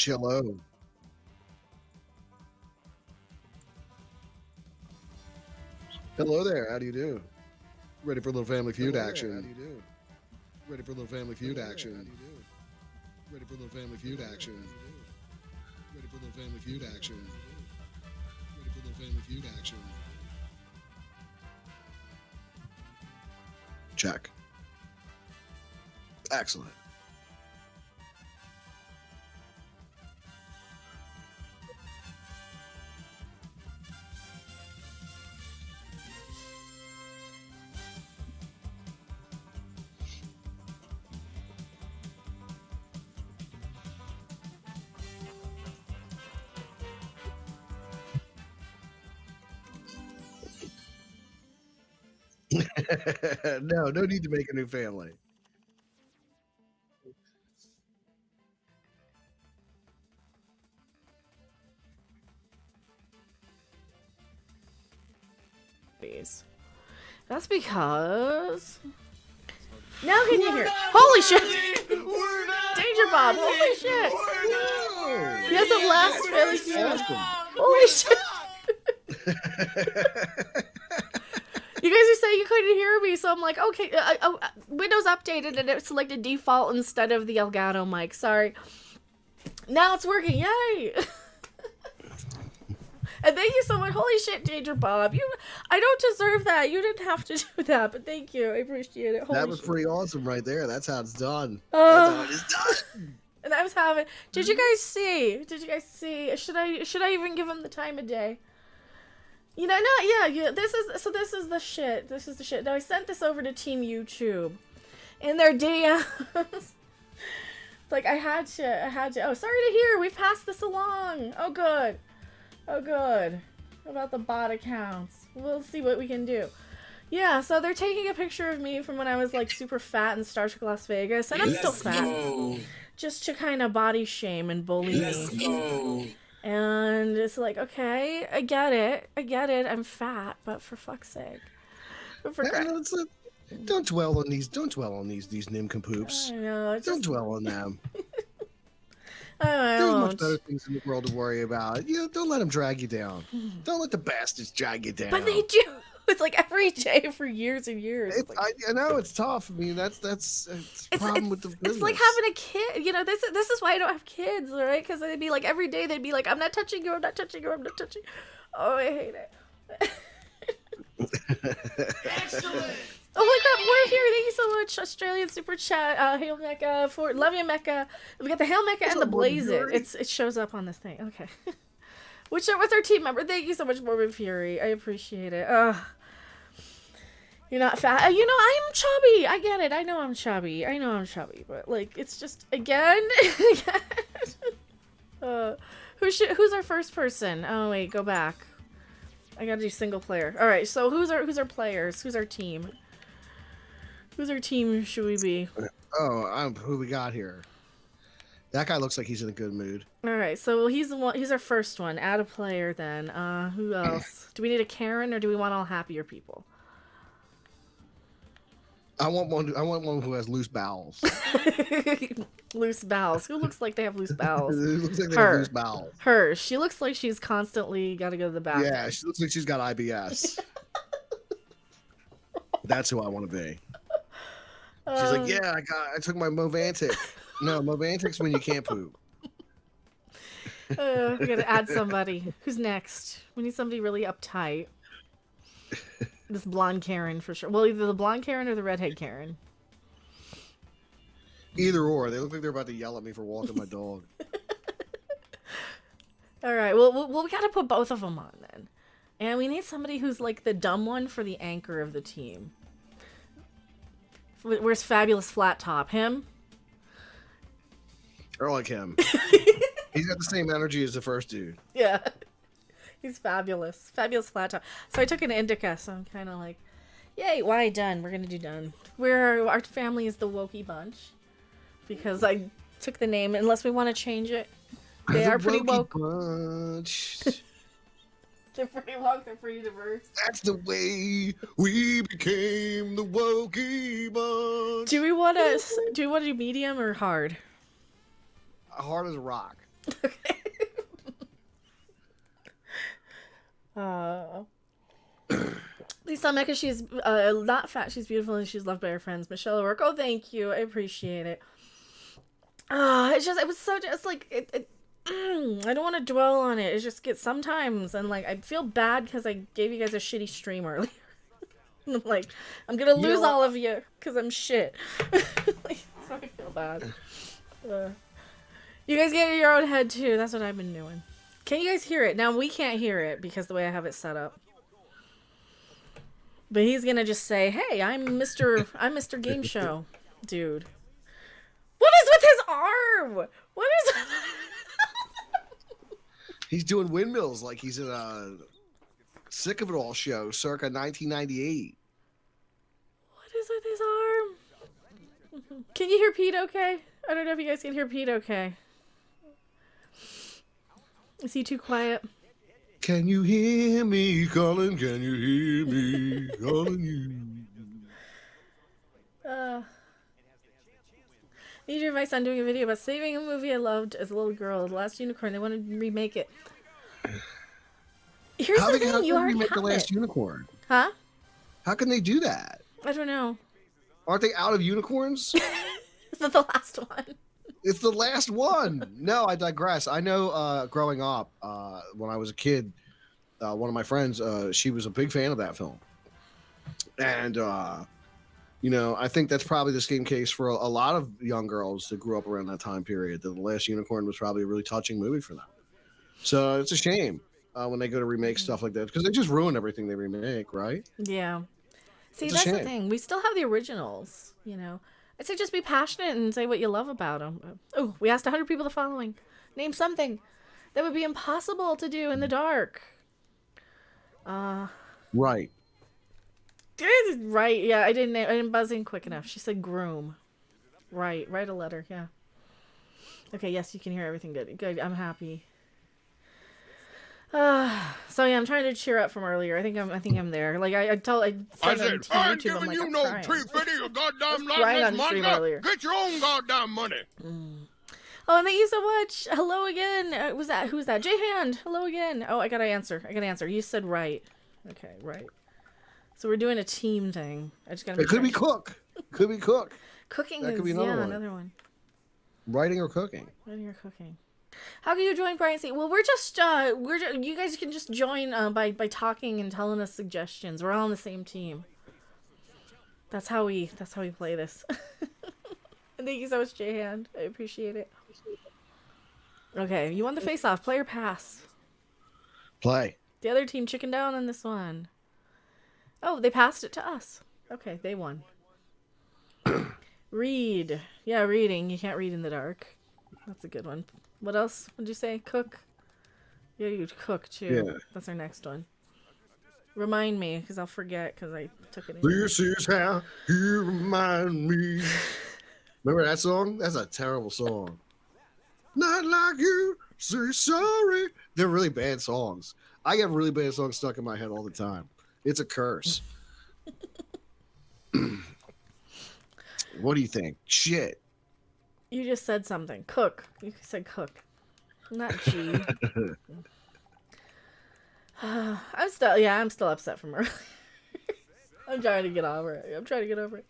Chillo. Hello there. How do you do? Ready for a little Family Feud action? How do you do? Ready for a little Family Feud action? Ready for a little Family Feud action? Ready for a little Family Feud action? Ready for a little Family Feud action? Check. Excellent. No need to make a new family. That's because... Now can you hear? Holy shit! Danger Bob! Holy shit! He has a last Family Feud. Holy shit! You guys are saying you couldn't hear me, so I'm like, okay, Windows updated and it selected default instead of the Elgato mic. Sorry. Now it's working. Yay! And thank you so much. Holy shit, Danger Bob. I don't deserve that. You didn't have to do that, but thank you. I appreciate it. Holy that was shit. pretty awesome right there. That's how it's done. That's how it is done. And I was having... Did you guys see? Should I even give him the time of day? You know, no, yeah. This is the shit. This is the shit. Now, I sent this over to Team YouTube. In their DMs. It's like, I had to. Oh, sorry to hear. We've passed this along. Oh, good. Oh, good. What about the bot accounts? We'll see what we can do. Yeah, so they're taking a picture of me from when I was, like, super fat in Star Trek Las Vegas. And I'm still fat. Just to kind of body shame and bully me. And it's like, okay, I get it. I'm fat, but for fuck's sake. Don't dwell on these nincompoops. I know. Don't dwell on them. I There's won't. much better things in the world to worry about. Don't let them drag you down. Don't let the bastards drag you down. But they do. It's like every day for years and years. I know it's tough. I mean, that's a problem with the business. It's like having a kid. You know, this is why I don't have kids, right? Because they'd be like every day they'd be like, I'm not touching you. I'm not touching you. I'm not touching you. Oh, I hate it. Excellent. Oh my god, we're here. Thank you so much. Australian super chat. Hail Mecca for love you Mecca. We got the Hail Mecca and the Blaze It shows up on this thing. Okay. What's our team member? Thank you so much, Morbid Fury. I appreciate it. You're not fat. You know, I'm chubby. I get it. I know I'm chubby. But like, it's just again. Who's our first person? Oh wait, go back. I gotta do single player. All right. So who's our players? Who's our team? Who's our team should we be? Oh, who we got here? That guy looks like he's in a good mood. All right, so he's the one. He's our first one. Add a player then. Who else? Do we need a Karen or do we want all happier people? I want one who has loose bowels. Loose bowels. Who looks like they have loose bowels? It looks like they have loose bowels. Her. She looks like she's constantly got to go to the bathroom. Yeah, she looks like she's got IBS. That's who I want to be. She's like, yeah, I took my Movantic. No, Movantic's when you can't poop. We gotta add somebody. Who's next? We need somebody really uptight. This blonde Karen for sure. Well, either the blonde Karen or the redhead Karen. Either or. They look like they're about to yell at me for walking my dog. All right. Well, we gotta put both of them on then, and we need somebody who's like the dumb one for the anchor of the team. Where's Fabulous Flat Top? Him? Or like him. He's got the same energy as the first dude. Yeah. He's fabulous. Fabulous Flat Top. So I took an indica, so I'm kind of like, yay, why done? We're going to do done. Our family is the Wokey Bunch. Because I took the name, unless we want to change it. They are pretty woke. Bunch. They're pretty woke. They're pretty diverse. That's the way we became the Wokey Bunch. Do we want to do medium or hard? Hard as a rock. Okay. Uh, please tell Mecca she's not fat, she's beautiful, and she's loved by her friends. Michelle O'Rourke, oh, thank you. I appreciate it. It was so just like, I don't want to dwell on it. It just gets sometimes, and like, I feel bad because I gave you guys a shitty stream earlier. I'm like, I'm gonna lose all of you because I'm shit. Like, so I feel bad. You guys get in your own head too. That's what I've been doing. Can you guys hear it? Now we can't hear it because the way I have it set up. But he's gonna just say, "Hey, I'm Mr. Game Show, dude." What is with his arm? What is? He's doing windmills like he's in a Sick of It All show, circa 1998. What is with his arm? Can you hear Pete? Okay. I don't know if you guys can hear Pete. Okay. Is he too quiet? Can you hear me calling? Can you hear me calling you? Need your advice on doing a video about saving a movie I loved as a little girl, The Last Unicorn. They wanted to remake it. Here's the thing, you already have The Last Unicorn. Huh? How can they do that? I don't know. Aren't they out of unicorns? Is that the last one? It's the last one. No, I digress. I know growing up, when I was a kid, one of my friends, she was a big fan of that film. And, you know, I think that's probably the same case for a lot of young girls that grew up around that time period. That The Last Unicorn was probably a really touching movie for them. So it's a shame when they go to remake stuff like that because they just ruin everything they remake, right? Yeah. See, that's the thing. We still have the originals, you know. I'd say just be passionate and say what you love about them. Oh, we asked 100 people the following. Name something that would be impossible to do in the dark. Right. Right, yeah, I didn't buzz in quick enough. She said groom. Right, write a letter, yeah. Okay, yes, you can hear everything good. Good, I'm happy. So yeah, I'm trying to cheer up from earlier. I think I'm there. Like I said I on ain't YouTube, I'm giving like, you I'm no crying. $3.50 a goddamn crying lot on this stream money. earlier. Get your own goddamn money. Oh, and thank you so much. Hello again. Who's that? J Hand. Hello again. Oh, I gotta answer. You said right. Okay, right. So we're doing a team thing. I just gotta. It could be cook. Could be cook. Cooking that is could be another one. another one. Writing or cooking. Writing or cooking. How can you join Brian C? Well, you guys can just join by talking and telling us suggestions. We're all on the same team. That's how we play this. And thank you so much, J Hand. I appreciate it. Okay, you won the face off. Play or pass? Play. The other team chickened down on this one. Oh, they passed it to us. Okay, they won. Read. Yeah, reading. You can't read in the dark. That's a good one. What else would you say? Cook? Yeah, you cook too. Yeah. That's our next one. Remind me, because I'll forget, because I took it in. This is how you remind me. Remember that song? That's a terrible song. Not like you, say sorry. They're really bad songs. I get really bad songs stuck in my head all the time. It's a curse. What do you think? Shit. You just said something. Cook. You said cook. Not G. I'm still upset from earlier. I'm trying to get over it.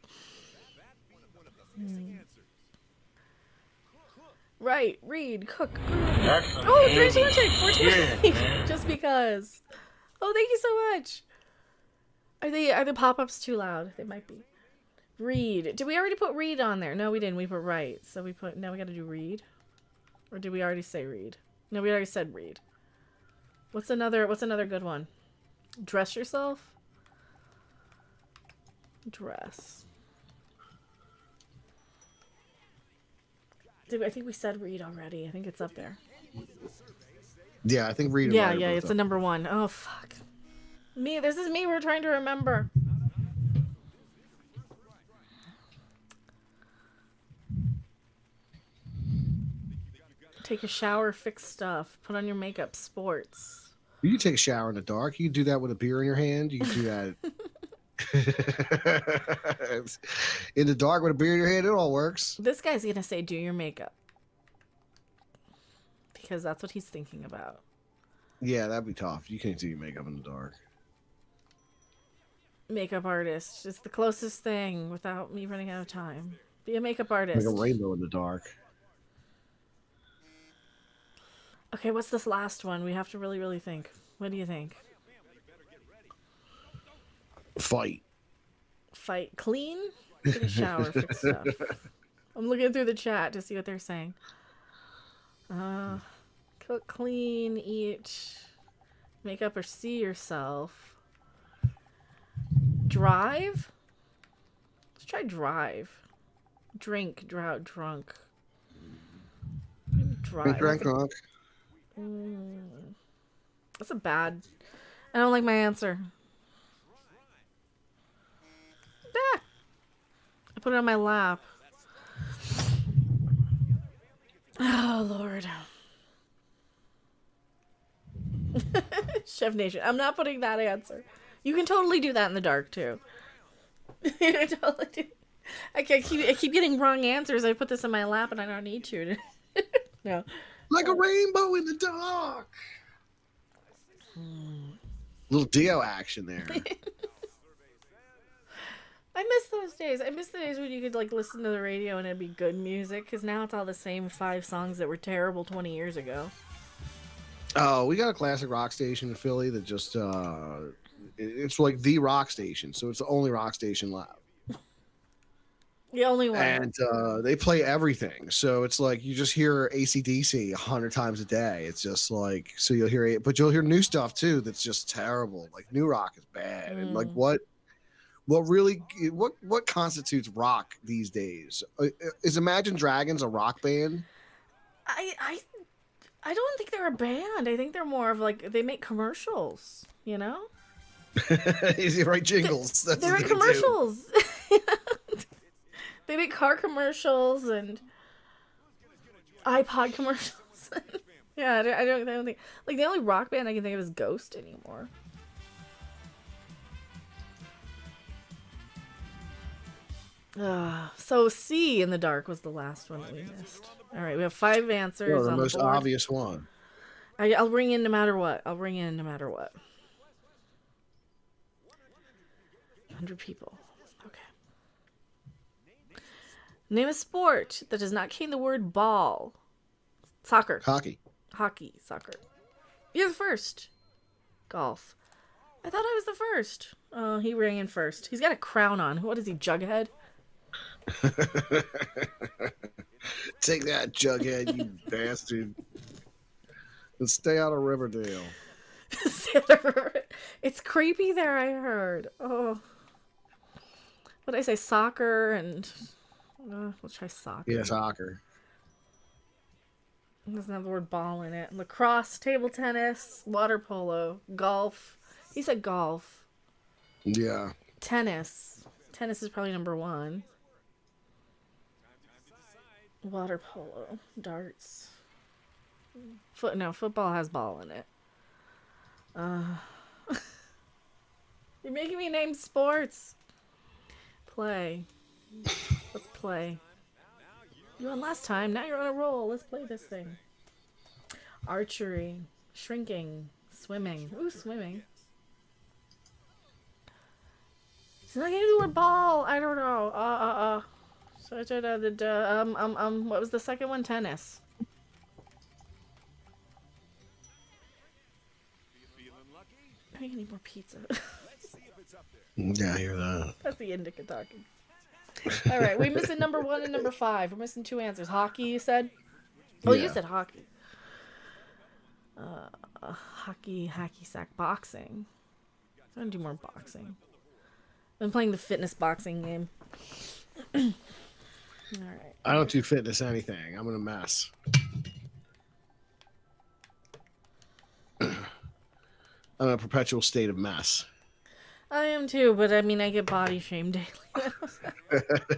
Right, read, cook. Oh, 3 2 check, 4 2 just because. Oh, thank you so much. Are the pop-ups too loud? They might be. Read. Did we already put read on there? No, we didn't. We put write. So now we got to do read. Or did we already say read? No, we already said read. What's another good one? Dress yourself? Dress. I think we said read already. I think it's up there. Yeah, I think read. Yeah, it's the number 1. Oh, fuck. This is me. We're trying to remember. Take a shower, fix stuff, put on your makeup, sports. You can take a shower in the dark. You can do that with a beer in your hand. You can do that in the dark with a beer in your hand. It all works. This guy's gonna say, "Do your makeup." because that's what he's thinking about. Yeah, that'd be tough. You can't do your makeup in the dark. Makeup artist. It's the closest thing without me running out of time. Be a makeup Like artist. a rainbow in the dark. Okay, what's this last one? We have to really, really think. What do you think? Fight. Fight. Clean? Take a shower, fix stuff. I'm looking through the chat to see what they're saying. Cook, clean, eat, make up or see yourself. Drive? Let's try drive. Drink, drought, drunk. Drive. Drunk. That's a bad. I don't like my answer. Ah! I put it on my lap. Oh, Lord. Chef Nation. I'm not putting that answer. You can totally do that in the dark, too. You can totally do. I keep getting wrong answers. I put this in my lap and I don't need to. No. Like a rainbow in the dark. Little Dio action there. I miss those days. I miss the days when you could like listen to the radio and it'd be good music. Because now it's all the same 5 songs that were terrible 20 years ago. Oh, we got a classic rock station in Philly that just it's like the rock station, so it's the only rock station left. The only one. And they play everything, so it's like you just hear AC/DC 100 times a day. It's just like, so you'll hear it, but you'll hear new stuff too that's just terrible. Like new rock is bad, and like what constitutes rock these days? Is Imagine Dragons a rock band? I don't think they're a band. I think they're more of like, they make commercials, you know? Easy, right? Jingles. They're in commercials. They make car commercials and iPod commercials. Yeah, I don't think, like, the only rock band I can think of is Ghost anymore. So C in the dark was the last one that we missed. All right, we have 5 answers. Oh, the on most the board. obvious one. I'll ring in no matter what. 100 people. Okay. Name a sport that does not contain the word ball. Soccer. Hockey. Soccer. You're the first. Golf. I thought I was the first. Oh, he rang in first. He's got a crown on. What is he, Jughead? Take that, Jughead, you bastard. And stay out of Riverdale. It's creepy there, I heard. Oh. What did I say? Soccer and... let's try soccer. Yeah, soccer. It doesn't have the word ball in it. Lacrosse, table tennis, water polo, golf. He said golf. Yeah. Tennis. Tennis is probably number 1. Water polo. Darts. Football has ball in it. You're making me name sports. Play. Let's play. You won last time. Now you're on a roll. Let's play this thing. Archery. Shrinking. Swimming. Ooh, swimming. It's not gonna do the word ball. I don't know. What was the second one? Tennis. I think I need more pizza. Yeah, I hear that. That's the indica talking. All right, we're missing number 1 and number 5. We're missing 2 answers. Hockey, you said? Oh, Yeah. you said hockey. Hockey, hacky sack, boxing. I'm gonna do more boxing. I've been playing the fitness boxing game. All right. I don't do fitness anything. I'm in a mess. I'm in a perpetual state of mess. I am too, but I mean, I get body shamed daily.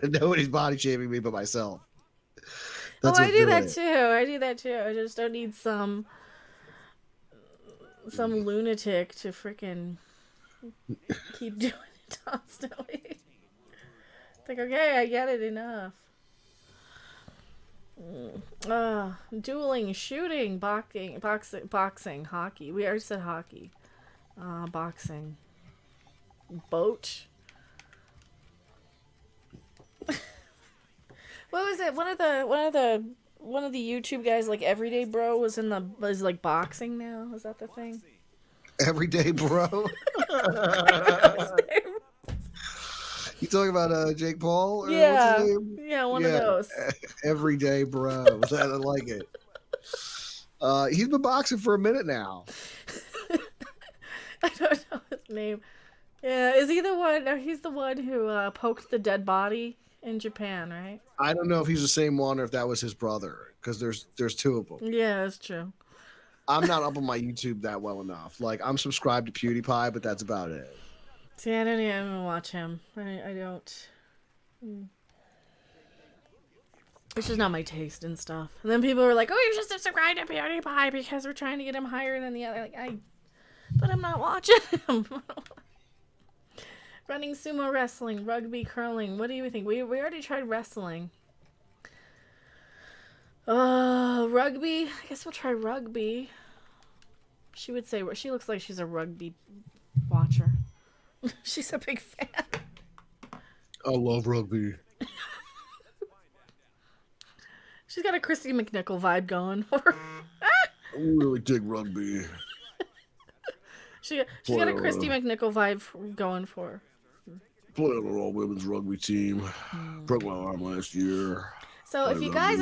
Nobody's body shaming me but myself. I do that too. I just don't need some lunatic to freaking keep doing it constantly. It's like, okay, I get it, enough. Dueling, shooting, boxing, hockey. We already said hockey. Boxing. Boat. What was it? One of the YouTube guys, like Everyday Bro, was like boxing now. Is that the thing? Everyday Bro. You talking about Jake Paul? Or Yeah. What's his name? Yeah, one of those. Everyday Bro. I like it. He's been boxing for a minute now. I don't know his name. Yeah, is he the one? No, he's the one who poked the dead body in Japan, right? I don't know if he's the same one or if that was his brother, because there's two of them. Yeah, that's true. I'm not up on my YouTube that well enough. Like, I'm subscribed to PewDiePie, but that's about it. See, I don't even watch him. I don't. It's just not my taste and stuff. And then people were like, "Oh, you should subscribe to PewDiePie because we're trying to get him higher than the other." But I'm not watching him. Running, sumo wrestling, rugby, curling. What do you think? We already tried wrestling. Rugby. I guess we'll try rugby. She would say she looks like she's a rugby watcher. She's a big fan. I love rugby. She's got a Christy McNichol vibe going for her. I really dig rugby. She's got a Christy McNichol vibe going for her. Played on an all-women's rugby team. Broke my arm last year. So if you guys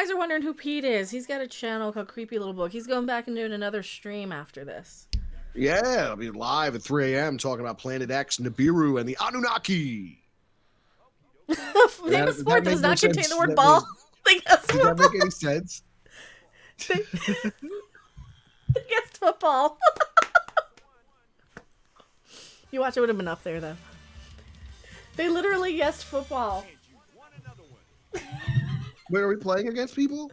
are wondering who Pete is, he's got a channel called Creepy Little Book. He's going back and doing another stream after this. Yeah, I'll be live at 3 a.m. talking about Planet X, Nibiru, and the Anunnaki. Name a sport does not contain the word ball. Does that make any sense? They guessed football. You watch, it would have been up there though. They literally guessed football. Wait, are we playing against people?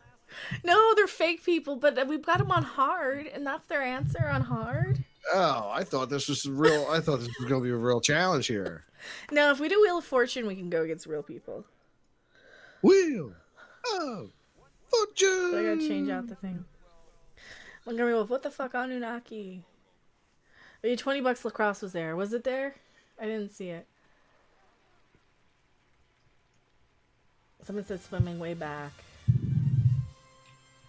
No, they're fake people, but we've got them on hard, and that's their answer on hard. Oh, I thought this was real. I thought this was going to be a real challenge here. No, if we do Wheel of Fortune, we can go against real people. Wheel of Fortune. But I gotta change out the thing. Montgomery Wolf, what the fuck, Anunnaki? But $20 lacrosse was there. Was it there? I didn't see it. Someone said swimming way back.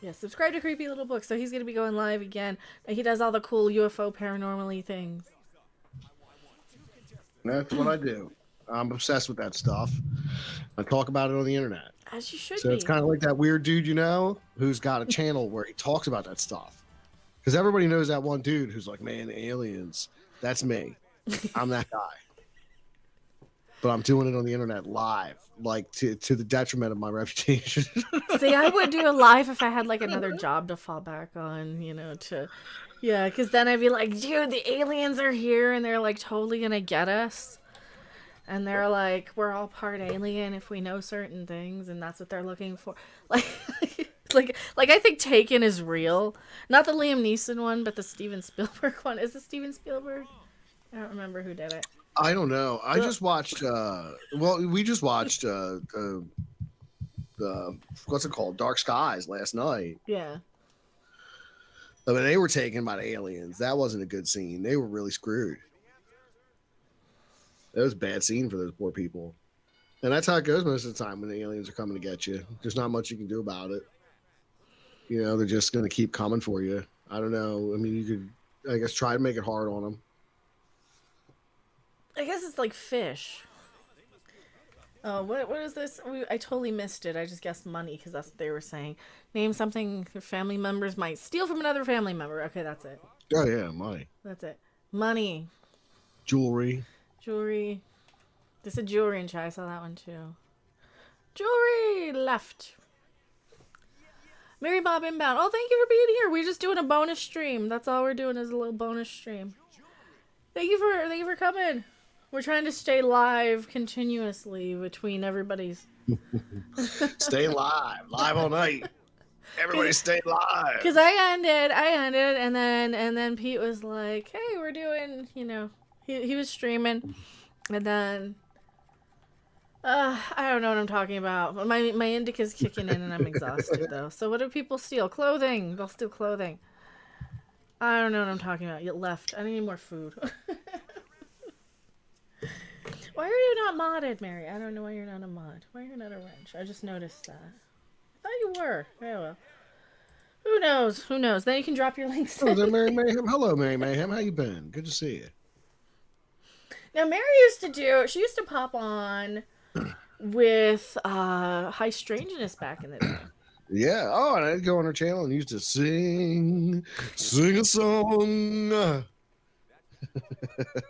Yeah, subscribe to Creepy Little Book. So he's going to be going live again. And he does all the cool UFO paranormal-y things. That's what I do. I'm obsessed with that stuff. I talk about it on the internet. As you should be. So it's kind of like that weird dude, you know, who's got a channel where he talks about that stuff. Because everybody knows that one dude who's like, man, aliens. That's me. I'm that guy. But I'm doing it on the internet live, like to the detriment of my reputation. See, I would do it live if I had like another job to fall back on, you know, yeah, because then I'd be like, dude, the aliens are here and they're like totally gonna get us. And they're like, we're all part alien if we know certain things, and that's what they're looking for. Like I think Taken is real. Not the Liam Neeson one, but the Steven Spielberg one. Is it Steven Spielberg? I don't remember who did it. I don't know. I just watched. We just watched the what's it called? Dark Skies last night. Yeah. I mean, they were taken by the aliens. That wasn't a good scene. They were really screwed. It was a bad scene for those poor people. And that's how it goes most of the time when the aliens are coming to get you. There's not much you can do about it. You know, they're just going to keep coming for you. I don't know. I mean, you could, I guess, try to make it hard on them. I guess it's like fish. Oh, what is this? I totally missed it. I just guessed money because that's what they were saying. Name something your family members might steal from another family member. Okay, that's it. Oh, yeah, money. That's it. Money. Jewelry. Jewelry. This is jewelry in chat. I saw that one too. Jewelry left. Mary Bob Inbound. Oh, thank you for being here. We're just doing a bonus stream. That's all we're doing is a little bonus stream. Thank you for coming. We're trying to stay live continuously between everybody's. Stay live all night. Everybody stay live. Because I ended, and then Pete was like, "Hey, we're doing," you know, he was streaming, and then I don't know what I'm talking about. My indica's kicking in and I'm exhausted though. So what do people steal? Clothing. They'll steal clothing. I don't know what I'm talking about. You left. I need more food. Why are you not modded, Mary? I don't know why you're not a mod. Why you're not a wrench? I just noticed that. I thought you were. Yeah, well. Who knows? Who knows? Then you can drop your links. Oh, there, Mary Mayhem. Hello, Mary Mayhem. How you been? Good to see you. Now, Mary used to do... She used to pop on with High Strangeness back in the day. Yeah. Oh, and I'd go on her channel and used to sing a song.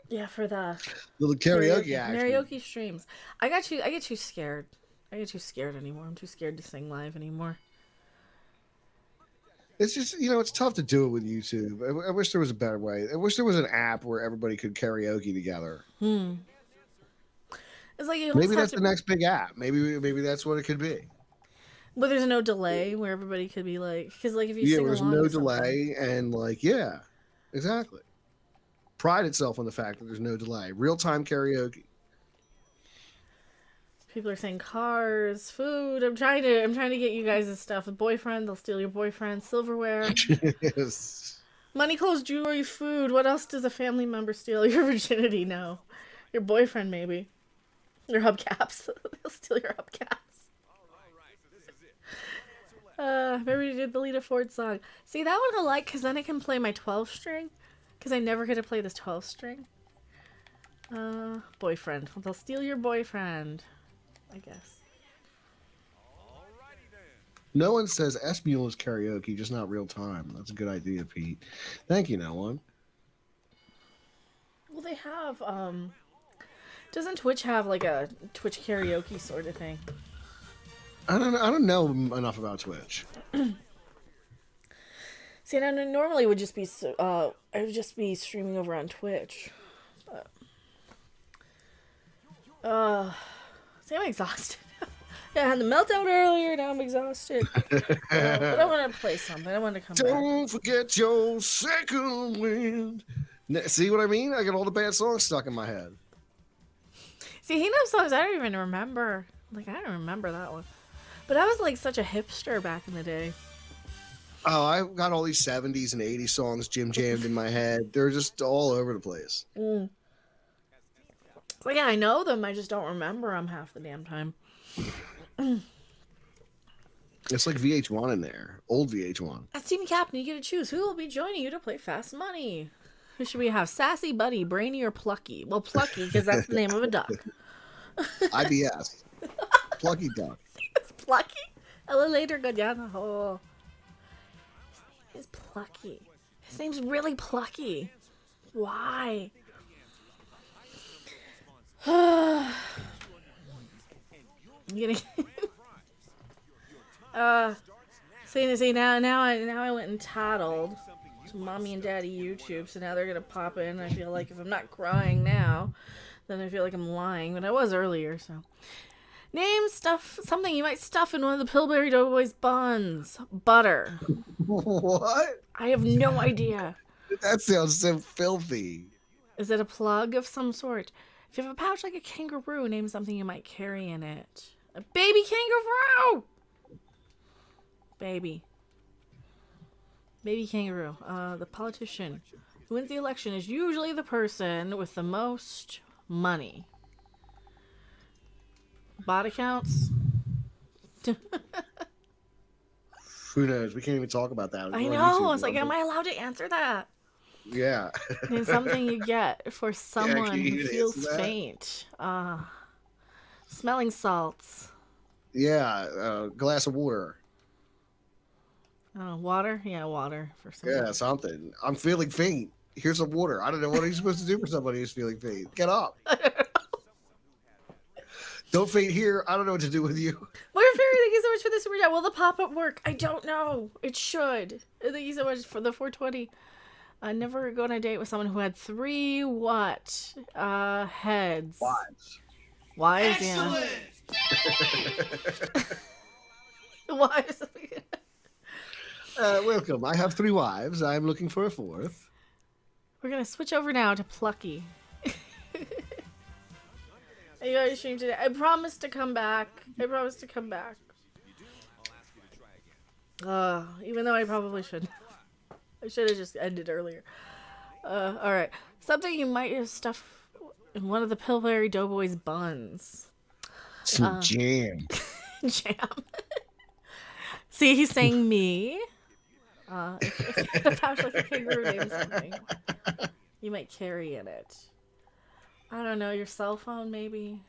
Yeah, for the Little karaoke action. karaoke streams. I get too scared. I get too scared anymore. I'm too scared to sing live anymore. It's just, it's tough to do it with YouTube. I wish there was a better way. I wish there was an app where everybody could karaoke together. It's like you maybe that's the next big app. Maybe that's what it could be. But there's no delay where everybody could be like, because like if you sing there's along no with delay, and exactly. Pride itself on the fact that there's no delay. Real time karaoke. People are saying cars, food. I'm trying to get you guys this stuff. A boyfriend, they'll steal your boyfriend. Silverware. Yes. Money, clothes, jewelry, food. What else does a family member steal? Your virginity? No. Your boyfriend, maybe. Your hubcaps. They'll steal your hubcaps. Maybe did the Lita Ford song. See, that one I like because then I can play my 12 string. Because I never get to play this 12 string. Boyfriend. Well, they'll steal your boyfriend. I guess. No one says S-Mule is karaoke, just not real time. That's a good idea, Pete. Thank you, no one. Well, they have, doesn't Twitch have like a Twitch karaoke sort of thing? I don't know enough about Twitch. See, I normally would just be I would just be streaming over on Twitch, but see, I'm exhausted. Yeah, I had the meltdown earlier. Now I'm exhausted. But I want to play something. I want to come back. Don't forget your second wind. See what I mean? I got all the bad songs stuck in my head. See, he knows songs I don't even remember. Like, I don't remember that one. But I was like such a hipster back in the day. Oh, I got all these 70s and 80s songs jammed in my head. They're just all over the place. Well, yeah, I know them. I just don't remember them half the damn time. It's like VH1 in there. Old VH1. As team captain, you get to choose who will be joining you to play Fast Money. Who should we have? Sassy, Buddy, Brainy, or Plucky? Well, Plucky, because that's the name of a duck. IBS. Plucky duck. Plucky? Ella later go down the hole. His name is Plucky. His name's really Plucky. Why? I'm getting see now I went and toddled to mommy and daddy YouTube, so now they're gonna pop in. I feel like if I'm not crying now, then I feel like I'm lying, but I was earlier. So name something you might stuff in one of the Pillsbury Doughboys buns. Butter. What? I have no idea. That sounds so filthy. Is it a plug of some sort? If you have a pouch like a kangaroo, name something you might carry in it. A baby kangaroo! Baby kangaroo. The politician who wins the election is usually the person with the most money. Bot accounts? Who knows? We can't even talk about that. I know. I was like, am I allowed to answer that? Yeah. Name something you get for someone you who can feels answer that? faint. Smelling salts. Yeah. Glass of water. Water? Yeah, water for some. Yeah, something. I'm feeling faint. Here's some water. I don't know what are you supposed to do for somebody who's feeling faint. Get up. Don't faint here. I don't know what to do with you. More Fairy, thank you so much for the super chat. Will the pop-up work? I don't know. It should. Thank you so much for the 420. I never go on a date with someone who had 3 what? Heads. Wives. Yeah. Wives. Welcome. I have 3 wives. I'm looking for a 4th. We're going to switch over now to Plucky. I got a stream today. I promise to come back. I promise to come back. Even though I probably should. I should have just ended earlier. Alright. Something you might have stuffed in one of the Pillsbury Doughboys buns. Some jam. Jam. See, he's saying me. If a pouch like a kangaroo name something you might carry in it. I don't know, your cell phone maybe?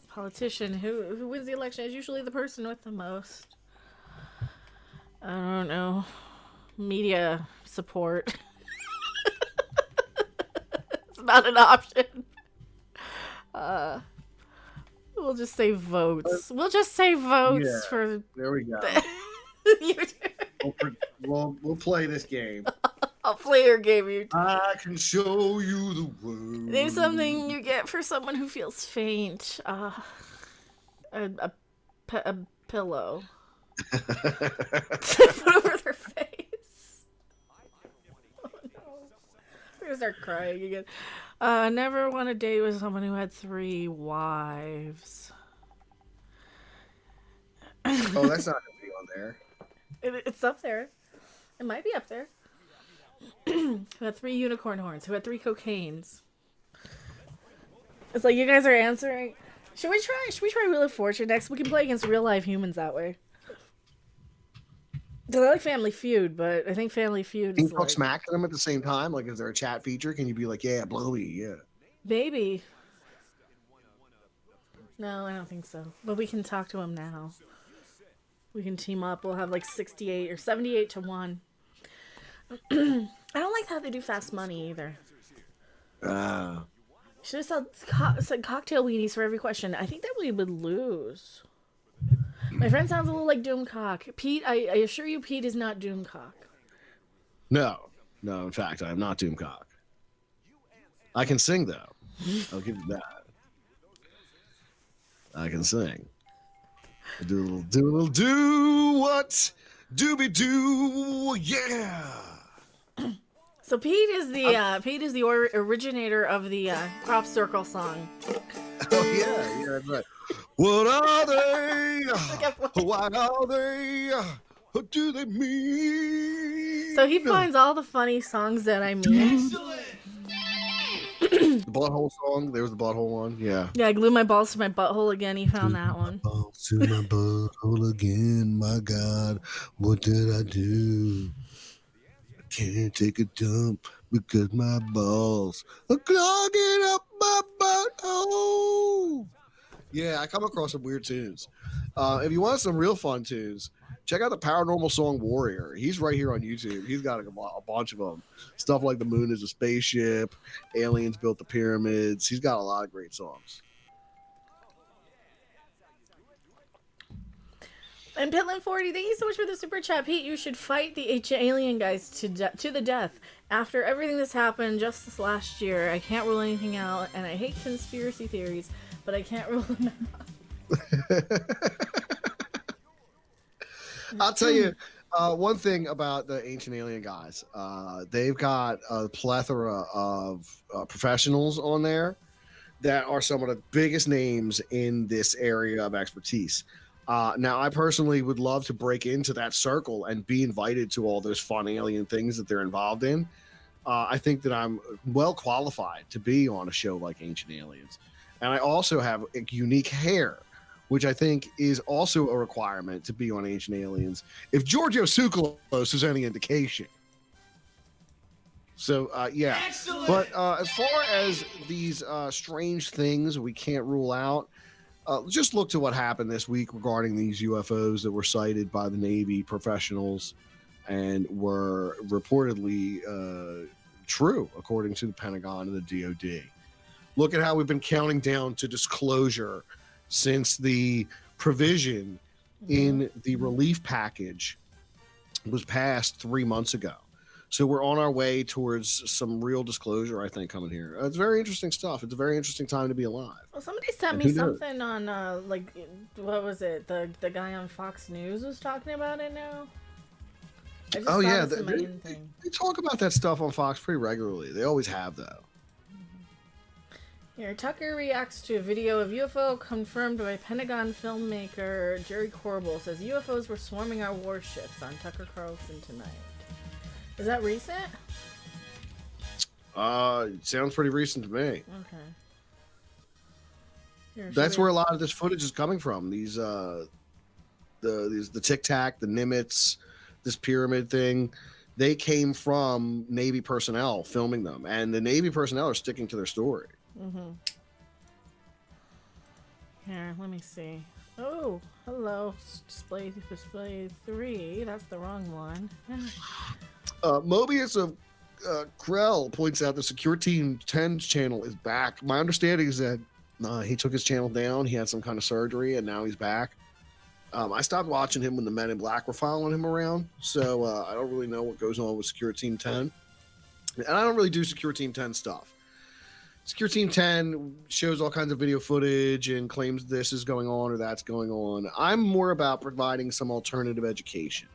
Politician. Who wins the election is usually the person with the most. I don't know. Media support. It's not an option. We'll just say votes. We'll just say votes for. There we go. We'll play this game. I'll play your game. I can show you the world. Name something you get for someone who feels faint. A pillow. Put over their face. Oh no. We're gonna start crying again. Never want to date with someone who had 3 wives. Oh, that's not gonna be on there. It's up there. It might be up there. Who had 3 unicorn horns? Who had 3 cocaines? It's like you guys are answering. Should we try Wheel of Fortune next? We can play against real life humans that way. Cause I like Family Feud, but I think Family Feud Can is you talk smack to them at the same time? Like, is there a chat feature? Can you be like, yeah, blowy, yeah? Maybe. No, I don't think so. But we can talk to him now. We can team up. We'll have like 68 or 78 to 1. I don't like how they do fast money either. Should have said cocktail weenies for every question. I think that we would lose. My friend sounds a little like Doomcock. Pete, I assure you, Pete is not Doomcock. No, in fact, I am not Doomcock. I can sing though. I'll give you that. I can sing. Do what? Dooby doo, yeah. So Pete is the originator of the crop circle song. Oh yeah, that's right. What are they? What are they? What do they mean? So he finds all the funny songs that I mean. The butthole song. There was the butthole one. Yeah. Yeah, I glued my balls to my butthole again. He found that one. Balls to my butthole again. My God, what did I do? I can't take a dump because my balls are clogging up my butthole. Yeah, I come across some weird tunes. If you want some real fun tunes, check out the paranormal song Warrior. He's right here on YouTube. He's got a bunch of them. Stuff like The Moon is a Spaceship, Aliens Built the Pyramids. He's got a lot of great songs. And Pitland40, thank you so much for the super chat. Pete, you should fight the alien guys to the death. After everything that's happened just this last year, I can't rule anything out, and I hate conspiracy theories, but I can't rule them out. I'll tell you one thing about the Ancient Alien guys. They've got a plethora of professionals on there that are some of the biggest names in this area of expertise. Now, I personally would love to break into that circle and be invited to all those fun alien things that they're involved in. I think that I'm well qualified to be on a show like Ancient Aliens. And I also have unique hair, which I think is also a requirement to be on Ancient Aliens, if Giorgio Tsoukalos is any indication. So, yeah. Excellent. But as far as these strange things we can't rule out, just look to what happened this week regarding these UFOs that were sighted by the Navy professionals and were reportedly true, according to the Pentagon and the DOD. Look at how we've been counting down to disclosure since the provision in the relief package was passed 3 months ago. So we're on our way towards some real disclosure, I think, coming here. It's very interesting stuff. It's a very interesting time to be alive. Well, somebody sent me something on, like, what was it? The guy on Fox News was talking about it now. I just Oh saw yeah, this in my in thing. they talk about that stuff on Fox pretty regularly. They always have, though. Here, Tucker reacts to a video of UFO confirmed by Pentagon filmmaker Jerry Corbell. Says UFOs were swarming our warships on Tucker Carlson tonight. Is that recent? It sounds pretty recent to me. Okay. Here, That's where a lot of this footage is coming from. These the Tic Tac, the Nimitz, this pyramid thing. They came from Navy personnel filming them, and the Navy personnel are sticking to their story. Mm-hmm. Here, let me see. Oh, hello. Display 3. That's the wrong one. Mobius of Krell points out the Secure Team 10's channel is back. My understanding is that he took his channel down. He had some kind of surgery, and now he's back. I stopped watching him when the Men in Black were following him around, so I don't really know what goes on with Secure Team 10. And I don't really do Secure Team 10 stuff. Secure Team 10 shows all kinds of video footage and claims this is going on or that's going on. I'm more about providing some alternative education.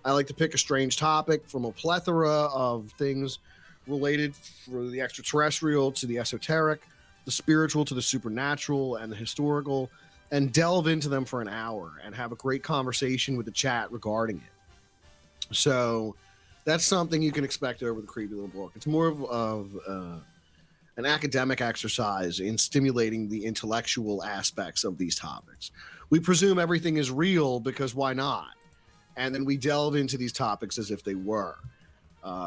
I like to pick a strange topic from a plethora of things related from the extraterrestrial to the esoteric, the spiritual to the supernatural, and the historical, and delve into them for an hour and have a great conversation with the chat regarding it. So that's something you can expect over the Creepy Little Book. It's more of an academic exercise in stimulating the intellectual aspects of these topics. We presume everything is real because why not? And then we delve into these topics as if they were.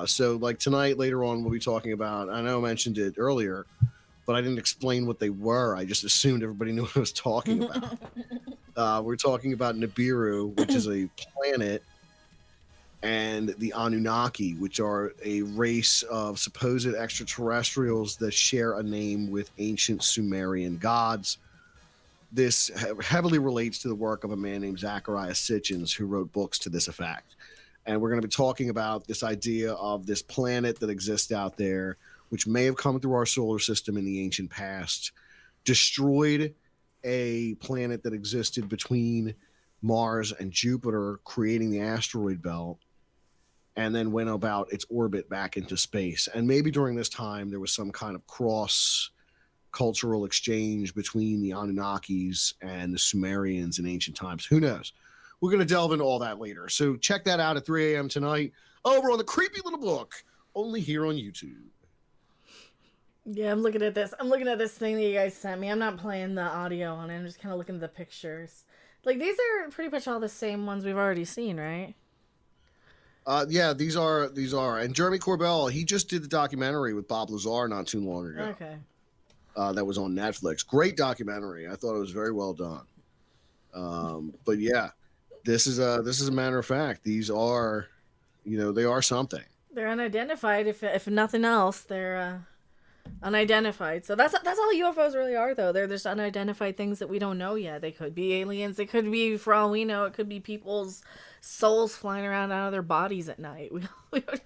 So like tonight, later on, we'll be talking about, I know I mentioned it earlier, but I didn't explain what they were. I just assumed everybody knew what I was talking about. We're talking about Nibiru, which is a planet, and the Anunnaki, which are a race of supposed extraterrestrials that share a name with ancient Sumerian gods. This heavily relates to the work of a man named Zachariah Sitchin, who wrote books to this effect. And we're going to be talking about this idea of this planet that exists out there, which may have come through our solar system in the ancient past, destroyed a planet that existed between Mars and Jupiter, creating the asteroid belt, and then went about its orbit back into space. And maybe during this time, there was some kind of cross-cultural exchange between the Anunnakis and the Sumerians in ancient times. Who knows? We're going to delve into all that later. So check that out at 3 a.m. tonight over on the Creepy Little Book, only here on YouTube. Yeah, I'm looking at this. I'm looking at this thing that you guys sent me. I'm not playing the audio on it. I'm just kind of looking at the pictures. Like, these are pretty much all the same ones we've already seen, right? Yeah, these are. And Jeremy Corbell, he just did the documentary with Bob Lazar not too long ago. Okay. That was on Netflix. Great documentary. I thought it was very well done. But yeah, this is a matter of fact. These are, they are something. They're unidentified. If nothing else, they're unidentified. So that's all UFOs really are, though. They're just unidentified things that we don't know yet. They could be aliens. They could be, for all we know, it could be people's souls flying around out of their bodies at night. We don't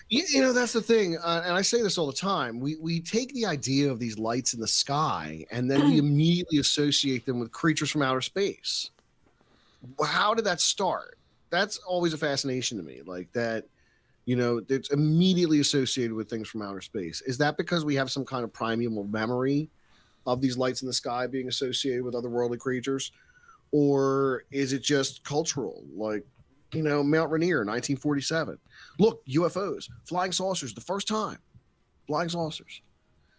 even know. That's the thing. And I say this all the time. We take the idea of these lights in the sky and then we immediately associate them with creatures from outer space. How did that start? That's always a fascination to me. Like that, it's immediately associated with things from outer space. Is that because we have some kind of primeval memory of these lights in the sky being associated with otherworldly creatures? Or is it just cultural? Like, Mount Rainier, 1947. Look, UFOs, flying saucers, the first time. Flying saucers.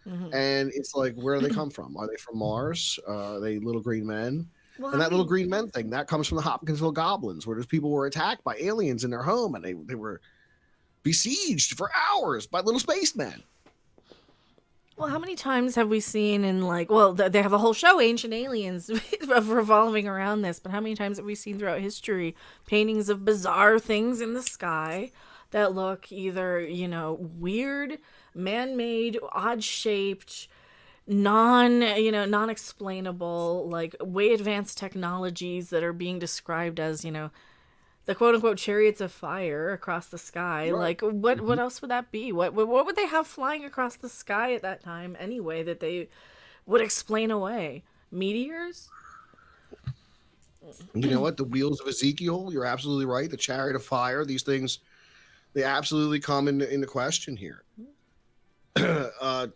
Mm-hmm. And it's like, where do they come from? Are they from Mars? Are they little green men? Well, and that little green men thing, that comes from the Hopkinsville Goblins, where those people were attacked by aliens in their home, and they were besieged for hours by little spacemen. Well, how many times have we seen they have a whole show, Ancient Aliens, revolving around this, but how many times have we seen throughout history paintings of bizarre things in the sky that look either, weird, man-made, odd-shaped, non-explainable, like way advanced technologies that are being described as, the quote-unquote chariots of fire across the sky. Right. Like, what else would that be? What would they have flying across the sky at that time anyway that they would explain away? Meteors? You know what? The wheels of Ezekiel, you're absolutely right. The chariot of fire, these things, they absolutely come into question here.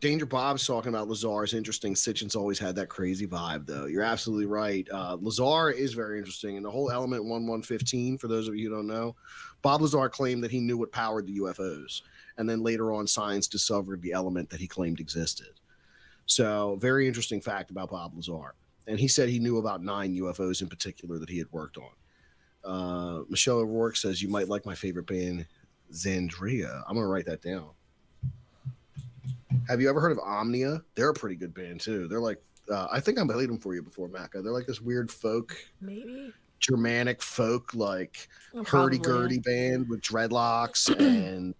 Danger Bob's talking about Lazar is interesting. Sitchin's always had that crazy vibe, though. You're absolutely right. Lazar is very interesting. And the whole element 1115, for those of you who don't know, Bob Lazar claimed that he knew what powered the UFOs. And then later on, science discovered the element that he claimed existed. So, very interesting fact about Bob Lazar. And he said he knew about 9 UFOs in particular that he had worked on. Michelle O'Rourke says, you might like my favorite band, Xandria. I'm going to write that down. Have you ever heard of Omnia? They're a pretty good band, too. They're like, I think I played them for you before, Macca. They're like this weird folk, maybe Germanic folk, like hurdy-gurdy band with dreadlocks, and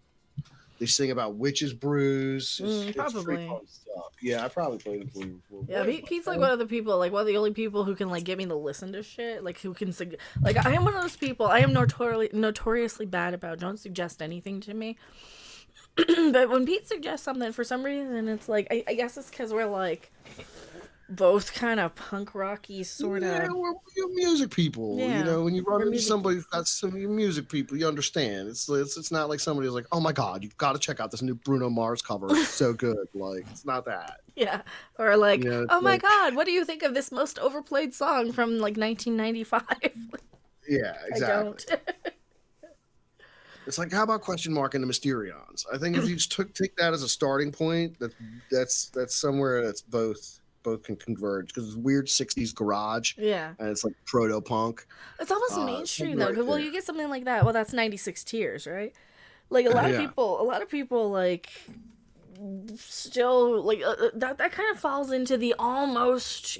they sing about witches' brews. It's probably. fun stuff. Yeah, I probably played them for you before. Yeah, Pete's like one of the people, like one of the only people who can like get me to listen to shit. Like who can like I am one of those people. I am notoriously bad about don't suggest anything to me. But when Pete suggests something, for some reason, it's like I guess it's because we're like both kind of punk rocky sort of. Yeah, we're music people. Yeah, you know, when you run into somebody people. that's some music people, you understand. It's not like somebody's like, oh my god, you've got to check out this new Bruno Mars cover. It's so good. Like it's not that. Yeah, or like, oh my like, god, what do you think of this most overplayed song from like 1995? Yeah, exactly. I don't. It's like, how about question mark into Mysterions? I think if you just take that as a starting point, that's somewhere that's both can converge because it's weird 60s garage. Yeah. And it's like proto punk. It's almost mainstream though. Right Well, you get something like that. Well, that's 96 Tears, right? Like a lot of people like still like that kind of falls into the almost,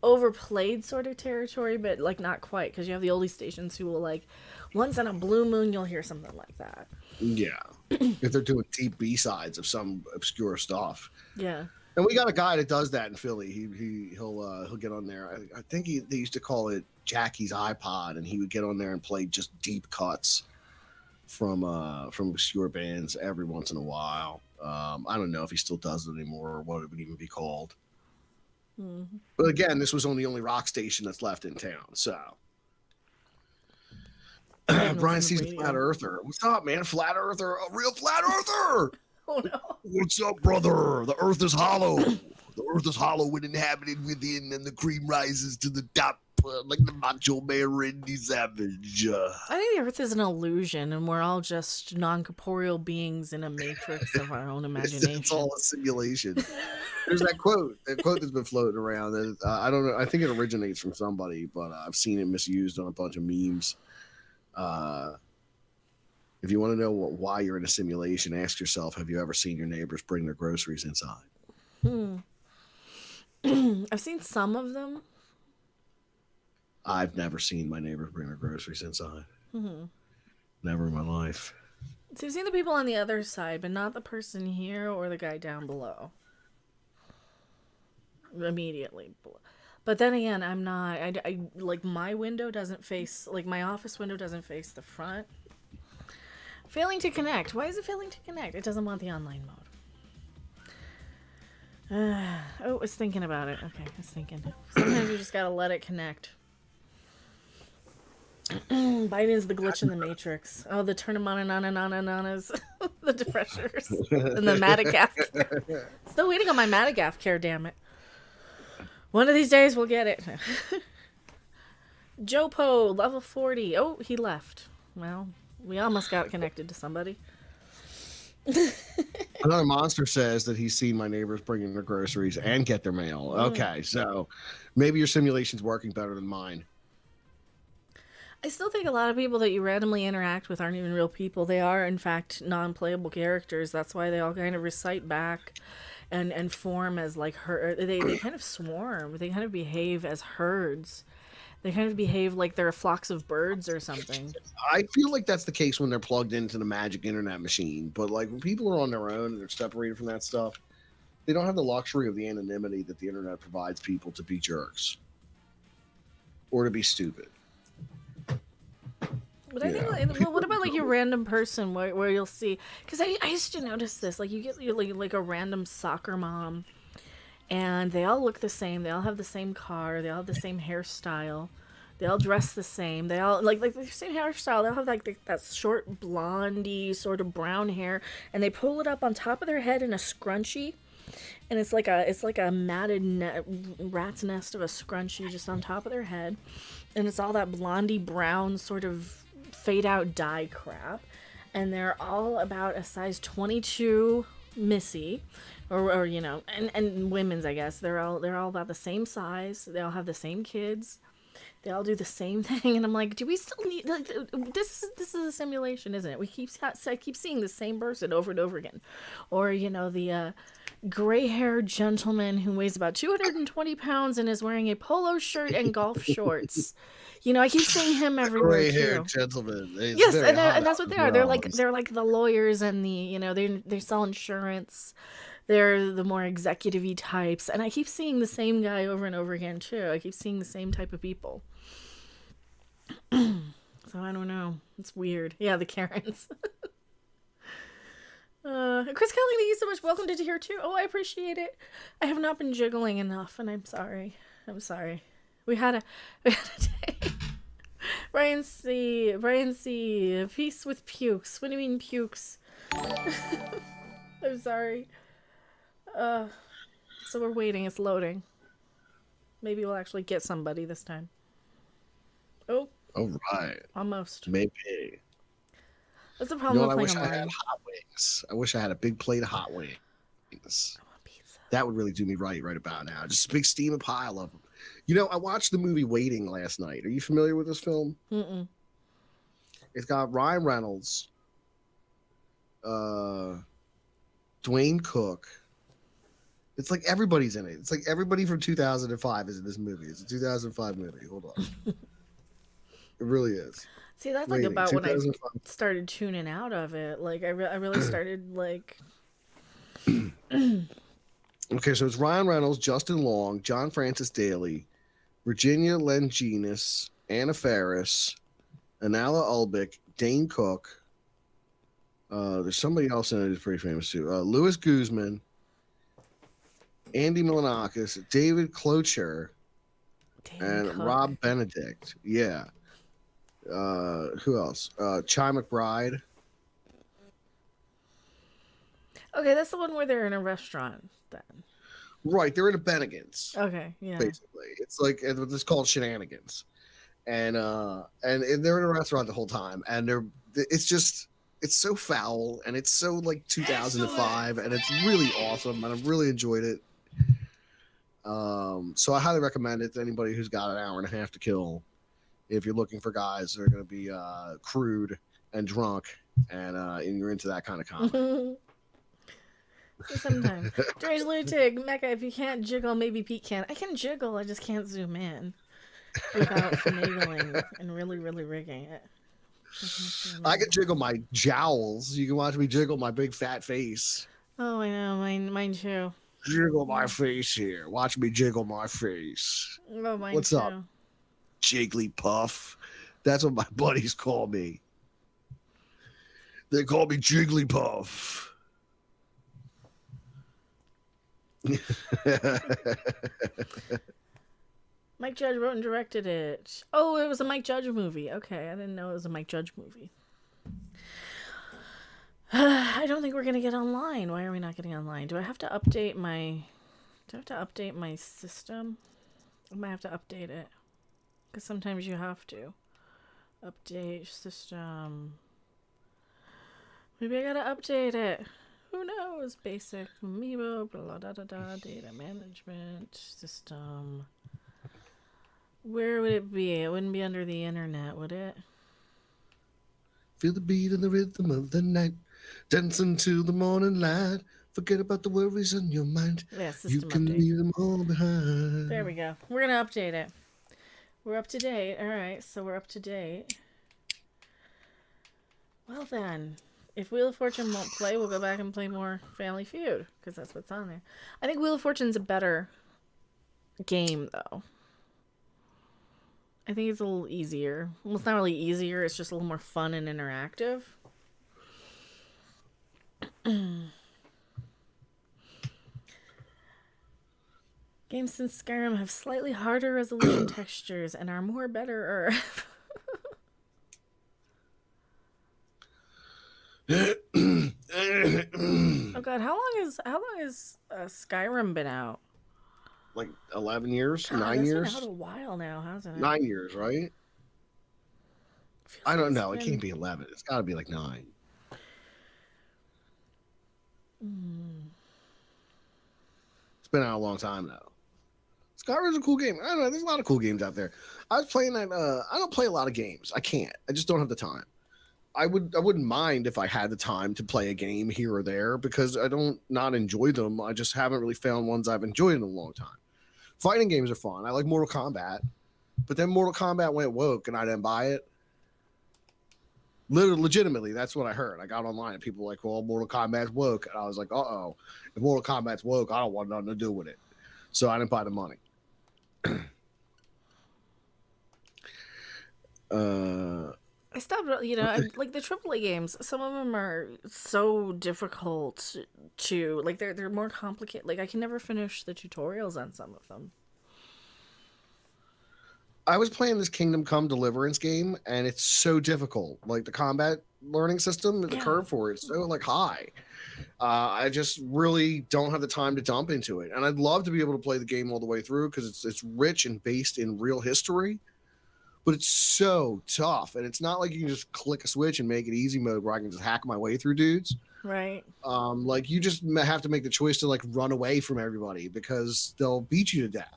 overplayed sort of territory, but like not quite because you have the oldie stations who will like once in a blue moon you'll hear something like that. Yeah. If they're doing deep B-sides of some obscure stuff. Yeah. And we got a guy that does that in Philly. He'll get on there. I think they used to call it Jackie's iPod, and he would get on there and play just deep cuts from obscure bands every once in a while. I don't know if he still does it anymore or what it would even be called. Mm-hmm. But again, this was on the only rock station that's left in town. So Brian sees a flat earther. What's up, man? Flat earther, a real flat earther. Oh no! What's up, brother? The earth is hollow. The earth is hollow when inhabited within, and the cream rises to the top like the Macho Man Randy Savage. I think the earth is an illusion, and we're all just non-corporeal beings in a matrix of our own imagination. It's all a simulation. There's that quote that's been floating around. That I don't know. I think it originates from somebody, but I've seen it misused on a bunch of memes. If you want to know why you're in a simulation, ask yourself, have you ever seen your neighbors bring their groceries inside? I've seen some of them. I've never seen my neighbors bring their groceries inside. Never in my life. So I've seen the people on the other side, but not the person here or the guy down below. Immediately below. But then again, I'm not, I like my window doesn't face, like my office window doesn't face the front. Failing to connect. Why is it failing to connect? It doesn't want the online mode. Oh, it's thinking about it. Okay, it's thinking. Sometimes you just gotta let it connect. Biden's the glitch in the matrix. Oh, the turn 'em on and on and on and on is the depressors and the Madagascar care. Still waiting on my Madagascar care, damn it. One of these days we'll get it. Jopo, level 40. Oh, he left. Well, we almost got connected to somebody. Another monster says that he's seen my neighbors bringing their groceries and get their mail. Okay, so maybe your simulation's working better than mine. I still think a lot of people that you randomly interact with aren't even real people. They are, in fact, non-playable characters. That's why they all kind of recite back and form as like they kind of swarm. They kind of behave as herds. They kind of behave like they're flocks of birds or something. I feel like that's the case when they're plugged into the magic internet machine. But like when people are on their own and they're separated from that stuff, they don't have the luxury of the anonymity that the internet provides people to be jerks or to be stupid. But I think, well, what about like your random person where you'll see? Because I used to notice this. Like you get like a random soccer mom, and they all look the same. They all have the same car. They all have the same hairstyle. They all dress the same. They all like the same hairstyle. They all have like that short blondie sort of brown hair, and they pull it up on top of their head in a scrunchie, and it's like a matted rat's nest of a scrunchie just on top of their head, and it's all that blondie brown sort of fade out dye crap, and they're all about a size 22 Missy, or you know, and women's, I guess. They're all about the same size. They all have the same kids. They all do the same thing, and I'm like, do we still need, like, this is a simulation, isn't it? I keep seeing the same person over and over again. Or, you know, the gray-haired gentleman who weighs about 220 pounds and is wearing a polo shirt and golf shorts. You know, I keep seeing him everywhere too. Gray-haired gentleman. He's Yes, very and hot that's what as they are. well. They're like the lawyers and the, you know, they sell insurance. They're the more executive-y types, and I keep seeing the same guy over and over again too. I keep seeing the same type of people. So I don't know. It's weird. Yeah, the Karens. Chris Kelly, thank you so much. Welcome to here too. Oh, I appreciate it. I have not been jiggling enough, and I'm sorry. We had a day. Brian C. Peace with pukes. What do you mean pukes? I'm sorry. So we're waiting. It's loading. Maybe we'll actually get somebody this time. Oh. All right. Almost. Maybe. That's the problem with I playing wish I online. had hot wings. I wish I had a big plate of hot wings. I want pizza. That would really do me right about now. Just a big steaming pile of them. You know, I watched the movie Waiting last night. Are you familiar with this film? Mm-mm. It's got Ryan Reynolds, Dwayne Cook. It's like everybody's in it. It's like everybody from 2005 is in this movie. It's a 2005 movie. Hold on. It really is. See, that's like about when I started tuning out of it. Like I really started like. Okay, so it's Ryan Reynolds, Justin Long, John Francis Daly, Virginia Lenginas, Anna Faris, Anala Ulbeck, Dane Cook. There's somebody else in it who's pretty famous too. Louis Guzman, Andy Milonakis, David Klocher, and Cook. Rob Benedict. Yeah. Who else? Chi McBride. Okay, that's the one where they're in a restaurant then. Right, they're in a Bennigan's. Okay, yeah. Basically, it's like it's called Shenanigans, and they're in a restaurant the whole time, and it's so foul, and it's so like 2005, and it's really awesome, and I've really enjoyed it. So I highly recommend it to anybody who's got an hour and a half to kill. If you're looking for guys that are going to be crude and drunk, and you're into that kind of comedy. Sometimes. Strange Lunatic, Mecca, if you can't jiggle, maybe Pete can. I can jiggle, I just can't zoom in without finagling and really, really rigging it. I can jiggle my jowls. You can watch me jiggle my big fat face. Oh, I know. Mine too. Jiggle my face here. Watch me jiggle my face. Oh, mine What's too. up? Jigglypuff. That's what my buddies call me. They call me Jigglypuff. Mike Judge wrote and directed it. Oh, it was a Mike Judge movie. Okay, I didn't know it was a Mike Judge movie. I don't think we're gonna get online. Why are we not getting online? Do I have to update my system? I might have to update it. Because sometimes you have to. Update system. Maybe I gotta update it. Who knows? Basic Amiibo, blah, da, da, da, data management system. Where would it be? It wouldn't be under the internet, would it? Feel the beat and the rhythm of the night. Dancing to the morning light. Forget about the worries in your mind. Yeah, system you can update. leave them all behind. There we go. We're gonna update it. We're up to date. Alright, so we're up to date. Well then, if Wheel of Fortune won't play, we'll go back and play more Family Feud, because that's what's on there. I think Wheel of Fortune's a better game, though. I think it's a little easier. Well, it's not really easier, it's just a little more fun and interactive. Games since Skyrim have slightly harder resolution textures and are more better. Oh god, how long is Skyrim been out? Like 11 years, God, 9 it's years, been out a while now, hasn't it? 9 years, right? Feels I like don't it's know. It been- can't be 11. It's got to be like 9. It's been out a long time now. Skyrim's a cool game. I don't know. There's a lot of cool games out there. I was playing that. I don't play a lot of games. I can't. I just don't have the time. I wouldn't mind if I had the time to play a game here or there because I don't not enjoy them. I just haven't really found ones I've enjoyed in a long time. Fighting games are fun. I like Mortal Kombat, but then Mortal Kombat went woke and I didn't buy it. Legitimately, that's what I heard. I got online and people were like, "Well, Mortal Kombat's woke," and I was like, "Uh-oh, if Mortal Kombat's woke, I don't want nothing to do with it." So I didn't buy the money. I stopped, like the AAA games. Some of them are so difficult to like. They're more complicated. Like I can never finish the tutorials on some of them. I was playing this Kingdom Come Deliverance game, and it's so difficult. Like the combat learning system, the curve for it's so like high. I just really don't have the time to dump into it, and I'd love to be able to play the game all the way through because it's rich and based in real history. But it's so tough, and it's not like you can just click a switch and make it easy mode where I can just hack my way through dudes. Right. Like you just have to make the choice to like run away from everybody because they'll beat you to death.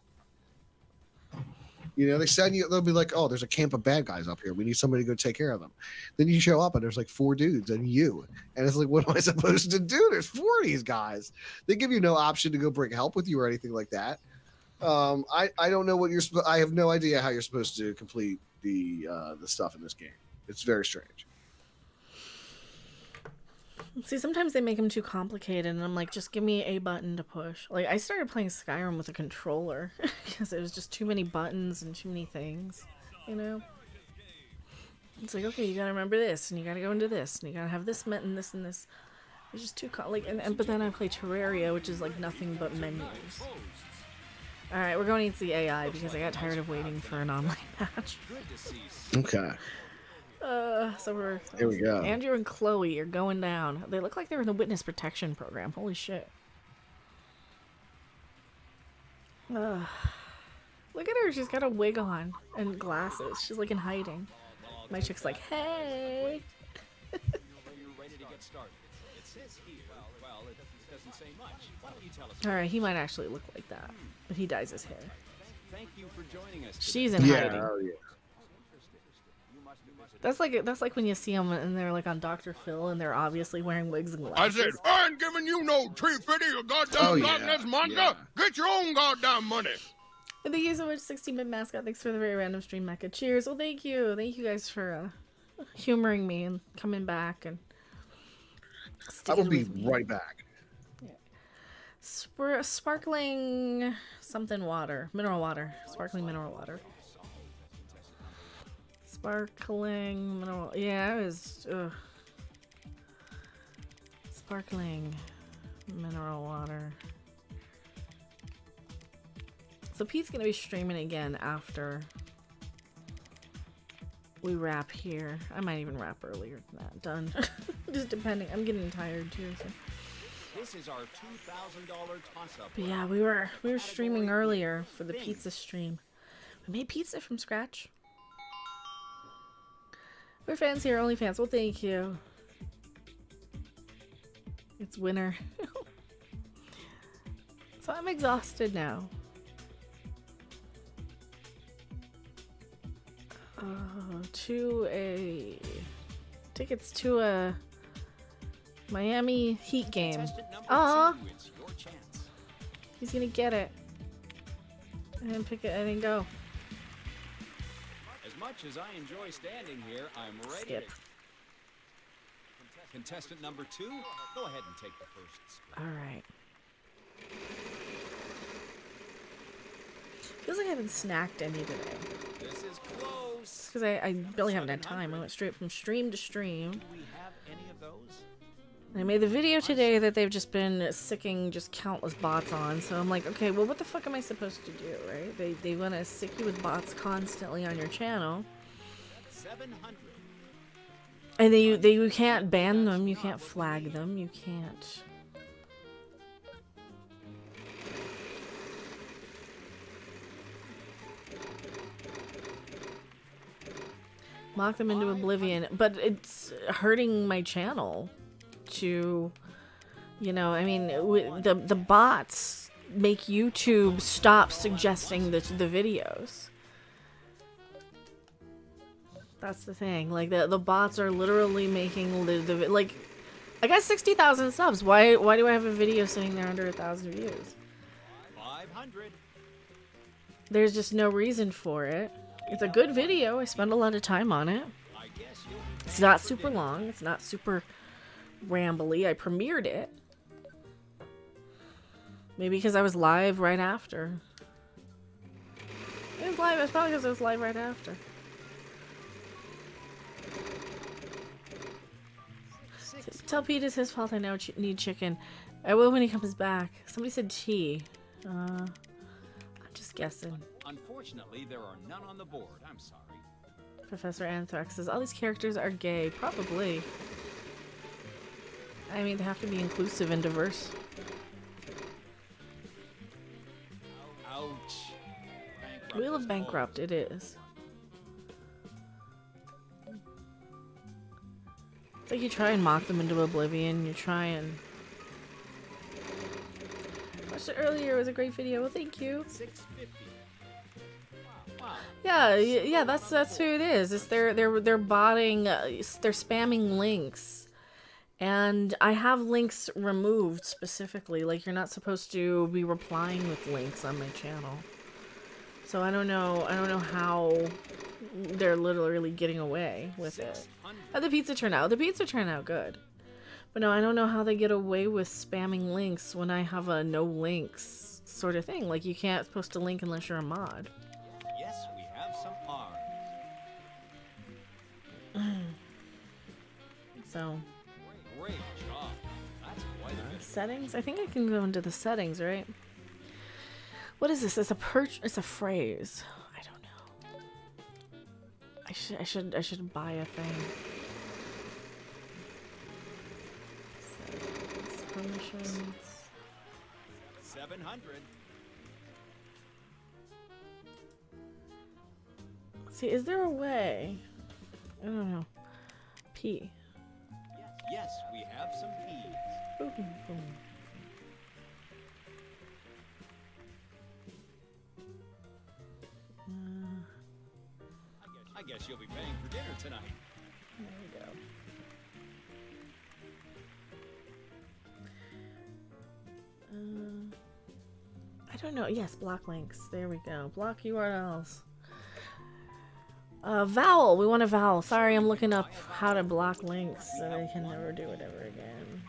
You know, they'll be like, "Oh, there's a camp of bad guys up here. We need somebody to go take care of them." Then you show up and there's like 4 dudes and you, and it's like, what am I supposed to do? There's 4 of these guys. They give you no option to go bring help with you or anything like that. I don't know what I have no idea how you're supposed to complete the stuff in this game. It's very strange. See, sometimes they make them too complicated, and I'm like, just give me a button to push. Like, I started playing Skyrim with a controller because it was just too many buttons and too many things, you know? It's like, okay, you gotta remember this, and you gotta go into this, and you gotta have this met and this and this. It's just too but then I play Terraria, which is like nothing but menus. Alright, we're going to the AI because I got tired of waiting for an online match. Okay. So Here we go. Andrew and Chloe are going down. They look like they're in the witness protection program. Holy shit. Look at her. She's got a wig on and glasses. She's like in hiding. My chick's like, hey. Alright, he might actually look like that. But he dyes his hair. Thank you for joining us. She's in hiding. Oh, yeah. That's like when you see them and they're like on Dr. Phil and they're obviously wearing wigs and I glasses. said, I ain't giving you no tree fiddy or goddamn darkness, monster. yeah. Get your own goddamn money. And thank you so much, 16-bit mascot. Thanks for the very random stream, Mecha. Cheers. Well, thank you. Thank you guys for humoring me and coming back and I will sticking be with me. right back. Sparkling something water. Mineral water. Sparkling mineral water. Sparkling mineral. Yeah, it was. Sparkling mineral water. So Pete's gonna be streaming again after we wrap here. I might even wrap earlier than that. Done. Just depending. I'm getting tired too. So. This is our $2,000 toss-up. But yeah, we were streaming earlier for the pizza stream. We made pizza from scratch. We're fans here, only fans. Well, thank you. It's winter. So I'm exhausted now. Tickets to a Miami Heat game. Aw, It's your chance. he's gonna get it. I didn't pick it. I didn't go. As much as I enjoy standing here, I'm ready Skip. to... Contestant number 2, go ahead and take the first spin. All right. Feels like I haven't snacked any today. This is close. Because I barely haven't had time. I went straight from stream to stream. Do we have any of those? I made the video today that they've just been sicking just countless bots on, so I'm like, okay, well, what the fuck am I supposed to do, right? They want to sick you with bots constantly on your channel. 700. And you can't ban them, you can't flag them, you can't... Mock them into oblivion, but it's hurting my channel to, you know, I mean, the bots make YouTube stop suggesting the videos. That's the thing. Like, the bots are literally making the like, I got 60,000 subs. Why do I have a video sitting there under 1,000 views? 500. There's just no reason for it. It's a good video. I spend a lot of time on it. It's not super long. It's not super rambly. I premiered it. Maybe because I was live right after. It was live. It's probably because I was live right after. Tell Pete it's his fault. I now need chicken. I will when he comes back. Somebody said tea. I'm just guessing. Unfortunately, there are none on the board. I'm sorry. Professor Anthrax says all these characters are gay. Probably. I mean, they have to be inclusive and diverse. Ouch. Wheel of Bankrupt, it is. It's like you try and mock them into oblivion. You try and... Watched it earlier. It was a great video. Well, thank you. 650. Yeah, that's who it is. It's they're botting, they're spamming links, and I have links removed specifically. Like, you're not supposed to be replying with links on my channel. So I don't know how they're literally getting away with it. How'd the pizza turn out? The pizza turned out good, but no, I don't know how they get away with spamming links when I have a no links sort of thing. Like, you can't post a link unless you're a mod. Yes, we have some R's. So, Great job. That's quite a bit. settings? I think I can go into the settings, right? What is this? It's a it's a phrase. I don't know. I should buy a thing. Settings, permissions. 700. See, is there a way? I don't know. P. Yes, we have some P's. Boom, boom. I guess you'll be paying for dinner tonight. There we go. I don't know. Yes, block links. There we go. Block URLs. Vowel. We want a vowel. Sorry, I'm looking up how to block links so I can never do it ever again.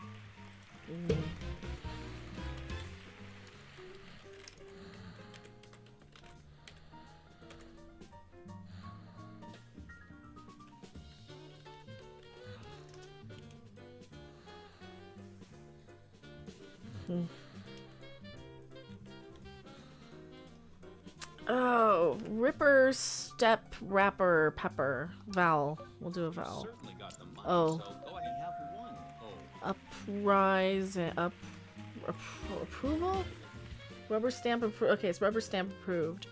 Oh, Ripper, Step, Rapper, Pepper, Vowel. We'll do a vowel. Certainly got the money, Oh. so go ahead. We have one O. Uprise and approval? Rubber stamp approved. Okay, it's rubber stamp approved.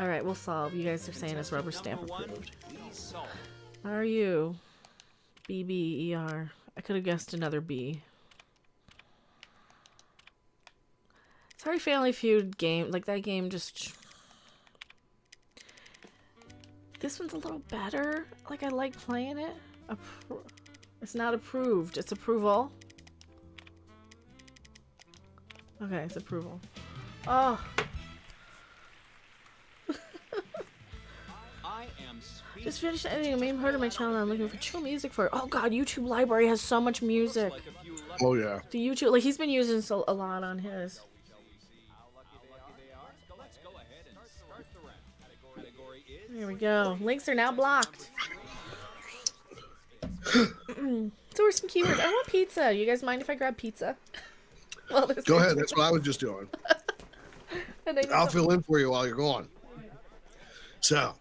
Alright, we'll solve. You guys are saying it's rubber stamp Number one, approved. please solve. How are you? BBER. I could have guessed another B. Sorry, Family Feud game. Like, that game just... This one's a little better. Like, I like playing it. It's not approved. It's approval. Okay, it's approval. Oh. I am speaking. Just finished editing a main part of my channel and I'm looking for chill music for it. Oh god, YouTube library has so much music. Like a few lucky Oh yeah. The YouTube, like, he's been using a lot on his. how lucky they are. Let's go ahead and start the round. Category is There we go. Links are now blocked. So are some keywords. I want pizza. You guys mind if I grab pizza? Well, Go ahead. That's what I was just doing. I'll fill in for you while you're gone. So,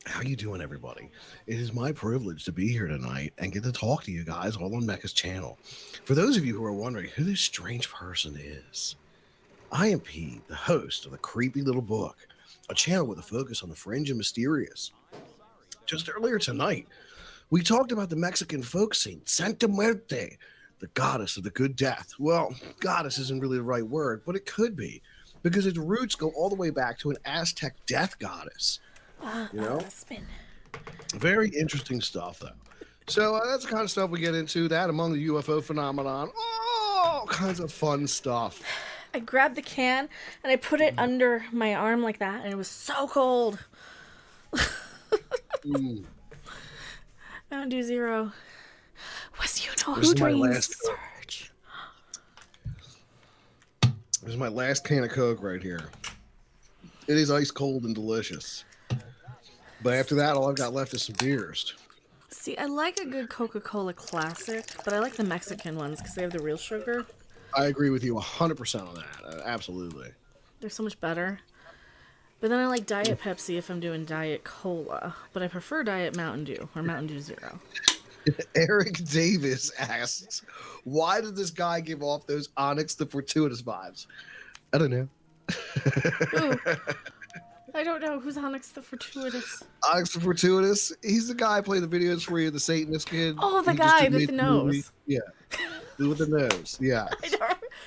how you doing, everybody? It is my privilege to be here tonight and get to talk to you guys all on Mecha's channel. For those of you who are wondering who this strange person is, I am Pete, the host of the Creepy Little Book, a channel with a focus on the fringe and mysterious. Just earlier tonight, we talked about the Mexican folk saint, Santa Muerte, the goddess of the good death. Well, goddess isn't really the right word, but it could be, because its roots go all the way back to an Aztec death goddess. You know? Very interesting stuff, though. So that's the kind of stuff we get into, that among the UFO phenomenon, all kinds of fun stuff. I grabbed the can and I put it under my arm like that, and it was so cold. Mountain Dew Zero. Was you know who dreams surge? This is my last can of Coke right here. It is ice cold and delicious. But after that, all I've got left is some beers. See, I like a good Coca-Cola Classic, but I like the Mexican ones because they have the real sugar. I agree with you 100% on that. Absolutely. They're so much better. But then I like Diet Pepsi if I'm doing Diet Cola. But I prefer Diet Mountain Dew or Mountain Dew Zero. Eric Davis asks, why did this guy give off those Onyx the Fortuitous vibes? I don't know. I don't know. Who's Onyx the Fortuitous? Onyx the Fortuitous? He's the guy playing the videos for you, the Satanist kid. Oh, the guy with the nose. Yeah. With the nose, yeah.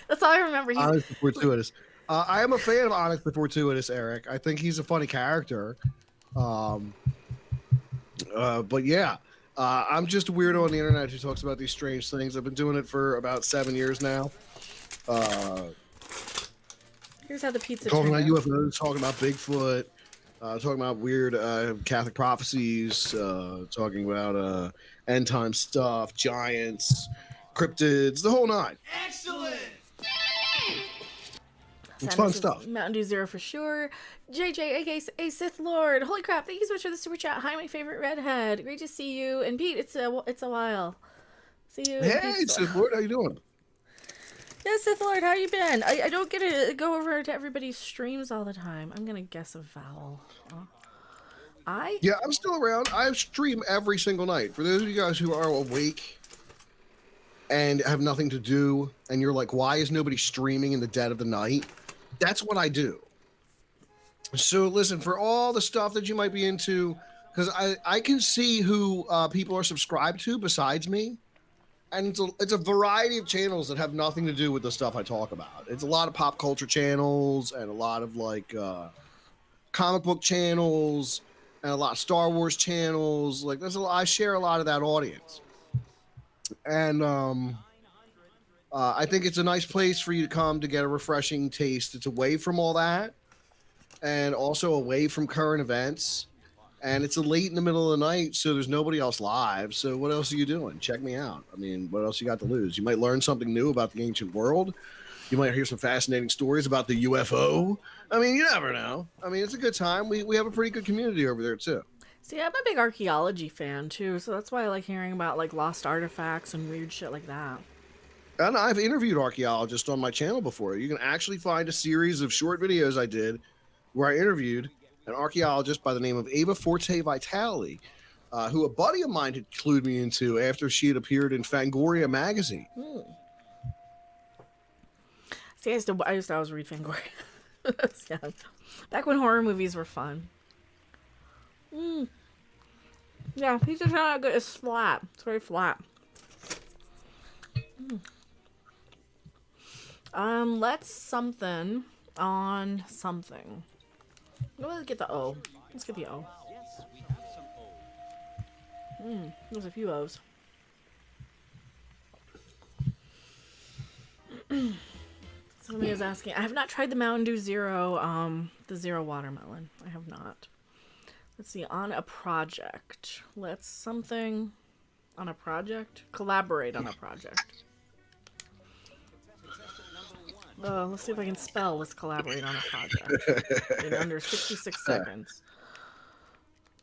That's all I remember. Onyx the Fortuitous. I am a fan of Onyx the Fortuitous, Eric. I think he's a funny character. But yeah, I'm just a weirdo on the internet who talks about these strange things. I've been doing it for about 7 years now. Here's how the pizza talking about UFOs, talking about Bigfoot, talking about weird Catholic prophecies, talking about end time stuff, giants, cryptids, the whole nine. Excellent! It's fun stuff. Mountain Dew Zero for sure. JJ, aka Sith Lord. Holy crap! Thank you so much for the super chat. Hi, my favorite redhead. Great to see you. And Pete, it's a while. See you. Hey, Sith Lord, how you doing? Yeah, Sith Lord, how you been? I don't get to go over to everybody's streams all the time. I'm gonna guess a vowel. Yeah, I'm still around. I stream every single night. For those of you guys who are awake and have nothing to do, and you're like, why is nobody streaming in the dead of the night? That's what I do. So listen, for all the stuff that you might be into, because I can see who people are subscribed to besides me. And it's a variety of channels that have nothing to do with the stuff I talk about. It's a lot of pop culture channels and a lot of like comic book channels and a lot of Star Wars channels. Like I share a lot of that audience. And I think it's a nice place for you to come to get a refreshing taste. It's away from all that and also away from current events. And it's late in the middle of the night, so there's nobody else live. So what else are you doing? Check me out. I mean, what else you got to lose? You might learn something new about the ancient world. You might hear some fascinating stories about the UFO. I mean, you never know. I mean, it's a good time. We have a pretty good community over there, too. See, I'm a big archaeology fan, too, so that's why I like hearing about, like, lost artifacts and weird shit like that. And I've interviewed archaeologists on my channel before. You can actually find a series of short videos I did where I interviewed an archaeologist by the name of Ava Forte Vitale, who a buddy of mine had clued me into after she had appeared in Fangoria magazine. See, I used to always read Fangoria. Yeah. Back when horror movies were fun. Yeah, pizza's not good. It's flat. It's very flat. Let's something on something. Let's get the O. Let's get the O. Yes, we have some O. There's a few O's. Somebody was asking. I have not tried the Mountain Dew Zero, the Zero Watermelon. I have not. Let's see. On a project. Let's something on a project. Collaborate on a project. Let's see if I can spell let's collaborate on a project in under 66 seconds.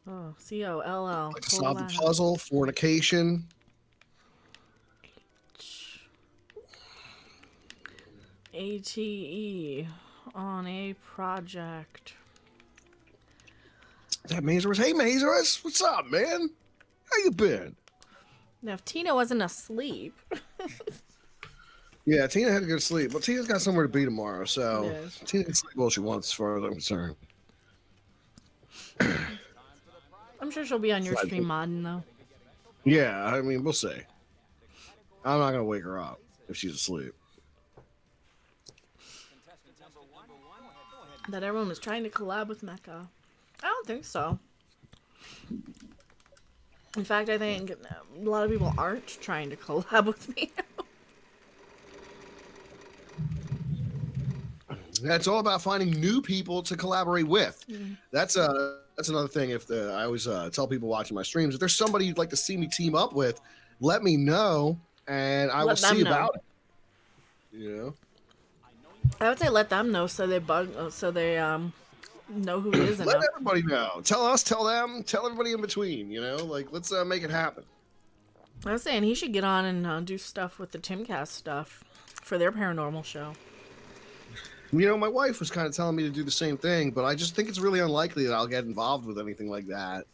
Oh, C-O-L-L. Like solve the puzzle, fornication. ATE on a project. That Mazurus. Hey, Mazurus. What's up, man? How you been? Now, if Tina wasn't asleep. Yeah, Tina had to go to sleep. But Tina's got somewhere to be tomorrow, so Yes. Tina can sleep all she wants as far as I'm concerned. I'm sure she'll be on your stream modding, though. Yeah, I mean, we'll see. I'm not going to wake her up if she's asleep. That everyone was trying to collab with Mecca. I don't think so. In fact, I think a lot of people aren't trying to collab with me. That's all about finding new people to collaborate with. That's another thing. I always tell people watching my streams, if there's somebody you'd like to see me team up with, let me know, and I will see about it. You know, I would say let them know so they know who it is. let everybody know. Tell us, tell them, tell everybody in between. You know, like let's make it happen. I was saying he should get on and do stuff with the Timcast stuff for their paranormal show. You know, my wife was kind of telling me to do the same thing, but I just think it's really unlikely that I'll get involved with anything like that.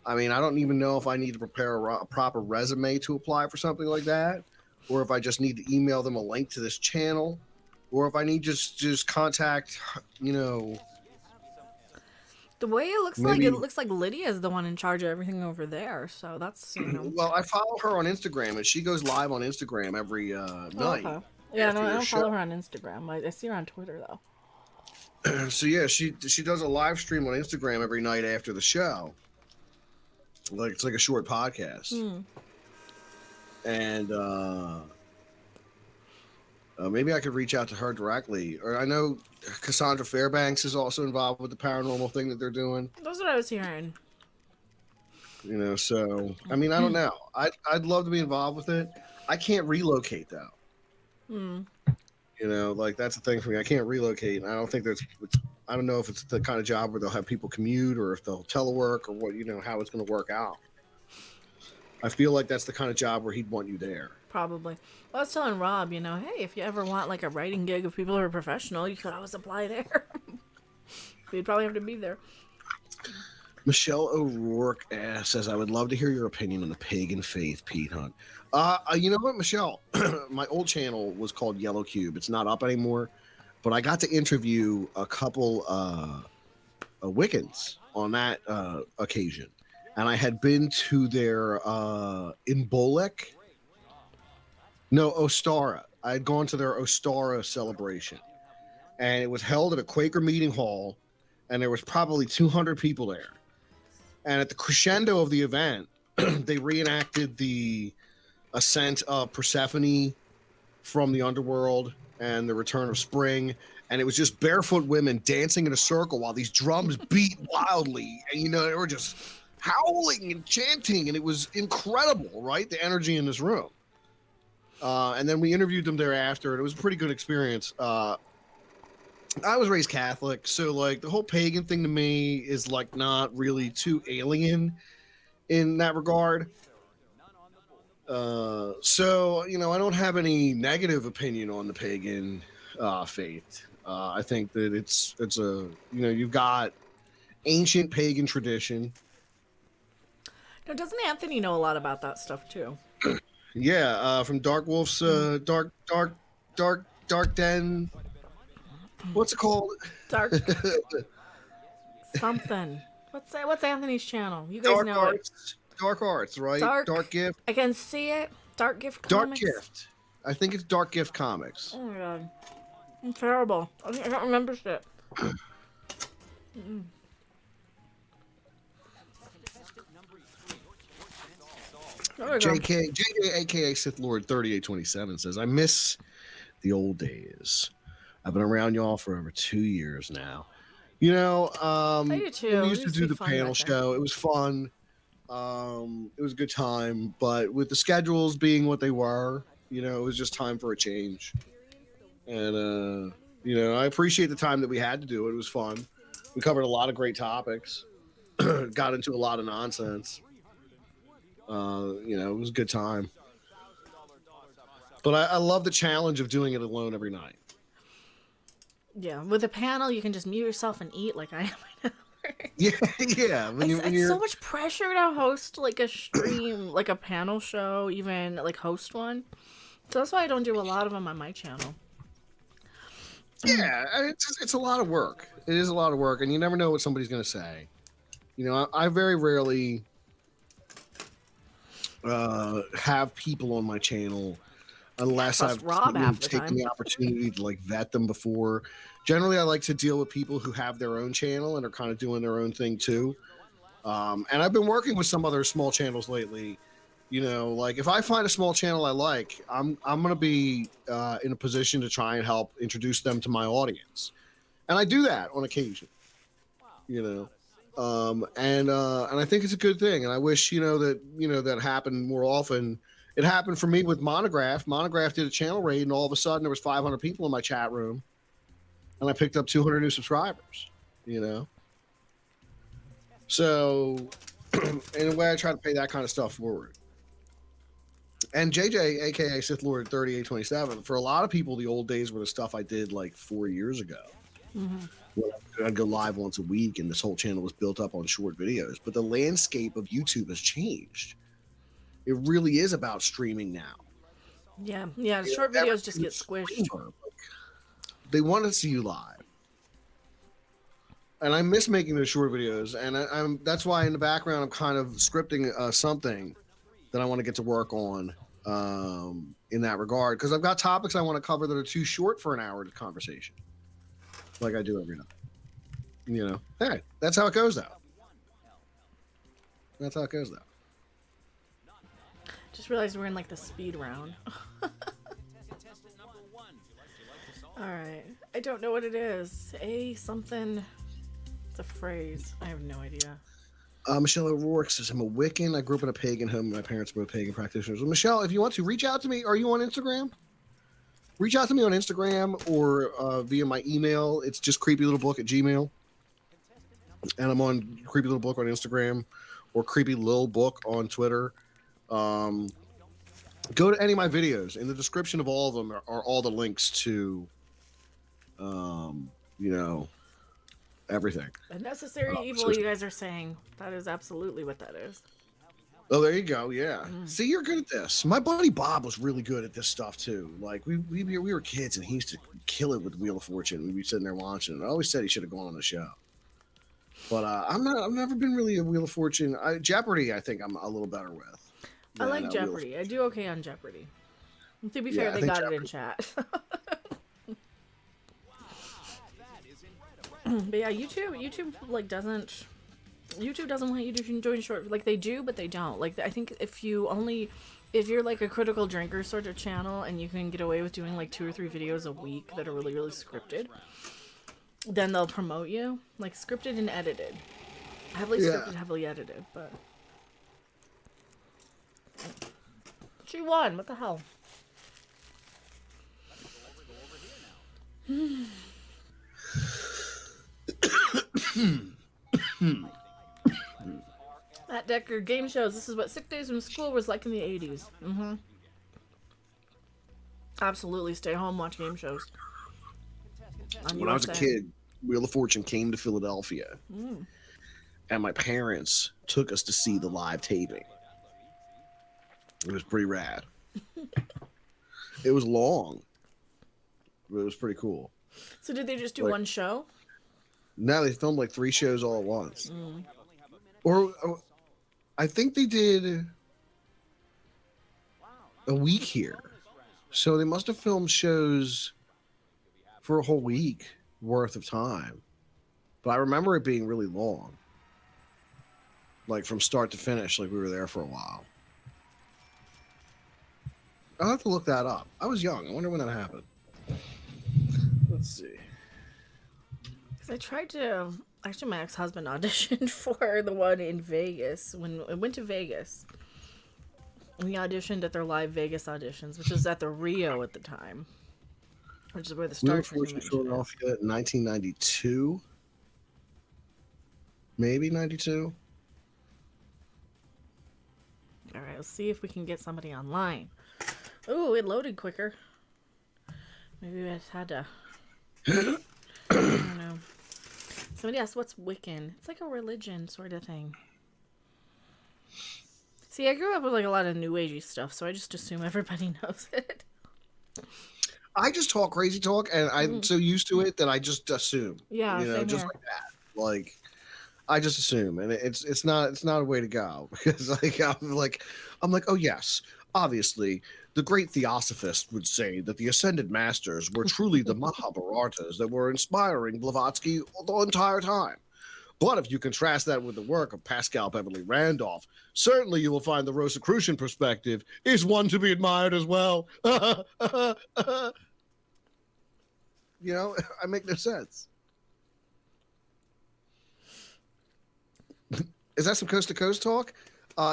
I mean, I don't even know if I need to prepare a proper resume to apply for something like that, or if I just need to email them a link to this channel, or if I need just contact, you know. The way it looks like Lydia's the one in charge of everything over there, so that's, you know. Well, I follow her on Instagram, and she goes live on Instagram every night. Okay. Yeah, no, I don't follow her on Instagram. I see her on Twitter, though. So, yeah, she does a live stream on Instagram every night after the show. Like, it's like a short podcast. And maybe I could reach out to her directly. Or I know Cassandra Fairbanks is also involved with the paranormal thing that they're doing. That's what I was hearing. You know, so, I mean, I don't know. I'd love to be involved with it. I can't relocate, though. You know, like that's the thing for me. I can't relocate. And I don't think I don't know if it's the kind of job where they'll have people commute or if they'll telework or what, you know, how it's going to work out. I feel like that's the kind of job where he'd want you there. Probably. Well, I was telling Rob, you know, hey, if you ever want like a writing gig of people who are professional, you could always apply there. You'd probably have to be there. Michelle O'Rourke says, I would love to hear your opinion on the pagan faith, Pete Hunt. You know what, Michelle? My old channel was called Yellow Cube. It's not up anymore, but I got to interview a couple Wiccans on that occasion. And I had been to their in Bolek. No, Ostara. I had gone to their Ostara celebration. And it was held at a Quaker meeting hall, and there was probably 200 people there. And at the crescendo of the event, they reenacted the ascent of Persephone from the underworld and the return of spring. And it was just barefoot women dancing in a circle while these drums beat wildly. And, you know, they were just howling and chanting. And it was incredible, right? The energy in this room. And then we interviewed them thereafter, and it was a pretty good experience. I was raised Catholic, so like the whole pagan thing to me is like not really too alien in that regard. So, you know, I don't have any negative opinion on the pagan faith. I think that it's a, you know, you've got ancient pagan tradition. Now, doesn't Anthony know a lot about that stuff too? Yeah, from Dark Wolf's Dark Den. What's it called? Dark something. What's Anthony's channel? You guys Dark know Arts. it. Dark Arts, right? Dark Gift. I can see it. Dark Gift Dark Comics. Gift. I think it's Dark Gift Comics. Oh my god. I'm terrible. I don't remember shit. JK, aka Sith Lord 3827 says, I miss the old days. I've been around y'all for over 2 years now. You know, I do too. we used to do the panel show. It was fun. It was a good time, but with the schedules being what they were, you know, it was just time for a change. And you know, I appreciate the time that we had to do it. It was fun. We covered a lot of great topics. Got into a lot of nonsense. You know, it was a good time. But I love the challenge of doing it alone every night. Yeah, with a panel, you can just mute yourself and eat like I am right now. Yeah, yeah. It's so much pressure to host like a stream, like a panel show, even like host one. So that's why I don't do a lot of them on my channel. Yeah, it's a lot of work. It is a lot of work, and you never know what somebody's going to say. You know, I very rarely have people on my channel unless Trust I've Rob half the taken time. the opportunity to like vet them before. Generally, I like to deal with people who have their own channel and are kind of doing their own thing too. And I've been working with some other small channels lately. You know, like if I find a small channel I like, I'm going to be in a position to try and help introduce them to my audience, and I do that on occasion. You know. And I think it's a good thing, and I wish that happened more often. It happened for me with Monograph. Monograph did a channel raid, and all of a sudden there was 500 people in my chat room, and I picked up 200 new subscribers. You know, so in a way, I try to pay that kind of stuff forward. And JJ, aka Sith Lord 3827, for a lot of people, the old days were the stuff I did like 4 years ago. I'd go live once a week, and this whole channel was built up on short videos. But the landscape of YouTube has changed. It really is about streaming now. Yeah, short videos just get squished. They want to see you live, and I miss making those short videos. And that's why in the background I'm kind of scripting something that I want to get to work on in that regard, because I've got topics I want to cover that are too short for an hour of conversation, like I do every night. You know, hey, that's how it goes, though. That's how it goes, though. Just realized we're in like the speed round. Alright. I don't know what it is. A something. It's a phrase. I have no idea. Michelle O'Rourke says, I'm a Wiccan. I grew up in a pagan home. My parents were pagan practitioners. Well, Michelle, if you want to, reach out to me. Are you on Instagram? Reach out to me on Instagram or via my email. It's just creepylittlebook@gmail. And I'm on Creepy Little Book on Instagram or Creepy Lil Book on Twitter. Go to any of my videos. In the description of all of them are all the links to, everything. A necessary evil, you guys are saying. That is absolutely what that is. Oh, there you go. Yeah. See, you're good at this. My buddy Bob was really good at this stuff too. Like we were kids, and he used to kill it with Wheel of Fortune. We'd be sitting there watching. I always said he should have gone on the show. But I've never been really a Wheel of Fortune. Jeopardy, I think I'm a little better with. I like Jeopardy. I do okay on Jeopardy. And to be fair, they got it in chat. But yeah, YouTube like doesn't. YouTube doesn't want you to join short. Like they do, but they don't. Like I think if you're like a critical drinker sort of channel, and you can get away with doing like 2 or 3 videos a week that are really really scripted, then they'll promote you. Like scripted and edited, heavily scripted, heavily edited. But she won. What the hell? Matt Decker, game shows. This is what sick days from school was like in the 80s. Absolutely, stay home, watch game shows. When I was a kid, Wheel of Fortune came to Philadelphia, and my parents took us to see the live taping. It was pretty rad. It was long, but it was pretty cool. So did they just do one show? No, they filmed like 3 shows all at once. Or I think they did a week here. So they must have filmed shows for a whole week worth of time. But I remember it being really long. Like from start to finish, like we were there for a while. I'll have to look that up. I was young. I wonder when that happened. Let's see. I tried to. Actually, my ex-husband auditioned for the one in Vegas. When I went to Vegas, we auditioned at their live Vegas auditions, which was at the Rio at the time, which is where the Star Trek convention is. Philadelphia, 1992, maybe 92. All right, let's see if we can get somebody online. Ooh, it loaded quicker. Maybe I just had to. I don't know. Somebody asked, what's Wiccan? It's like a religion sort of thing. See, I grew up with like a lot of new agey stuff, so I just assume everybody knows it. I just talk crazy talk, and I'm so used to it that I just assume. Yeah, you know, same just here. like that. Like, I just assume, and it's not a way to go because like I'm like, oh yes, obviously the great theosophist would say that the ascended masters were truly the Mahabharatas that were inspiring Blavatsky the entire time. But if you contrast that with the work of Pascal Beverly Randolph, certainly you will find the Rosicrucian perspective is one to be admired as well. You know, I make no sense. Is that some coast to coast talk?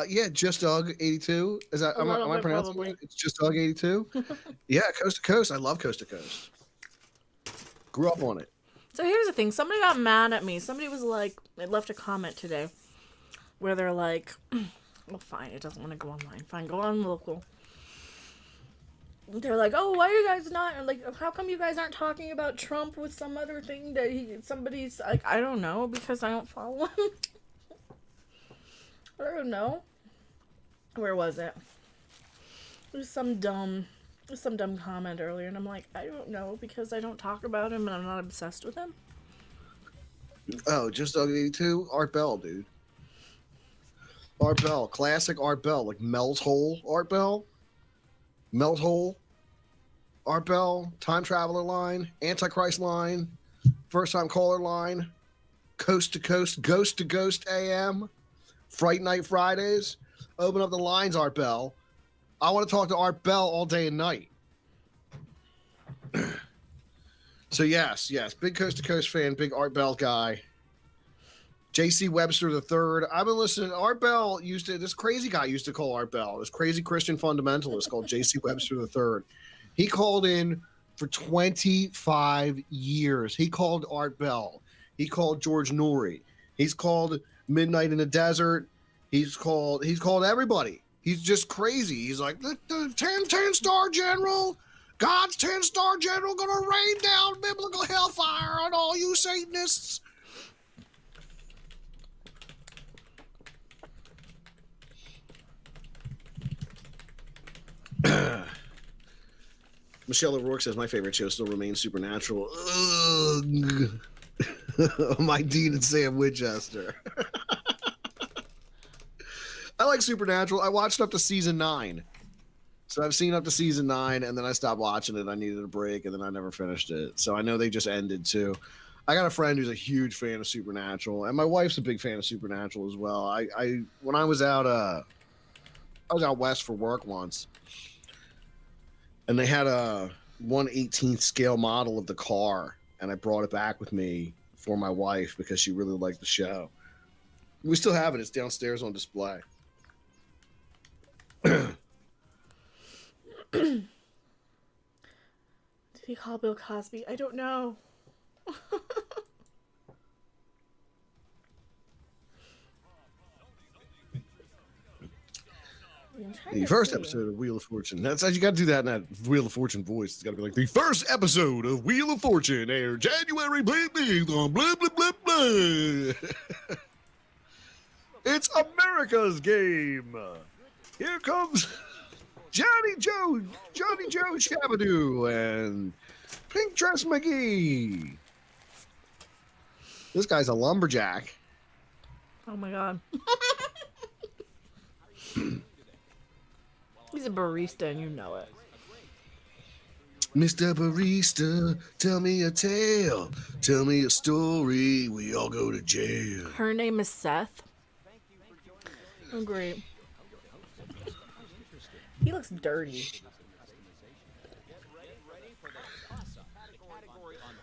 Yeah, just Doug 82. Is that am I pronouncing probably. it? It's just Doug 82. Yeah, coast to coast. I love coast to coast. Grew up on it. So here's the thing. Somebody got mad at me. Somebody was like, they left a comment today where they're like, well, fine, it doesn't want to go online. Fine, go on local. They're like, oh, why are you guys not, like, how come you guys aren't talking about Trump with some other thing that somebody's, like, I don't know, because I don't follow him. I don't know. Where was it? It was some dumb comment earlier, and I'm like, I don't know, because I don't talk about him, and I'm not obsessed with him. Oh, just Doug 82. Art Bell, dude. Art Bell, classic Art Bell, like Melt Hole Art Bell. Melt Hole Art Bell, Time Traveler line, Antichrist line, First Time Caller line, Coast to Coast, Ghost to Ghost AM, Fright Night Fridays. Open up the lines, Art Bell. I want to talk to Art Bell all day and night. So yes, big Coast to Coast fan, big Art Bell guy. J.C. Webster III. I've been listening. Art Bell this crazy guy used to call Art Bell, this crazy Christian fundamentalist called J.C. Webster III. He called in for 25 years. He called Art Bell. He called George Noory. He's called Midnight in the Desert. He's called everybody. He's just crazy. He's like, the 10-star general, God's 10-star general gonna rain down biblical hellfire on all you Satanists. Michelle O'Rourke says my favorite show still remains Supernatural. Ugh. My Dean and Sam Winchester. I like Supernatural. I watched up to season 9. So I've seen up to season 9, and then I stopped watching it. I needed a break, and then I never finished it. So I know they just ended too. I got a friend who's a huge fan of Supernatural, and my wife's a big fan of Supernatural as well. When I was out west for work once, and they had a 1/18th scale model of the car, and I brought it back with me for my wife because she really liked the show. We still have it. It's downstairs on display. Did he call Bill Cosby? I don't know. The first episode of Wheel of Fortune. That's how you got to do that in that Wheel of Fortune voice. It's got to be like the first episode of Wheel of Fortune aired January blah blah blah blah blah blah. It's America's game. Here comes Johnny Joe Shabadoo and Pink Dress McGee. This guy's a lumberjack. Oh my god. He's a barista and you know it. Mr. Barista, tell me a tale. Tell me a story. We all go to jail. Her name is Seth. Oh, great. He looks dirty.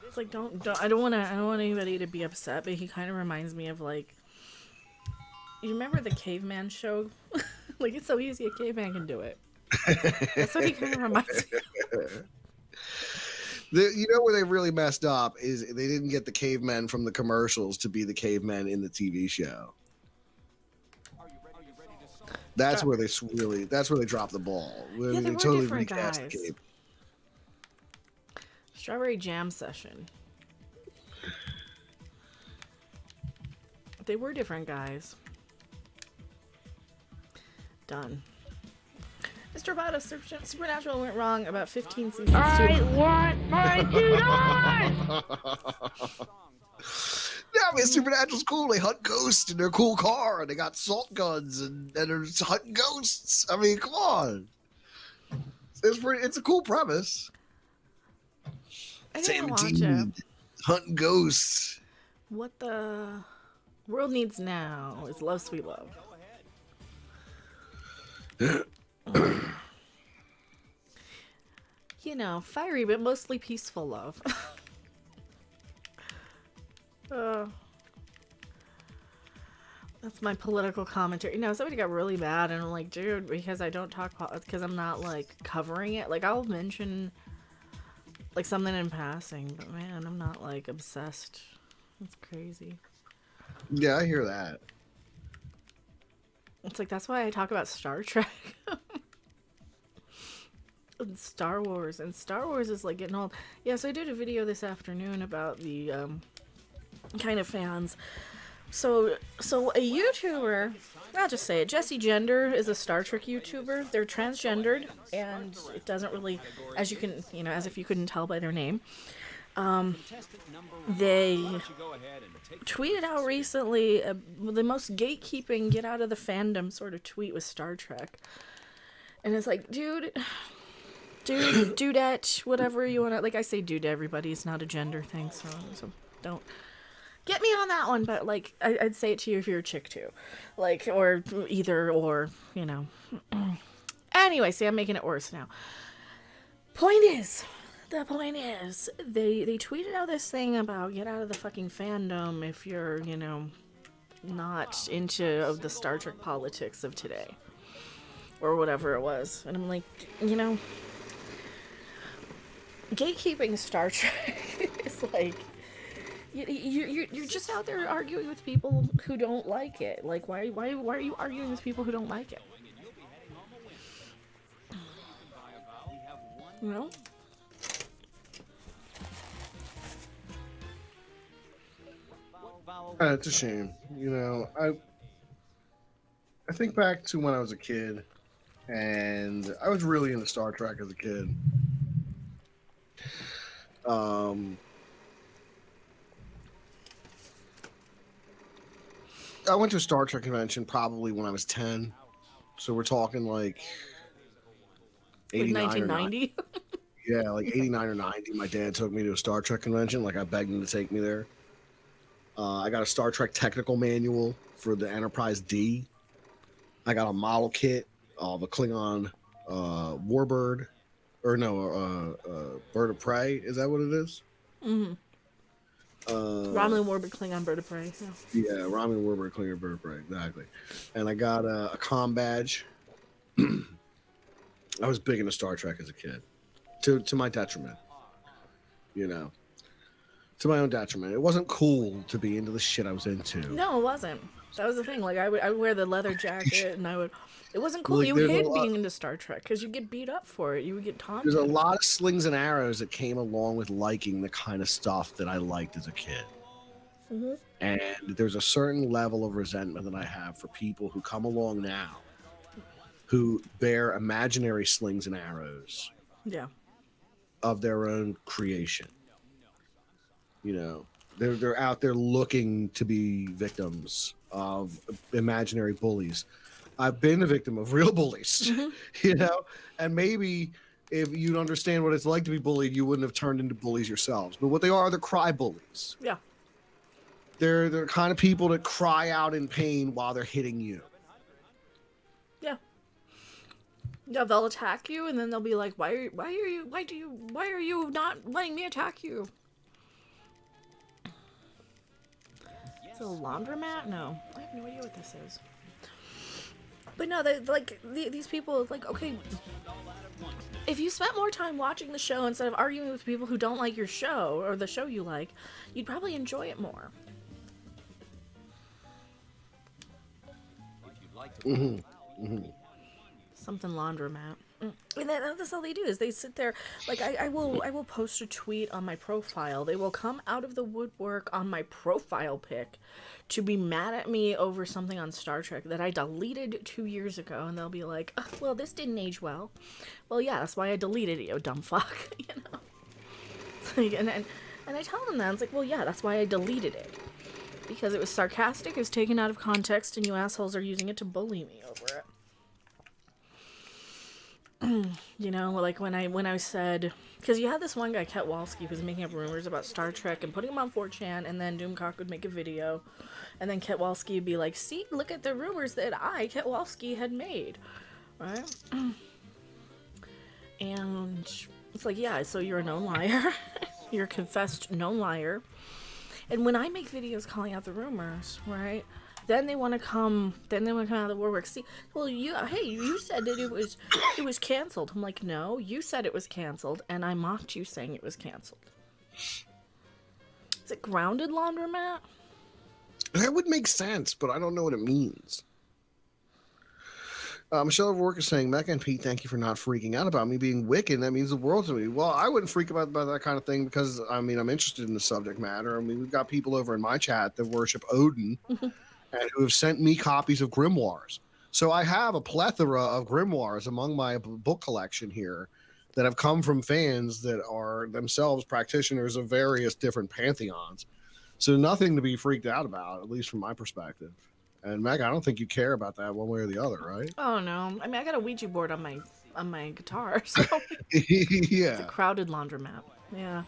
It's like I don't want anybody to be upset, but he kind of reminds me of like, you remember the caveman show? Like, it's so easy, a caveman can do it. That's what he kind of reminds me of. You know where they really messed up is they didn't get the cavemen from the commercials to be the cavemen in the TV show. That's where they dropped the ball. Yeah, they They were totally different recast the guys. game. Strawberry Jam Session. They were different guys. Done. Mr. Bada, Supernatural went wrong about 15 seasons I too. want my Judas! Yeah, man, Supernatural's cool. They hunt ghosts in their cool car, and they got salt guns, and they're hunting ghosts. I mean, come on. It's a cool premise. I Sam didn't watch and Dean it. hunting ghosts. What the world needs now is love, sweet love. You know, fiery but mostly peaceful love. That's my political commentary. You know, somebody got really bad, and I'm like, dude, because I don't talk, because I'm not like covering it. Like, I'll mention like something in passing, but man, I'm not like obsessed. It's crazy. Yeah, I hear that. It's like, that's why I talk about Star Trek. And Star Wars. And Star Wars is like getting old. Yeah, so I did a video this afternoon about the kind of fans. So a YouTuber, I'll just say it, Jesse Gender is a Star Trek YouTuber. They're transgendered, and it doesn't really, as you can, you know, as if you couldn't tell by their name. They tweeted out recently the most gatekeeping, get out of the fandom sort of tweet with Star Trek. And it's like, dudette, whatever you want to, like, I say dude to everybody, it's not a gender thing, so don't get me on that one, but like, I'd say it to you if you're a chick too. Like, or either, or, you know. Anyway, see, I'm making it worse now. The point is, they tweeted out this thing about get out of the fucking fandom if you're, you know, not into the Star Trek politics of today. Or whatever it was. And I'm like, you know, gatekeeping Star Trek is like, you're just out there arguing with people who don't like it. Like, why are you arguing with people who don't like it? You know? It's a shame. You know, I think back to when I was a kid, and I was really into Star Trek as a kid. I went to a Star Trek convention probably when I was 10. So we're talking like 89 like 1990? Yeah, like 89 or 90. My dad took me to a Star Trek convention. Like, I begged him to take me there. I got a Star Trek technical manual for the Enterprise D. I got a model kit of a Klingon warbird. Or no, bird of prey. Is that what it is? Mm-hmm. Romulan Warbird Klingon Bird of Prey. Yeah, Romulan Warbird Klingon Bird of Prey. Exactly. And I got a comm badge. I was big into Star Trek as a kid. To my detriment. You know. To my own detriment. It wasn't cool to be into the shit I was into. No, it wasn't. That was the thing. Like, I would wear the leather jacket, and it wasn't cool. Like, you there's hid a lot- being into Star Trek because you get beat up for it. You would get taunted. There's a lot of slings and arrows that came along with liking the kind of stuff that I liked as a kid. Mm-hmm. And there's a certain level of resentment that I have for people who come along now who bear imaginary slings and arrows Yeah. of their own creation. You know, they're out there looking to be victims of imaginary bullies. I've been a victim of real bullies, you know, and maybe if you'd understand what it's like to be bullied, you wouldn't have turned into bullies yourselves. But what they are, they're cry bullies. Yeah. They're the kind of people that cry out in pain while they're hitting you. Yeah. Yeah, they'll attack you, and then they'll be like, why are you not letting me attack you? Is it a laundromat? No. I have no idea what this is. But no, these people, like, okay, if you spent more time watching the show instead of arguing with people who don't like your show, or the show you like, you'd probably enjoy it more. Something laundromat. And that's all they do is they sit there. Like I will post a tweet on my profile. They will come out of the woodwork on my profile pic to be mad at me over something on Star Trek that I deleted 2 years ago, and they'll be like, "Ugh, well, this didn't age well." Well, yeah, that's why I deleted it, you dumb fuck. You know. It's like, and I tell them that it's like, well, yeah, that's why I deleted it because it was sarcastic, it was taken out of context, and you assholes are using it to bully me over it. You know, like when I said, because you had this one guy, Ketwalski, who was making up rumors about Star Trek and putting them on 4chan, and then Doomcock would make a video, and then Ketwalski would be like, see, look at the rumors that Ketwalski, had made, right? And it's like, yeah, so you're a known liar. You're a confessed known liar. And when I make videos calling out the rumors, right? Then they want to come out of the woodwork. See, well, you said that it was canceled. I'm like, no, you said it was canceled, and I mocked you saying it was canceled. Is it grounded laundromat? That would make sense, but I don't know what it means. Michelle Overwork is saying, Mecca and Pete, thank you for not freaking out about me being Wiccan. That means the world to me. Well, I wouldn't freak about that kind of thing because, I mean, I'm interested in the subject matter. I mean, we've got people over in my chat that worship Odin. And who have sent me copies of grimoires. So I have a plethora of grimoires among my book collection here that have come from fans that are themselves practitioners of various different pantheons. So nothing to be freaked out about, at least from my perspective. And Meg, I don't think you care about that one way or the other, right? Oh no, I mean I got a Ouija board on my guitar, so Yeah, it's a crowded laundromat. Yeah.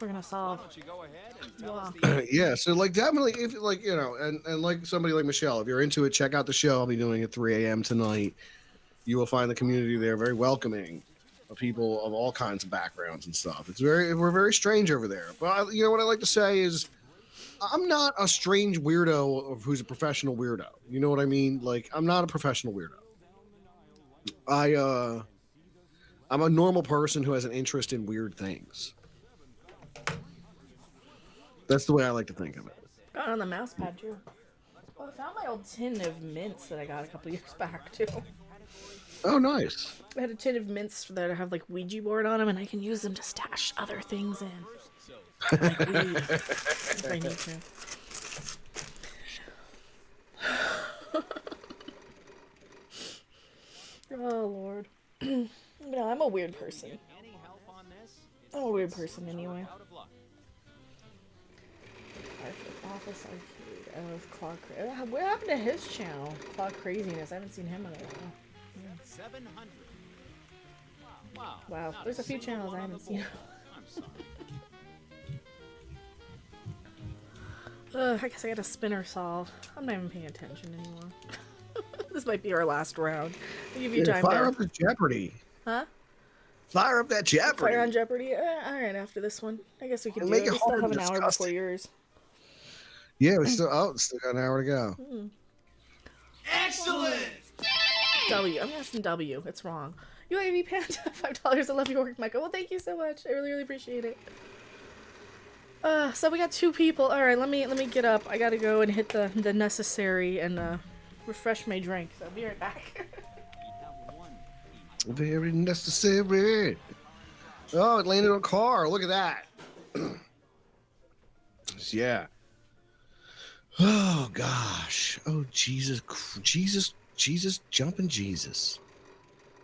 We're gonna solve. Why don't you go ahead and tell us the yeah. So like definitely, if like you know, and like somebody like Michelle, if you're into it, check out the show. I'll be doing it 3 a.m. tonight. You will find the community there very welcoming of people of all kinds of backgrounds and stuff. We're very strange over there. But you know what I like to say is, I'm not a strange weirdo who's a professional weirdo. You know what I mean? Like I'm not a professional weirdo. I'm a normal person who has an interest in weird things. That's the way I like to think of it. Got it on the mouse pad too. Oh, I found my old tin of mints that I got a couple years back too. Oh, nice. I had a tin of mints that have like Ouija board on them, and I can use them to stash other things in, like weed, if I need to. Oh Lord. No, I'm a weird person. I'm a weird person anyway. Office Arcade. Claw what happened to his channel? Claw Craziness. I haven't seen him in a while. Yeah. 700. Wow. There's a few channels I haven't seen. I guess I got a spinner solve. I'm not even paying attention anymore. This might be our last round. I'll give you time fire there. up the Jeopardy. Huh? Fire up that Jeopardy. Fire on Jeopardy? Alright, after this one. I guess we can do make it. it We still hard have and an hour before disgusting. yours. Yeah, we still got an hour to go. Excellent! W. I'm asking W. It's wrong. UAV Panda, $5. I love your work, Micah. Well, thank you so much. I really, really appreciate it. So we got 2 people. All right, let me get up. I gotta go and hit the necessary and refresh my drink. So I'll be right back. Very necessary. Oh, it landed on a car. Look at that. Yeah. Oh gosh. Oh Jesus, jumping Jesus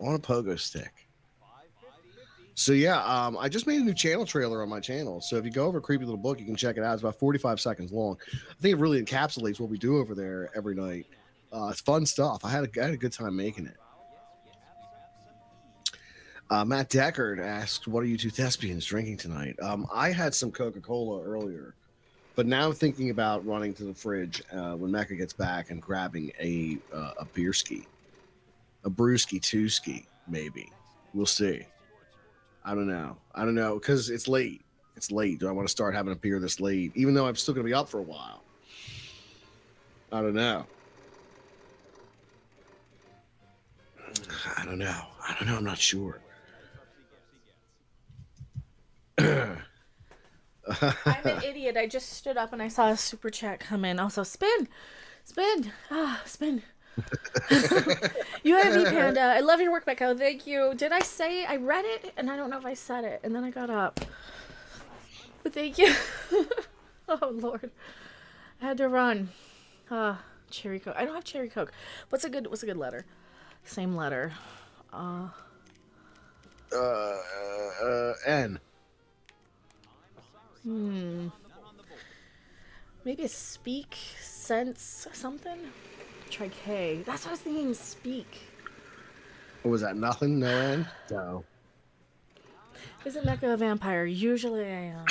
on a pogo stick. So yeah, I just made a new channel trailer on my channel. So if you go over Creepy Little Book, you can check it out. It's about 45 seconds long. I think it really encapsulates what we do over there every night. It's fun stuff. I had a good time making it. Matt Deckard asked, "What are you 2 thespians drinking tonight?" I had some Coca-Cola earlier, but now I'm thinking about running to the fridge when Mecca gets back and grabbing a beerski, a brewski, 2-ski, maybe. We'll see. I don't know because it's late. It's late. Do I want to start having a beer this late, even though I'm still going to be up for a while? I don't know. I'm not sure. I'm an idiot. I just stood up and I saw a super chat come in. Also, spin. Spin. Ah, spin. UIV Panda. I love your work, Becca. Thank you. Did I say I read it? And I don't know if I said it. And then I got up. But thank you. Oh, Lord. I had to run. Cherry Coke. I don't have Cherry Coke. What's a good letter? Same letter. N. Maybe a speak, sense, something? Try K. That's what I was thinking, speak. What was that? Nothing? No N? No. Is it Mecha a vampire? Usually I am.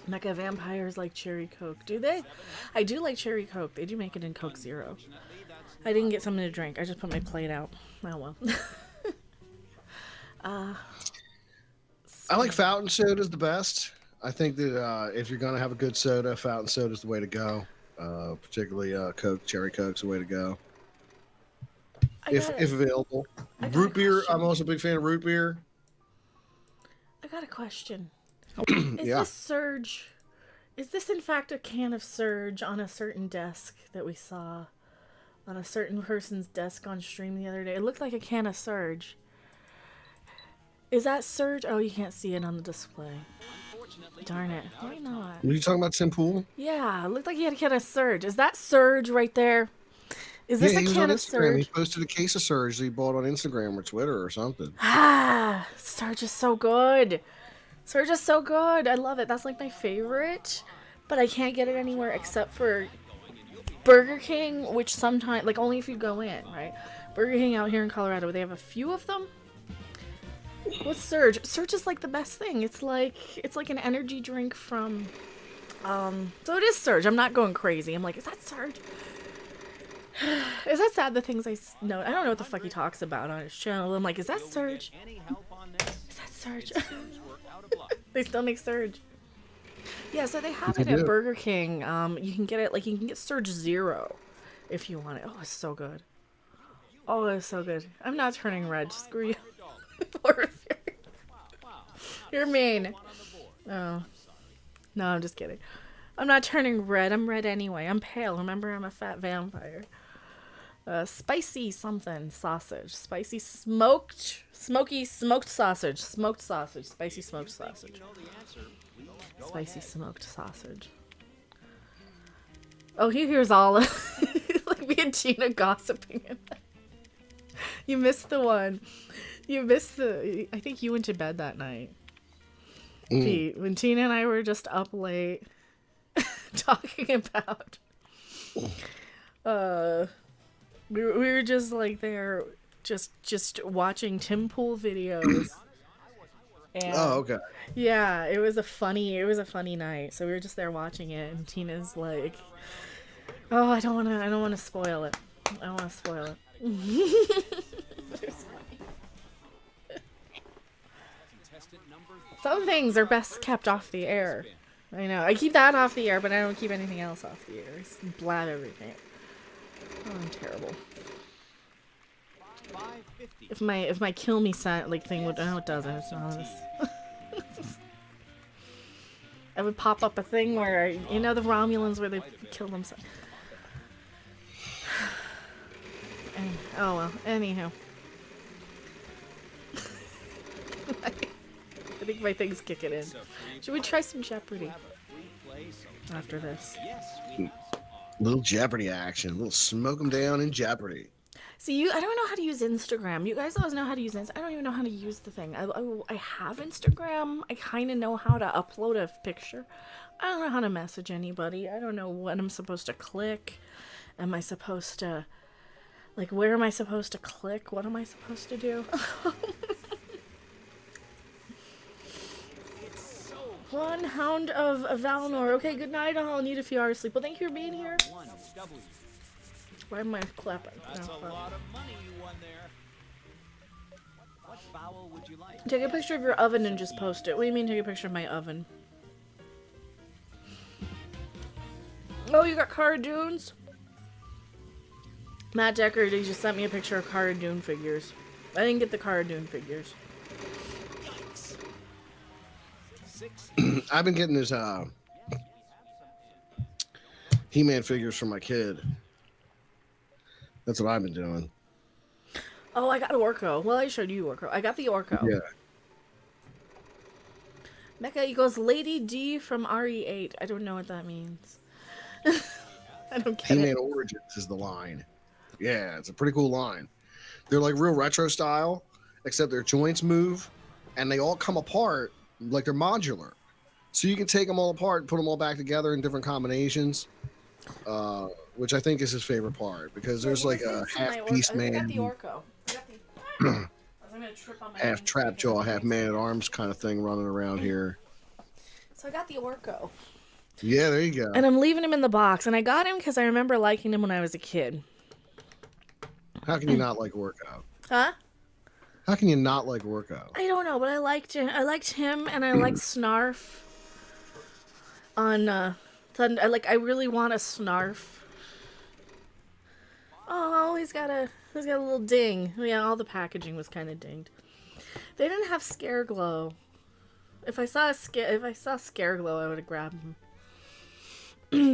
Mecha vampires like Cherry Coke. Do they? I do like Cherry Coke. They do make it in Coke Zero. I didn't get something to drink. I just put my plate out. Oh well. I like fountain soda's the best. I think that if you're going to have a good soda, fountain soda's the way to go. Particularly Coke, Cherry Coke's the way to go. If available. Root beer, I'm also a big fan of root beer. I got a question. Is this Surge? Is this in fact a can of Surge on a certain desk that we saw on a certain person's desk on stream the other day? It looked like a can of Surge. Is that Surge? Oh, you can't see it on the display. Darn it. Why not? Were you talking about Simpool? Yeah, it looked like he had a can of Surge. Is that Surge right there? Is this a can of Surge? He posted a case of Surge that he bought on Instagram or Twitter or something. Ah, Surge is so good. Surge is so good. I love it. That's like my favorite. But I can't get it anywhere except for Burger King, which sometimes, like only if you go in, right? Burger King out here in Colorado, they have a few of them. What's Surge? Surge is like the best thing. It's like an energy drink from, so it is Surge. I'm not going crazy. I'm like, is that Surge? Is that sad? The things I know. I don't know what the fuck he talks about on his channel. I'm like, is that Surge? Is that Surge? They still make Surge. Yeah, so they have it at Burger King. You can get it, like, you can get Surge Zero if you want it. Oh, it's so good. Oh, it's so good. I'm not turning red. Screw you. You're mean. Oh. No, I'm just kidding. I'm not turning red. I'm red anyway. I'm pale. Remember, I'm a fat vampire. Spicy something sausage. Spicy smoky smoked sausage. Smoked sausage. Spicy smoked sausage. Spicy smoked sausage. Oh, he hears all of like me and Tina gossiping. You missed the one. You missed the. I think you went to bed that night, Pete. When Tina and I were just up late talking about. We were just like there, just watching Tim Pool videos. And, oh, okay. Yeah, it was a funny night. So we were just there watching it, and Tina's like, "Oh, I don't want to spoil it. I don't want to spoil it." Some things are best kept off the air. I know. I keep that off the air, but I don't keep anything else off the air. I just blab everything. Oh, I'm terrible. If my kill me sign like thing would, no, it doesn't. It's not this. I would pop up a thing where, you know, the Romulans where they kill themselves. Oh well. Anyhow, I think my thing's kicking in. Should we try some Jeopardy after this? Little Jeopardy action. Little smoke 'em down in Jeopardy. See, I don't know how to use Instagram. You guys always know how to use Instagram. I don't even know how to use the thing. I have Instagram. I kind of know how to upload a picture. I don't know how to message anybody. I don't know what I'm supposed to click. Am I supposed to, like, where am I supposed to click? What am I supposed to do? One Hound of Valnor. Okay, good night. I'll need a few hours sleep. Well, thank you for being here. Why am I clapping? That's a lot of money you won there. What vowel would you like? Take a picture of your oven and just post it. What do you mean take a picture of my oven? Oh, you got Cara Dunes? Matt Decker, he just sent me a picture of Cara Dune figures. I didn't get the Cara Dune figures. I've been getting his He-Man figures for my kid. That's what I've been doing. Oh, I got Orko. Well, I showed you Orko. I got the Orko. Yeah. Mecha equals Lady D from RE8. I don't know what that means. I don't get He-Man it. Origins is the line. Yeah, it's a pretty cool line. They're like real retro style, except their joints move, and they all come apart like they're modular. So you can take them all apart and put them all back together in different combinations, which I think is his favorite part, because there's like a half-piece I got the man, Orko. I was gonna trip on my half own trap because jaw, of half my- man-at-arms kind of thing running around here. So I got the Orko. Yeah, there you go. And I'm leaving him in the box. And I got him because I remember liking him when I was a kid. How can you not like Workout? Huh? How can you not like Workout? I don't know, but I liked him. I liked him, and I liked Snarf. On Thunder, I really want a Snarf. Oh, he's got a little ding. Yeah, all the packaging was kind of dinged. They didn't have Scare Glow. If I saw Scare Glow, I would have grabbed him.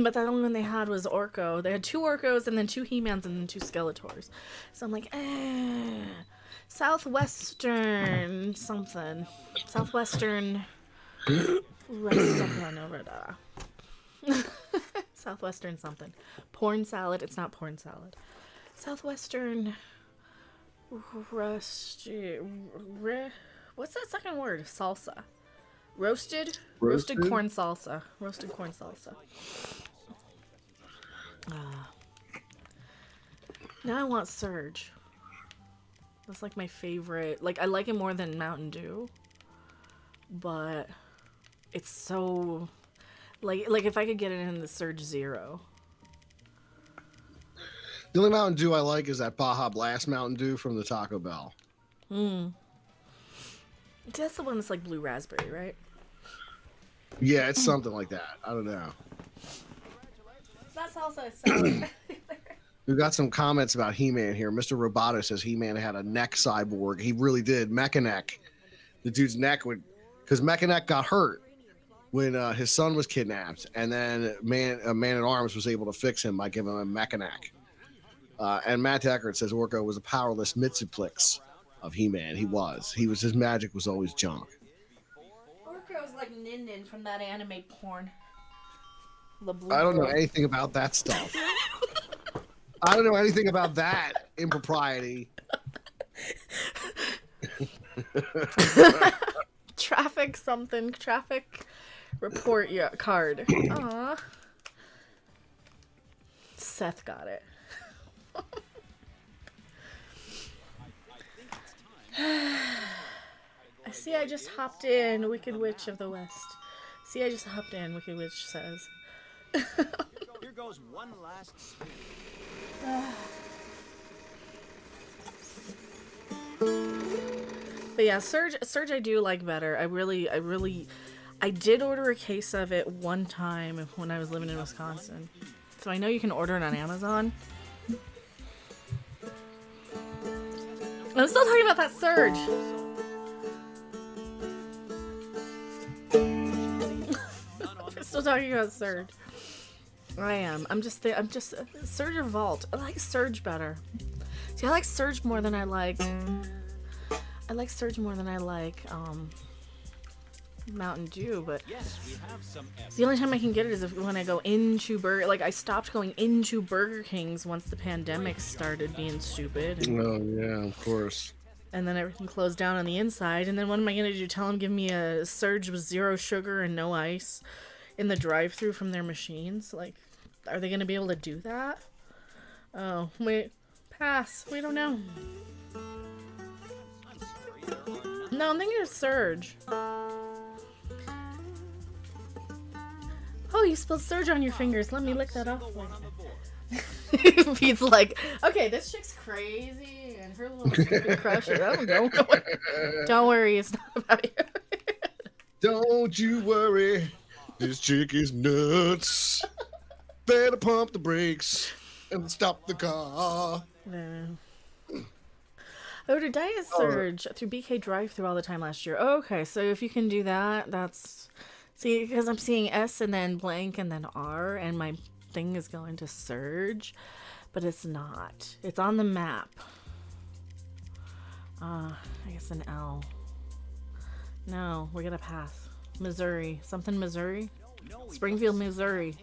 But the only one they had was Orko. They had 2 Orkos and then 2 He-Mans and then 2 Skeletors. So I'm like, Southwestern something. Southwestern something over there. Southwestern something. Porn salad. It's not porn salad. Southwestern rusty. What's that second word? Salsa. Roasted corn salsa. Roasted corn salsa. Now I want Surge. That's like my favorite. Like, I like it more than Mountain Dew. But it's so like if I could get it in the Surge Zero. The only Mountain Dew I like is that Baja Blast Mountain Dew from the Taco Bell. That's the one that's like blue raspberry, right? Yeah, it's something like that. I don't know. It's not salsa, it's salad. We've got some comments about He-Man here. Mr. Roboto says He-Man had a neck cyborg. He really did. Mecha-Neck. The dude's neck would... Because Mecha-Neck got hurt when his son was kidnapped. And then Man-at-Arms was able to fix him by giving him a Mecha-Neck. And Matt Deckard says Orko was a powerless Mitsuplex of He-Man. He was. His magic was always junk. Orko's like Nin from that anime porn. I don't know anything about that stuff. I don't know anything about that impropriety. Traffic report card. Aw. Seth got it. I see I just hopped in, Wicked Witch of the West. See, I just hopped in, Wicked Witch says. Here goes one last spin. But yeah, Surge I do like better. I did order a case of it one time when I was living in Wisconsin. So I know you can order it on Amazon. I'm still talking about that Surge. I'm still talking about Surge. I am. I'm just Surge or Vault. I like Surge better. See, I like Surge more than I like Surge more than I like Mountain Dew, but Yes, we have some the only time I can get it is when I go into I stopped going into Burger King's once the pandemic started being stupid. Oh, yeah, of course. And then everything closed down on the inside. And then what am I going to do? Tell them give me a Surge with 0 sugar and no ice in the drive-thru from their machines? Like, are they going to be able to do that? Oh, wait. Pass. We don't know. No, I'm thinking of Surge. Oh, you spilled Surge on your fingers. Let me lick that off. Pete's like, okay, this chick's crazy and her little stupid crush. Oh, don't worry, it's not about you. Don't you worry. This chick is nuts. Better pump the brakes. and stop the car. No. Oh, to Diet Oh, Surge through BK Drive through all the time last year. Okay, so if you can do that, that's... See, because I'm seeing S and then blank and then R, and my thing is going to Surge, but it's not. It's on the map. I guess an L. No, we're gonna pass. Missouri. Something Missouri? Springfield, Missouri.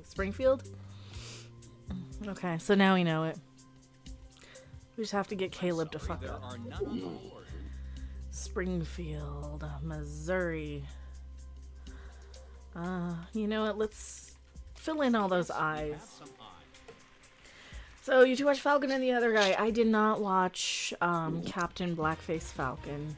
Springfield? Okay, so now we know it. We just have to get Caleb to fuck up. Springfield, Missouri. You know what? Let's fill in all those I's. So you two watch Falcon and the Other Guy. I did not watch Captain Blackface Falcon.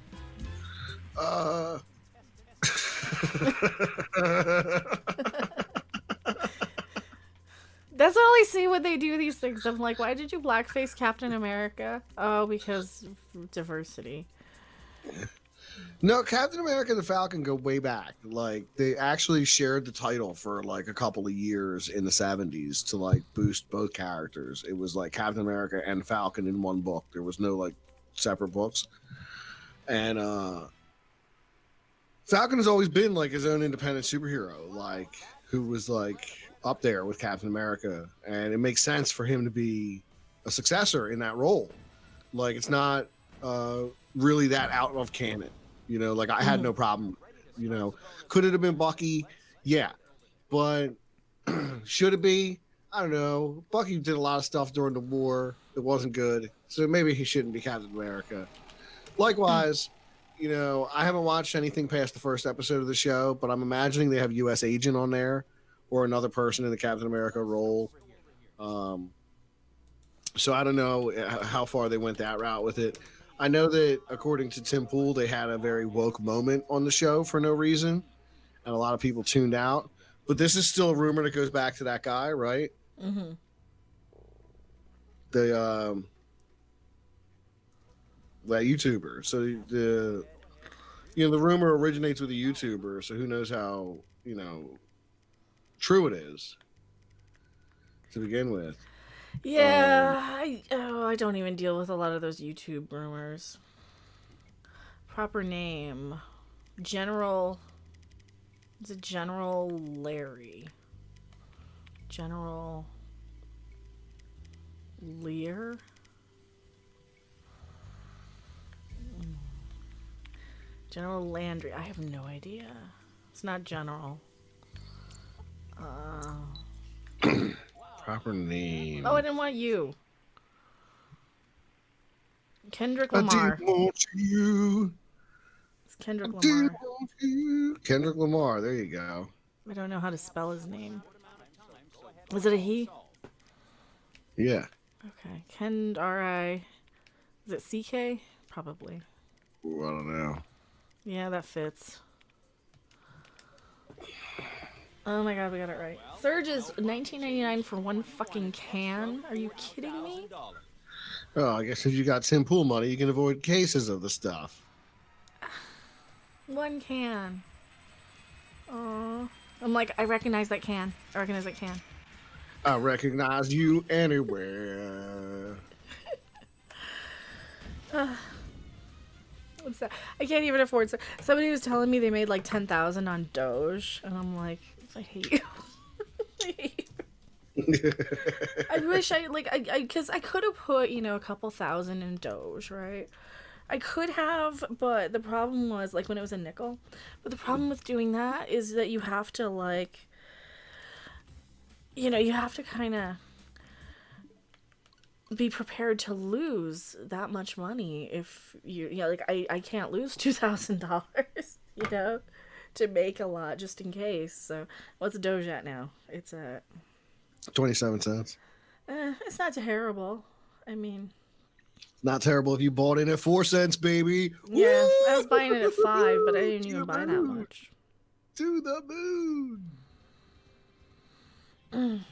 That's all I see when they do these things. I'm like, why did you blackface Captain America? Oh, because diversity. No, Captain America and the Falcon go way back. Like, they actually shared the title for like a couple of years in the 70s to like boost both characters. It was like Captain America and Falcon in one book. There was no like separate books. And Falcon has always been like his own independent superhero, like who was like up there with Captain America, and it makes sense for him to be a successor in that role. Like, it's not really that out of canon, you know. Like, I had no problem, you know. Could it have been Bucky? Yeah, but should it be? I don't know. Bucky did a lot of stuff during the war that wasn't good, so maybe he shouldn't be Captain America. Likewise, you know, I haven't watched anything past the first episode of the show, but I'm imagining they have U.S. Agent on there or another person in the Captain America role. So I don't know how far they went that route with it. I know that according to Tim Pool, they had a very woke moment on the show for no reason, and a lot of people tuned out. But this is still a rumor that goes back to that guy, right? Mm-hmm. The that YouTuber. So the rumor originates with a YouTuber. So who knows how true it is to begin with. Yeah, I don't even deal with a lot of those YouTube rumors. Proper name, General. Is it General Larry? General Lear? General Landry. I have no idea. It's not General. Proper name. Oh, I didn't want you. Kendrick I Lamar. didn't want you. It's Kendrick I didn't Lamar. want you. Kendrick Lamar. There you go. I don't know how to spell his name. Was it a he? Yeah. Okay. Ken R.I. Is it C.K.? Probably. Ooh, I don't know. Yeah, that fits. Oh my god, we got it right. Surge is $19.99 for one fucking can. Are you kidding me? Oh, I guess if you got Tim Pool money, you can avoid cases of the stuff. One can. Oh, I'm like, I recognize that can. I recognize that can. I recognize you anywhere. What's that? I can't even afford. Somebody was telling me they made like 10,000 on Doge, and I'm like, I hate you. I hate you. I wish because I could have put, a couple thousand in Doge, right? I could have, but the problem was, like, when it was a nickel. But the problem with doing that is that you have to, like, you have to kind of be prepared to lose that much money if I can't lose $2,000, to make a lot just in case. So what's Doge at now? It's at 27 cents. It's not terrible. I mean, not terrible if you bought in at 4 cents, baby. Yeah, Woo! I was buying it at 5, but I didn't even buy that much. To the moon.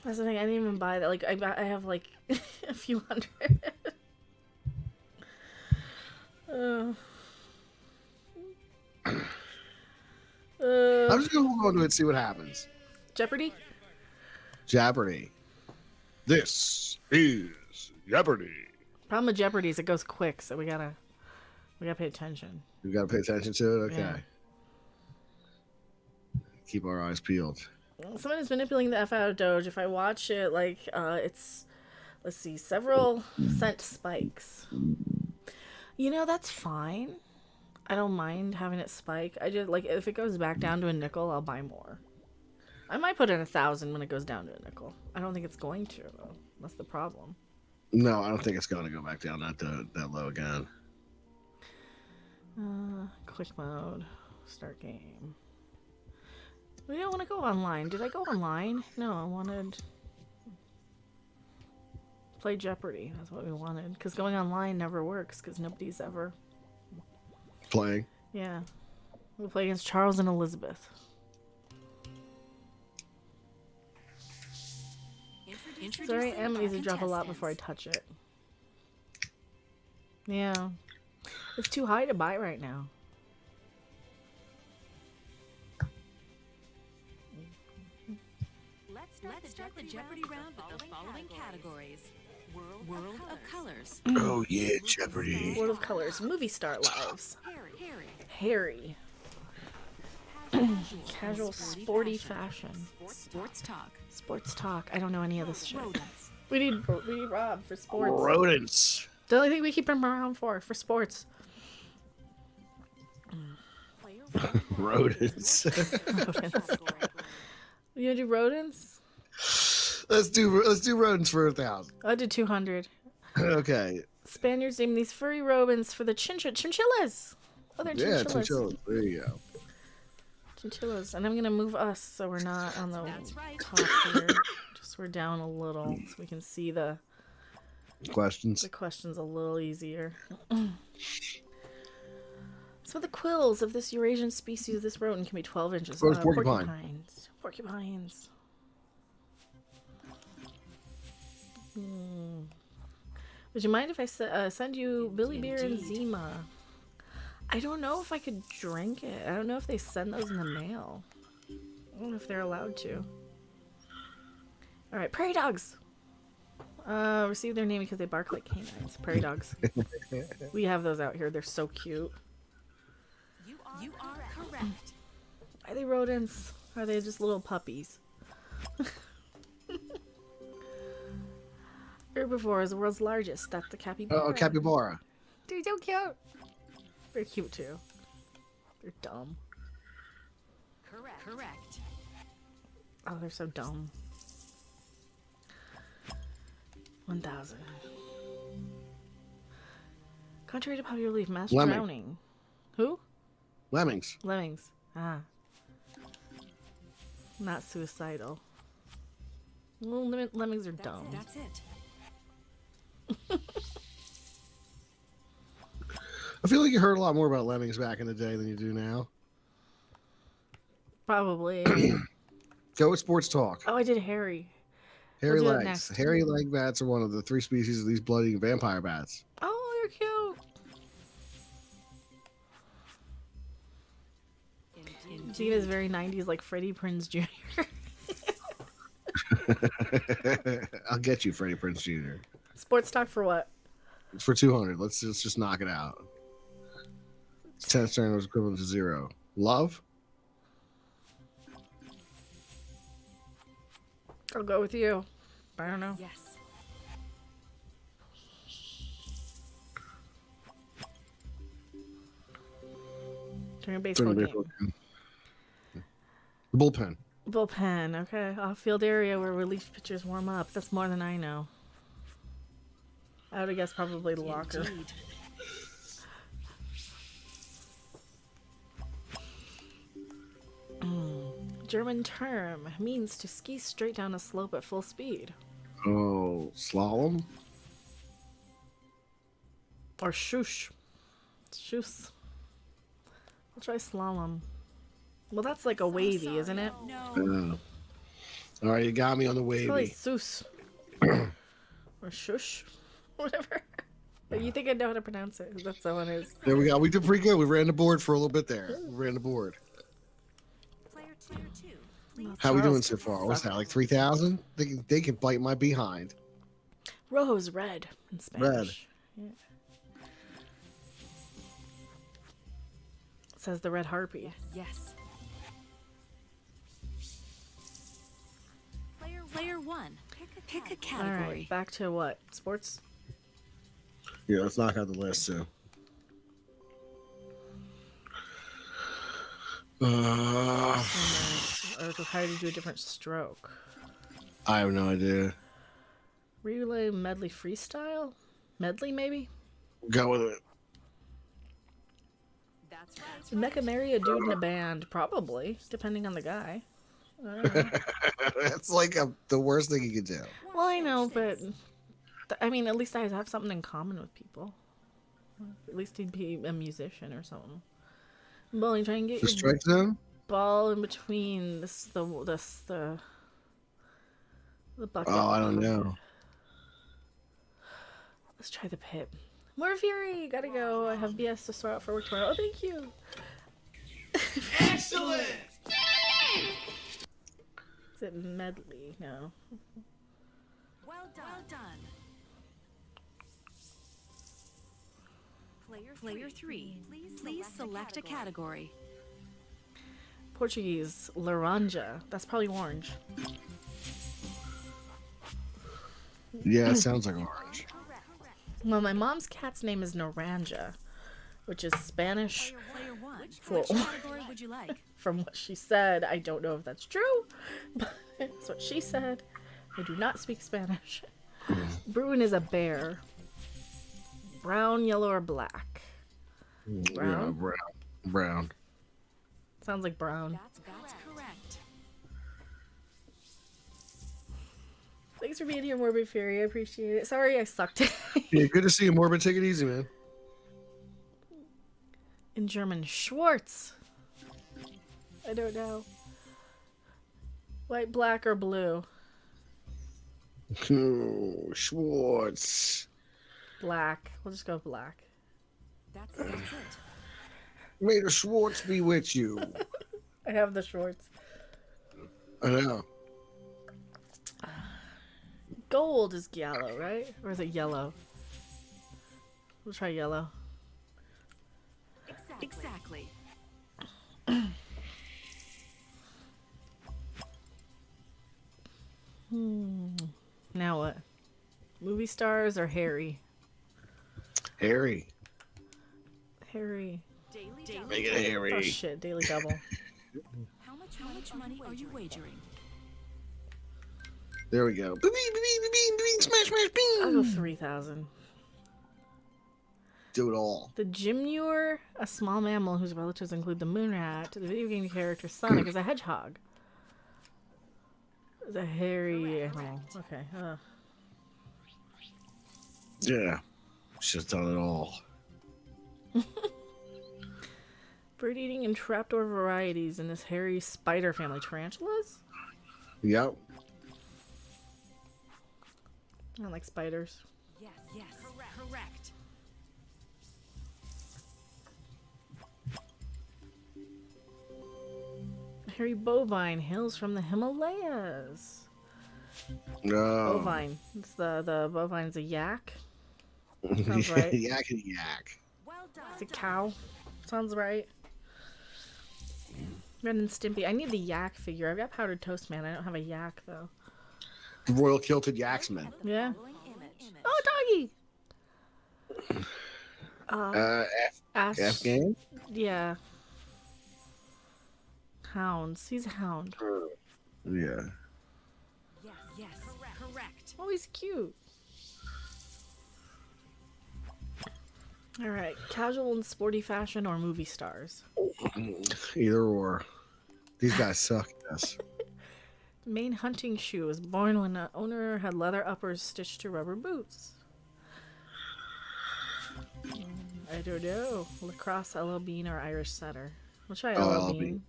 That's the thing. I didn't even buy that. Like, I have like a few hundred. I'm just gonna hold on to it and see what happens. Jeopardy? Jeopardy. This is Jeopardy. Problem with Jeopardy is it goes quick, so we gotta pay attention. We gotta pay attention to it. Okay. Yeah. Keep our eyes peeled. Someone is manipulating the F out of Doge. If I watch it, like, it's, let's see, several cent spikes. You know, that's fine. I don't mind having it spike. I just, like, if it goes back down to a nickel, I'll buy more. I might put in 1,000 when it goes down to a nickel. I don't think it's going to, though. That's the problem. No, I don't think it's going to go back down that low again. Quick mode. Start game. We don't want to go online. Did I go online? No, I wanted... play Jeopardy. That's what we wanted. Because going online never works, because nobody's ever... Playing. Yeah. We'll play against Charles and Elizabeth. Sorry, Em needs to drop a lot before I touch it. Yeah. It's too high to buy right now. Let's start the Jeopardy round with the following categories. World of Colors. Oh yeah, Jeopardy. World of Colors. Movie star lives. Harry. Casual, sporty fashion. Sports talk. Sports talk. I don't know any of this shit. We need Rob for sports. Rodents. The only thing we keep him around for sports. Rodents. Rodents. You gonna do rodents? Let's do rodents for 1,000. I did 200. Okay. Spaniards name these furry rodents for the chinchillas. Oh, they're Yeah, chinchillas. chinchillas. There you go. Chinchillas. And I'm gonna move us so we're not on the top here. Just we're down a little so we can see the Questions. questions a little easier. So the quills of this Eurasian species of this rodent can be 12 inches. Where's porcupine? Porcupines. Would you mind if I send you Billy Beer and Zima? I don't know if I could drink it. I don't know if they send those in the mail. I don't know if they're allowed to. Alright, prairie dogs! Receive their name because they bark like canines. Prairie dogs. We have those out here. They're so cute. You are correct. Are they rodents? Are they just little puppies? Herbivore is the world's largest. That's the capybara. Oh, capybara. They're so cute. They're cute too. They're dumb. Correct. Oh, they're so dumb. 1,000. Contrary to popular belief, mass Lemming. drowning. Who? Lemmings. Lemmings. Ah. Not suicidal. Well, lemmings are dumb. That's it. I feel like you heard a lot more about lemmings back in the day than you do now. Probably. Go with sports talk. Oh, I did hairy. Hairy We'll do it legs. next. Hairy leg bats are one of the 3 species of these bloody vampire bats. Oh, they're cute. Gina is very 90s, like Freddie Prinze Jr. I'll get you, Freddie Prinze Jr. Sports talk for what? It's for 200. Let's just knock it out. 10 turn was equivalent to 0. Love? I'll go with you. I don't know. Yes. During a baseball Turn game. The bullpen. Bullpen, okay. Off-field area where relief pitchers warm up. That's more than I know. I would have guessed probably the locker. Indeed. German term means to ski straight down a slope at full speed. Oh, slalom? Or shoosh. Shoos. I'll try slalom. Well, that's like a wavy, isn't it? No. All right, you got me on the It's probably wavy. soos. Or shush. Whatever. But you think I know how to pronounce it. That's how it is. There we go. We did pretty good. We ran the board for a little bit there. We ran the board. Player two. How we doing Charles so could far? What's suck. that, like 3,000? They can bite my behind. Rojo's red in Spanish. Yeah. It says the red harpy. Yes. Player 1. Pick a All category. right, back to what? Sports? Yeah, let's knock out the list too. Or how do you do a different stroke? I have no idea. Relay medley freestyle? Medley, maybe? Go with it. That's right. Would Mecca marry a dude in a band? Probably, depending on the guy. I don't know. That's like the worst thing you could do. Well, I know, but I mean, at least I have something in common with people. At least he'd be a musician or something. Bowling, try and get The your strike zone? ball in between the bucket. Oh, I don't know. Let's try the pit. More Fury, gotta go. I have BS to sort out for work tomorrow. Oh, thank you. Excellent! Is it medley? No. Well done. Player 3. Please select a category. Portuguese, laranja. That's probably orange. Yeah, it sounds like orange. Well, my mom's cat's name is Naranja, which is Spanish. Player 1. For Which category would you like? From what she said, I don't know if that's true, but that's what she said. I do not speak Spanish. Bruin is a bear. Brown, yellow, or black? Brown? Yeah, brown. Sounds like brown. That's correct. Thanks for being here, Morbid Fury. I appreciate it. Sorry I sucked. Yeah, good to see you, Morbid. Take it easy, man. In German, Schwartz. I don't know. White, black, or blue? Oh, Schwartz. Black. We'll just go black. That's it. May the Schwartz be with you. I have the Schwartz. I know. Gold is yellow, right? Or is it yellow? We'll try yellow. Exactly. Now what? Movie stars or Harry? Harry. Harry. Make it Harry. Oh shit, Daily Double. How much money are you wagering? There we go. Bing, bing, bing, bing, bing, smash, smash, I'll go bing. 3,000. Do it all. The Gymnure, a small mammal whose relatives include the moon rat. The video game character Sonic is a hedgehog. Is a hairy animal. Okay. Yeah. She's done it all. Bird eating and trapdoor varieties in this hairy spider family. Tarantulas? Yep. I don't like spiders. Yes. Correct. Hairy bovine hails from the Himalayas. No. Bovine. It's the bovine's a yak. Sounds right. Yak and yak. Well done. It's a cow. Sounds right. Ren and Stimpy. I need the yak figure. I've got Powdered Toast Man. I don't have a yak though. The Royal Kilted Yaksman. Yeah. Following image. Oh, doggy. Ash. Afghan? Yeah. Hounds. He's a hound. Yeah. Yes. Correct. Oh, he's cute. All right. Casual and sporty fashion or movie stars? Either or. These guys suck at this. Maine hunting shoe was born when the owner had leather uppers stitched to rubber boots. I don't know. Lacrosse, LL Bean, or Irish setter? We'll try LL Bean.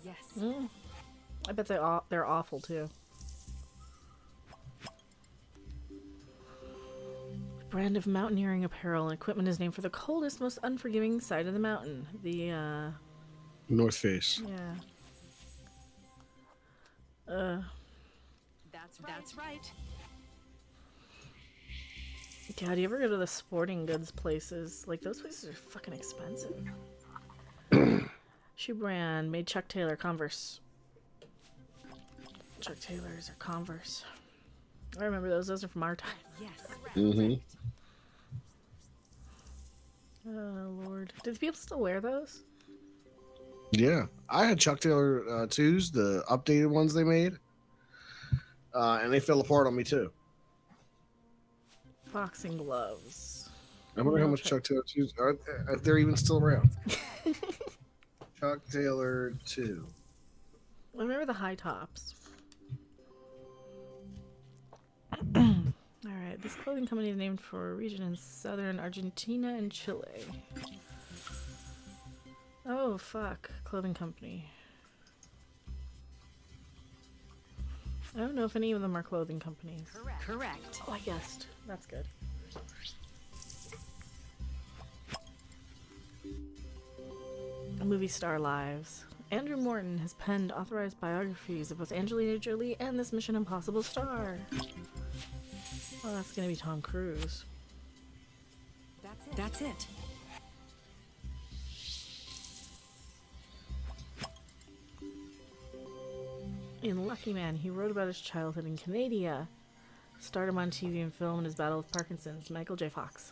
Yes. I bet they're awful too. Brand of mountaineering apparel and equipment is named for the coldest, most unforgiving side of the mountain. The North Face. Yeah. That's right. God, do you ever go to the sporting goods places? Like, those places are fucking expensive. Shoe brand made Chuck Taylor Converse. Chuck Taylor's or Converse. I remember those. Those are from our time. Yes. Mm-hmm. Oh, Lord. Do the people still wear those? Yeah, I had Chuck Taylor 2s, the updated ones they made, and they fell apart on me too. Boxing gloves. I wonder how much Chuck Taylor 2s are, if they're even still around. Chuck Taylor 2. I remember the high tops. Alright, this clothing company is named for a region in southern Argentina and Chile. Oh, fuck. Clothing company. I don't know if any of them are clothing companies. Correct. Oh, I guessed. That's good. Movie star lives. Andrew Morton has penned authorized biographies of both Angelina Jolie and this Mission Impossible star. Oh, that's gonna be Tom Cruise. That's it. In Lucky Man, he wrote about his childhood in Canada. Starred him on TV and film in his battle with Parkinson's, Michael J. Fox.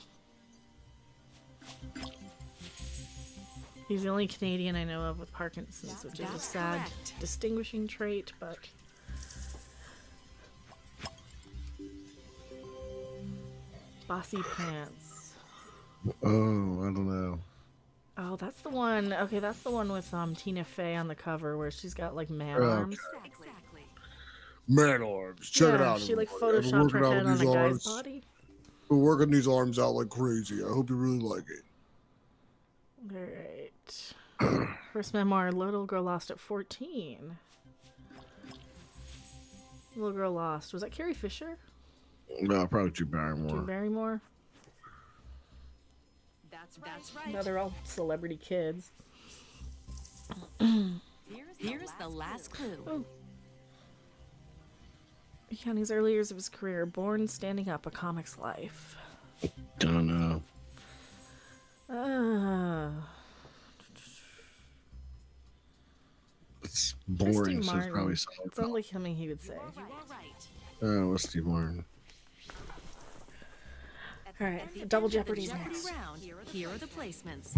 He's the only Canadian I know of with Parkinson's, which is a sad distinguishing trait, but... Bossy Pants. Oh, I don't know. Oh, that's the one. Okay, that's the one with Tina Fey on the cover where she's got like man Okay. arms. Exactly. Man arms. Check it out. She like everybody. I've been photoshopped her working out head with on a these guy's arms. body. We're working these arms out like crazy. I hope you really like it. Alright. First memoir, Little Girl Lost at 14. Little Girl Lost. Was that Carrie Fisher? No, probably Drew Drew Barrymore. Barrymore? That's right. No, they're all celebrity kids. Here's the last clue. Oh. County's early years of his career. Born Standing Up, A Comic's Life. Don't know. It's boring, so it's probably It sounds like something he would say. You are right. what's Steve Martin? Alright, Double Jeopardy's Jeopardy next. round. Here are the placements.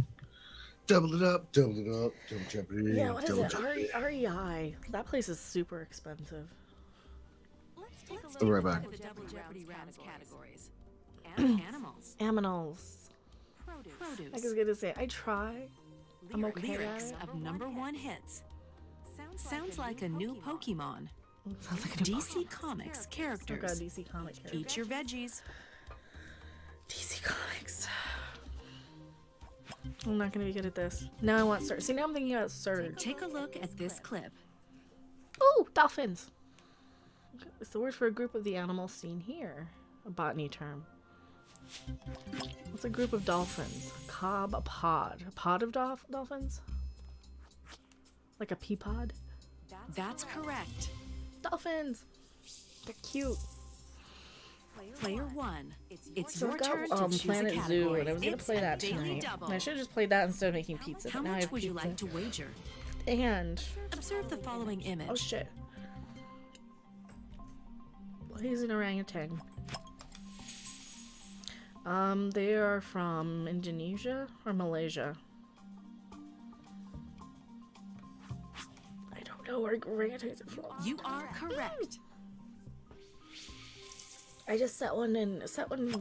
Double it up, double it up, double Jeopardy. Yeah, what is double it? Jeopardy. REI. That place is super expensive. Let's take a look Be right back. at the Double Jeopardy round categories. Animals. Aminals. Produce. I was gonna say, I try. I'm okay at Lyrics it. of #1 hits. Sounds like a new Pokemon. Sounds like a DC Comics Oh god, characters. DC comic character. Eat your veggies. DC Comics. I'm not gonna be good at this. Now I want Surge. See, now I'm thinking about Surge. Take a look at this clip. Oh, dolphins! It's the word for a group of the animals seen here. A botany term. What's a group of dolphins? Cob, a pod. A pod of dolphins? Like a pea pod? That's correct. Dolphins! They're cute. Player 1. It's So your I've got turn to choose Planet a Zoo, category. and I was gonna It's play a that daily tonight. double. And I should have just played that instead of making pizza. How but now I much have would you pizza. like to wager? And Observe the following image. oh shit. Well, he's an orangutan. They are from Indonesia or Malaysia. I don't know where orangutans are from. You are correct. I just set one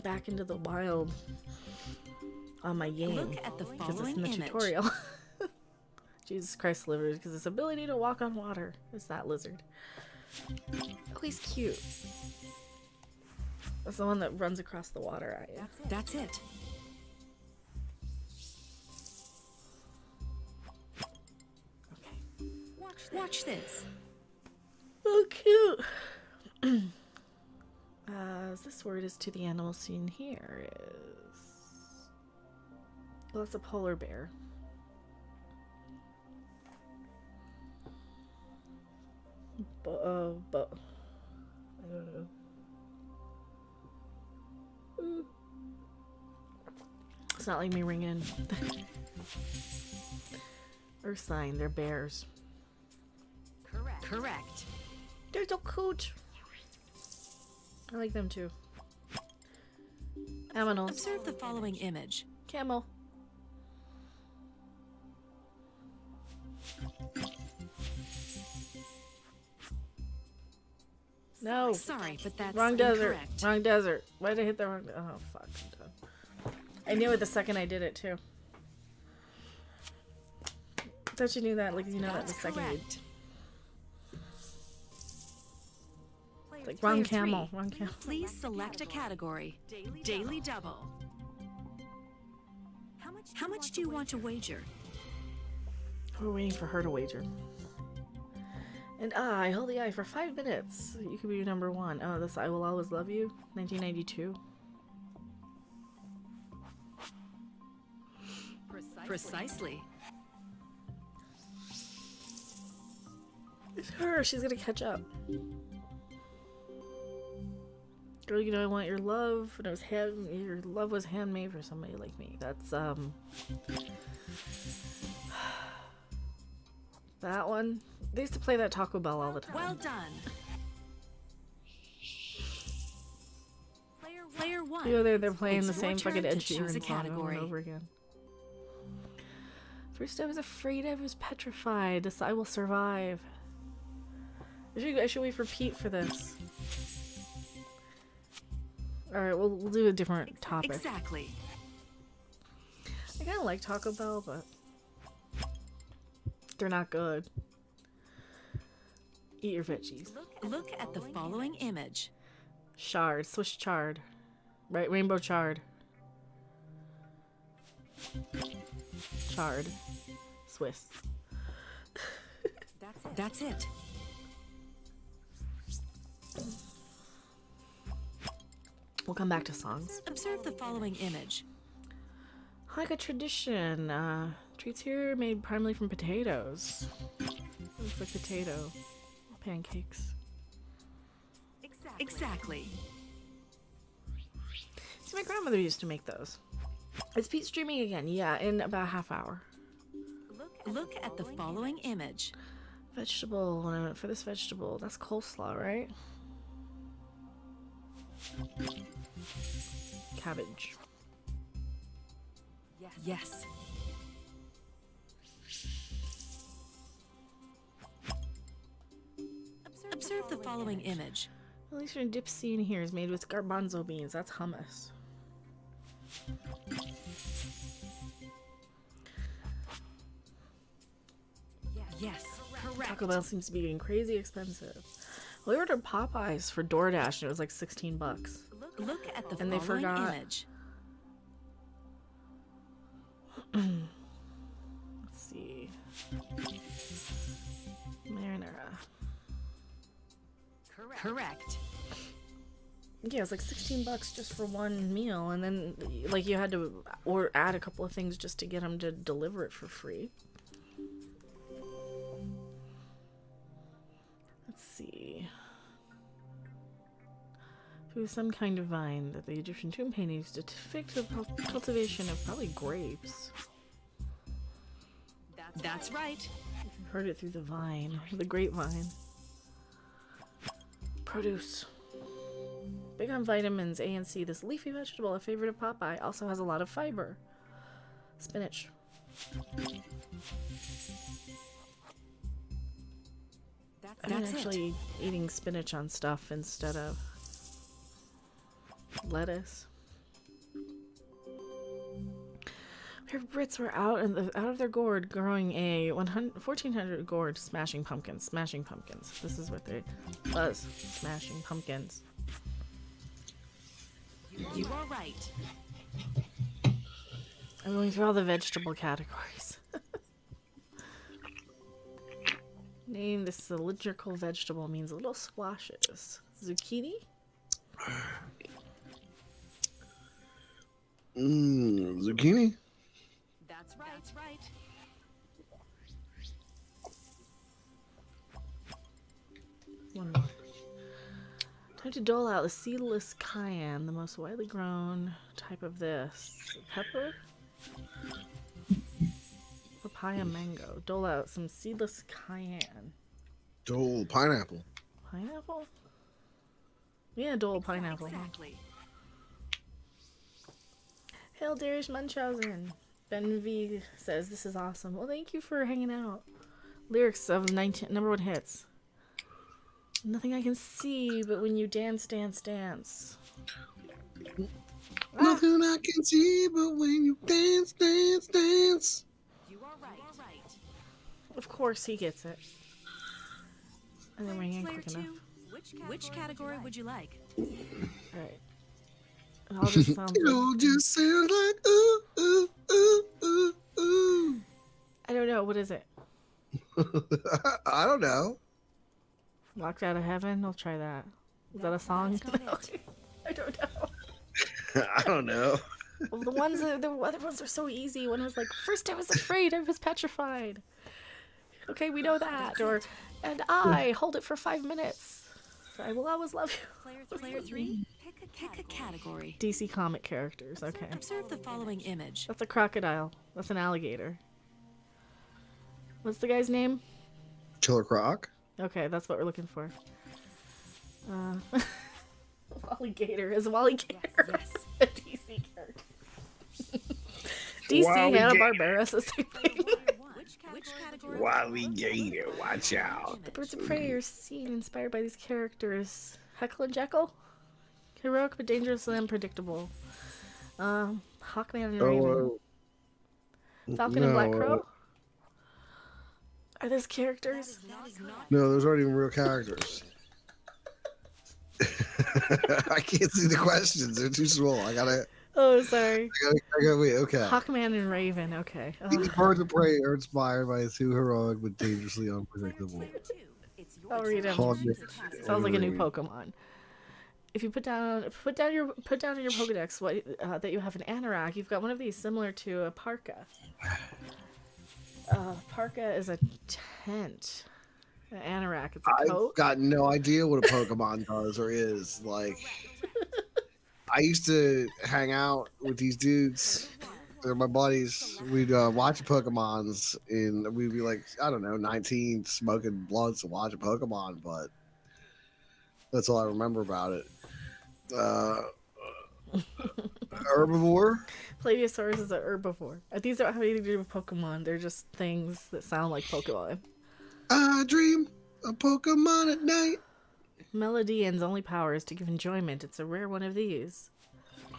back into the wild on my game Look at the because it's following in the image. tutorial. Jesus Christ, lizards, because its ability to walk on water is that lizard. Oh, he's cute. That's the one that runs across the water at you. That's it. Okay. Watch this. Oh, cute. This word is to the animal seen here is... Well, that's a polar bear. But I don't know. It's not like me ringing. Earth sign, they're bears. Correct. They're so cute. I like them too. Aminals. Observe the following image. Camel. No. Sorry, but that's Wrong desert. incorrect. Wrong desert. Why did I hit the wrong? Oh fuck. I'm done. I knew it the second I did it too. I thought you knew that. Like you know that the That's second you. correct. Like wrong Player camel. three, Wrong camel. Please select a category. Daily double. How much do you want to wager? We're waiting for her to wager. And I hold the eye for 5 minutes. You could be number one. Oh, this I Will Always Love You, 1992. Precisely. It's her. She's gonna catch up. Girl, you know I want your love, and your love was handmade for somebody like me. That's that one. They used to play that Taco Bell all the time. Well done. Player one. You know, they're playing It's the your same turn fucking to Ed choose a Sheeran song over category. and over again. First I was afraid, I was petrified. This I will survive. I should wait for Pete for this. Alright, we'll do a different topic. Exactly. I kinda like Taco Bell, but they're not good. Eat your veggies. Look at the following image. Shard, Swiss chard. Right, rainbow chard. Chard. Swiss. That's it. We'll come back to songs. Observe the following image. Like a tradition. Treats here made primarily from potatoes. Looks like potato pancakes. Exactly. See, my grandmother used to make those. Is Pete streaming again? Yeah, in about a half hour. Look at the following image. Vegetable. When I went for this vegetable, that's coleslaw, right? Cabbage. Yes. Observe the following image. At least your dip scene here is made with garbanzo beans. That's hummus. Yes. Correct. Taco Bell seems to be getting crazy expensive. We ordered Popeyes for DoorDash and it was like 16 bucks. Look at the And they following forgot. image. Let's see. Marinara. Correct. Yeah, it's like 16 bucks just for one meal, and then like you had to or add a couple of things just to get them to deliver it for free. Let's see. It was some kind of vine that the Egyptian tomb painting used to depict the cultivation of probably grapes. That's right. You've heard it through the vine, the grapevine. Produce. Big on vitamins A and C. This leafy vegetable, a favorite of Popeye, also has a lot of fiber. Spinach. I've been That's actually eating spinach on stuff instead of lettuce. Her Brits were out of their gourd growing a 1400 gourd smashing pumpkins. Smashing pumpkins. This is what they was. Smashing pumpkins. You are right. I'm going through all the vegetable categories. Name this cylindrical vegetable means little squashes. Zucchini? Zucchini? That's right. That's right. How to dole out the seedless cayenne, the most widely grown type of this. Pepper? Papaya mango. Dole out some seedless cayenne. Dole pineapple. Pineapple? Yeah, dole pineapple. Exactly. Hail Darius Munchausen. Ben V says this is awesome. Well, thank you for hanging out. Lyrics of 19 number 1 hits. Nothing I can see, but when you dance, dance, dance. Nothing I can see, but when you dance, dance, dance. You are right. Of course he gets it. And then we ain't Player quick enough. 2, which category would you like? Alright. It all just sounds It like... all just sounds like ooh, ooh, ooh, ooh, ooh. I don't know. What is it? I don't know. Locked Out of Heaven? I'll try that. Is that a song? I don't know. I don't know. Well, the other ones are so easy. One was like, first I was afraid, I was petrified. Okay, we know that. Or, and I hold it for 5 minutes. I will always love you. Player 3, pick a category. DC comic characters. Okay. Observe the following image. That's a crocodile. That's an alligator. What's the guy's name? Killer Croc. Okay, that's what we're looking for. Wally Gator is Wally Gator. Yes. A DC character. DC Wally Hanna-Barbera is the same thing. Which category? Wally Gator, watch out. The Birds of Prey are seen inspired by these characters. Heckle and Jekyll? Heroic but dangerous and unpredictable. Hawkman and Raven. Falcon and Black Crow? Are those characters? No, those aren't even real characters. I can't see the questions. They're too small. I gotta Oh, sorry. wait, okay. Hawkman and Raven, okay. These birds of prey are inspired by two heroic but dangerously unpredictable. I'll read them. Hawkman Sounds like a new and Pokemon. If you put down in your Pokedex what that you have an anorak, you've got one of these similar to a parka. Parka is a tent. An anorak, it's a coat. I've got no idea what a Pokemon does or is. Like, I used to hang out with these dudes. They're my buddies. We'd watch Pokemons, and we'd be like, I don't know, 19, smoking blunts and watching Pokemon, but that's all I remember about it. Herbivore? Pladiosaurus is an herbivore. These don't have anything to do with Pokemon. They're just things that sound like Pokemon. I dream of Pokemon at night. Melodian's only power is to give enjoyment. It's a rare one of these.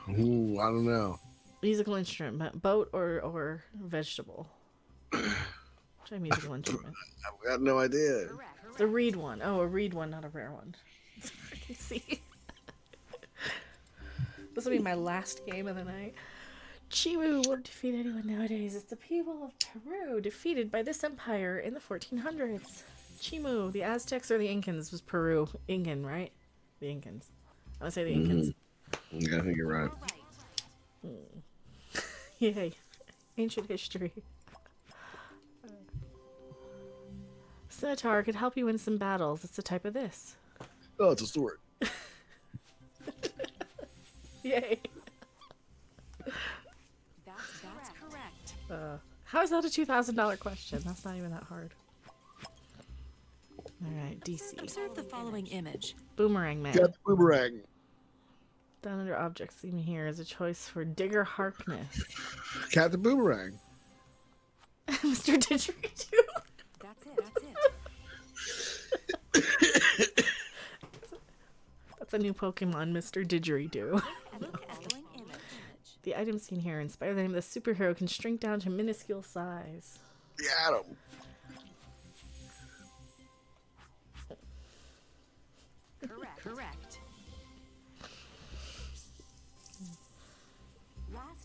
Ooh, I don't know. Musical instrument, boat or vegetable. Try musical instrument. I've got no idea. It's a reed one. Oh, a reed one, not a rare one. I can see. This will be my last game of the night. Chimu won't defeat anyone nowadays. It's the people of Peru defeated by this empire in the 1400s. Chimu, the Aztecs or the Incans was Peru. Incan, right? The Incans. I want to say the Incans. Yeah, I think you're right. Yay. Ancient history. Scimitar could help you win some battles. It's a type of this. Oh, it's a sword. Yay. That's correct. How is that a $2,000 question? That's not even that hard. Alright, DC. Observe the following image. Boomerang Man. Got the boomerang. Down under objects seen here is a choice for Digger Harkness. Cat the boomerang. Mr. Didgeridoo. That's it. That's a new Pokemon, Mr. Didgeridoo. Look at the following image. The items seen here inspire the name of the superhero can shrink down to minuscule size. The Atom. Correct.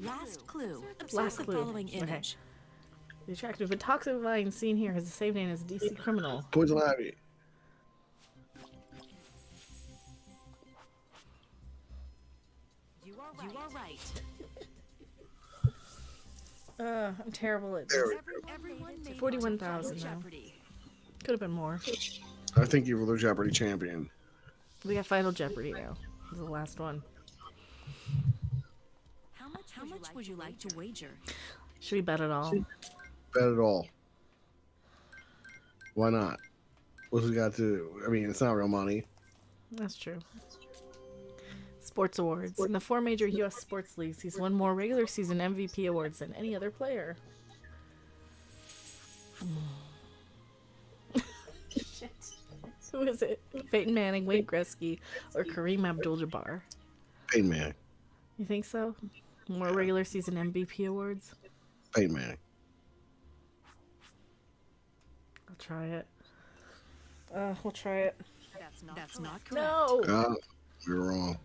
Last clue. Observe Last the clue. following Okay. image. The attractive but toxic vine seen here has the same name as DC criminal. Poison Ivy. You are right. I'm terrible at There this. we go. Everyone made 41,000 now. Jeopardy. Could have been more. I think you were the Jeopardy champion. We got Final Jeopardy now. This is the last one. How much would you like to wager? Should we bet it all? Bet it all. Why not? What's we got to do? I mean, it's not real money. That's true. Sports awards. In the 4 major U.S. sports leagues, he's won more regular season MVP awards than any other player. Shit. Who is it? Peyton Manning, Wayne Gretzky, or Kareem Abdul-Jabbar? Peyton Manning. You think so? More regular season MVP awards? Peyton Manning. I'll try it. We'll try it. That's not correct. No! Oh, you're wrong.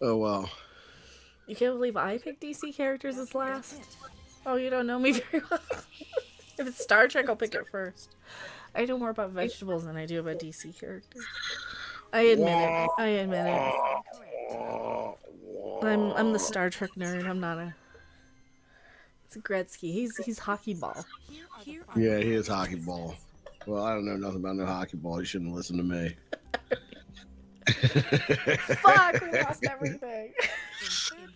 Oh, well. You can't believe I picked DC characters as last? Oh, you don't know me very well. If it's Star Trek, I'll pick it first. I know more about vegetables than I do about DC characters. I admit it. I admit it. I'm the Star Trek nerd. I'm not a... It's Gretzky. He's hockey ball. Yeah, he is hockey ball. Well, I don't know nothing about no hockey ball. You shouldn't listen to me. Fuck, we lost everything.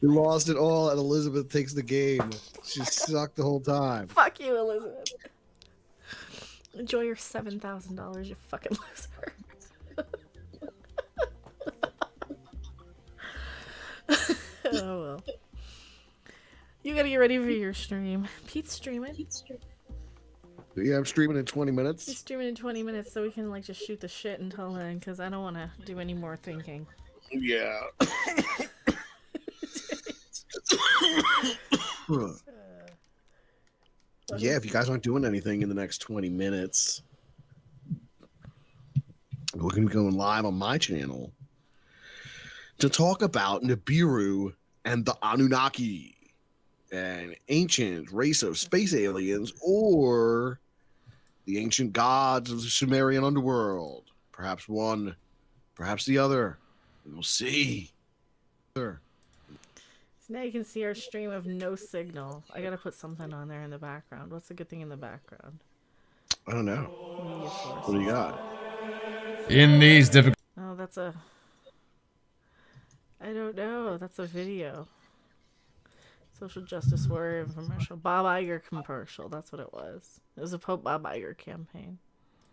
We lost it all, and Elizabeth takes the game. She sucked the whole time. Fuck you, Elizabeth. Enjoy your $7,000, you fucking loser. Oh well. You gotta get ready for your stream. Pete's streaming. Yeah, I'm streaming in 20 minutes. He's streaming in 20 minutes so we can like just shoot the shit until then, because I don't want to do any more thinking. Yeah. Yeah, if you guys aren't doing anything in the next 20 minutes, we're going to be going live on my channel to talk about Nibiru and the Anunnaki, an ancient race of space aliens, or the ancient gods of the Sumerian underworld. Perhaps one, perhaps the other. We'll see. So now you can see our stream of no signal. I gotta put something on there in the background. What's the good thing in the background? I don't know. Media source. What do you got? In these difficult... Oh, that's a... I don't know. That's a video. Social justice warrior commercial. Bob Iger commercial. That's what it was. It was a Bob Iger campaign.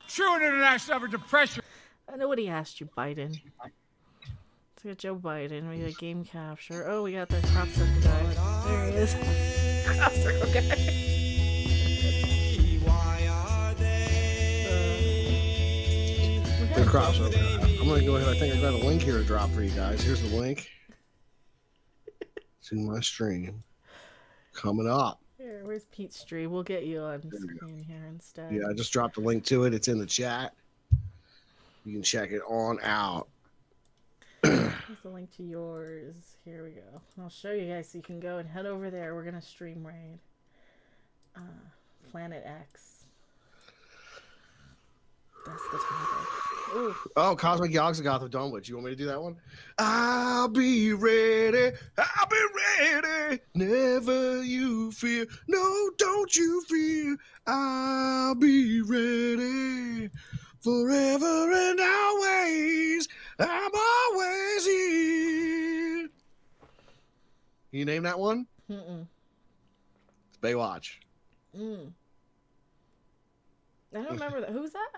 True international effort to pressure. I know what he asked you, Biden. Let's get Joe Biden. We got game capture. Oh, we got the crop circle guy. There he is. Crop circle guy. The crop circle guy. I'm going to go ahead. I think I got a link here to drop for you guys. Here's the link to my stream. Coming up. Here, where's Pete's stream? We'll get you on screen here instead. Yeah, I just dropped a link to it. It's in the chat. You can check it on out. Here's the link to yours. Here we go. I'll show you guys so you can go and head over there. We're going to stream raid. Planet X. That's the topic. Ooh. Oh, Cosmic Yogg-Sothoth of Dunwich. You want me to do that one? I'll be ready. I'll be ready. Never you fear. No, don't you fear. I'll be ready. Forever and always. I'm always here. Can you name that one? Mm-mm. It's Baywatch. I don't remember that. Who's that?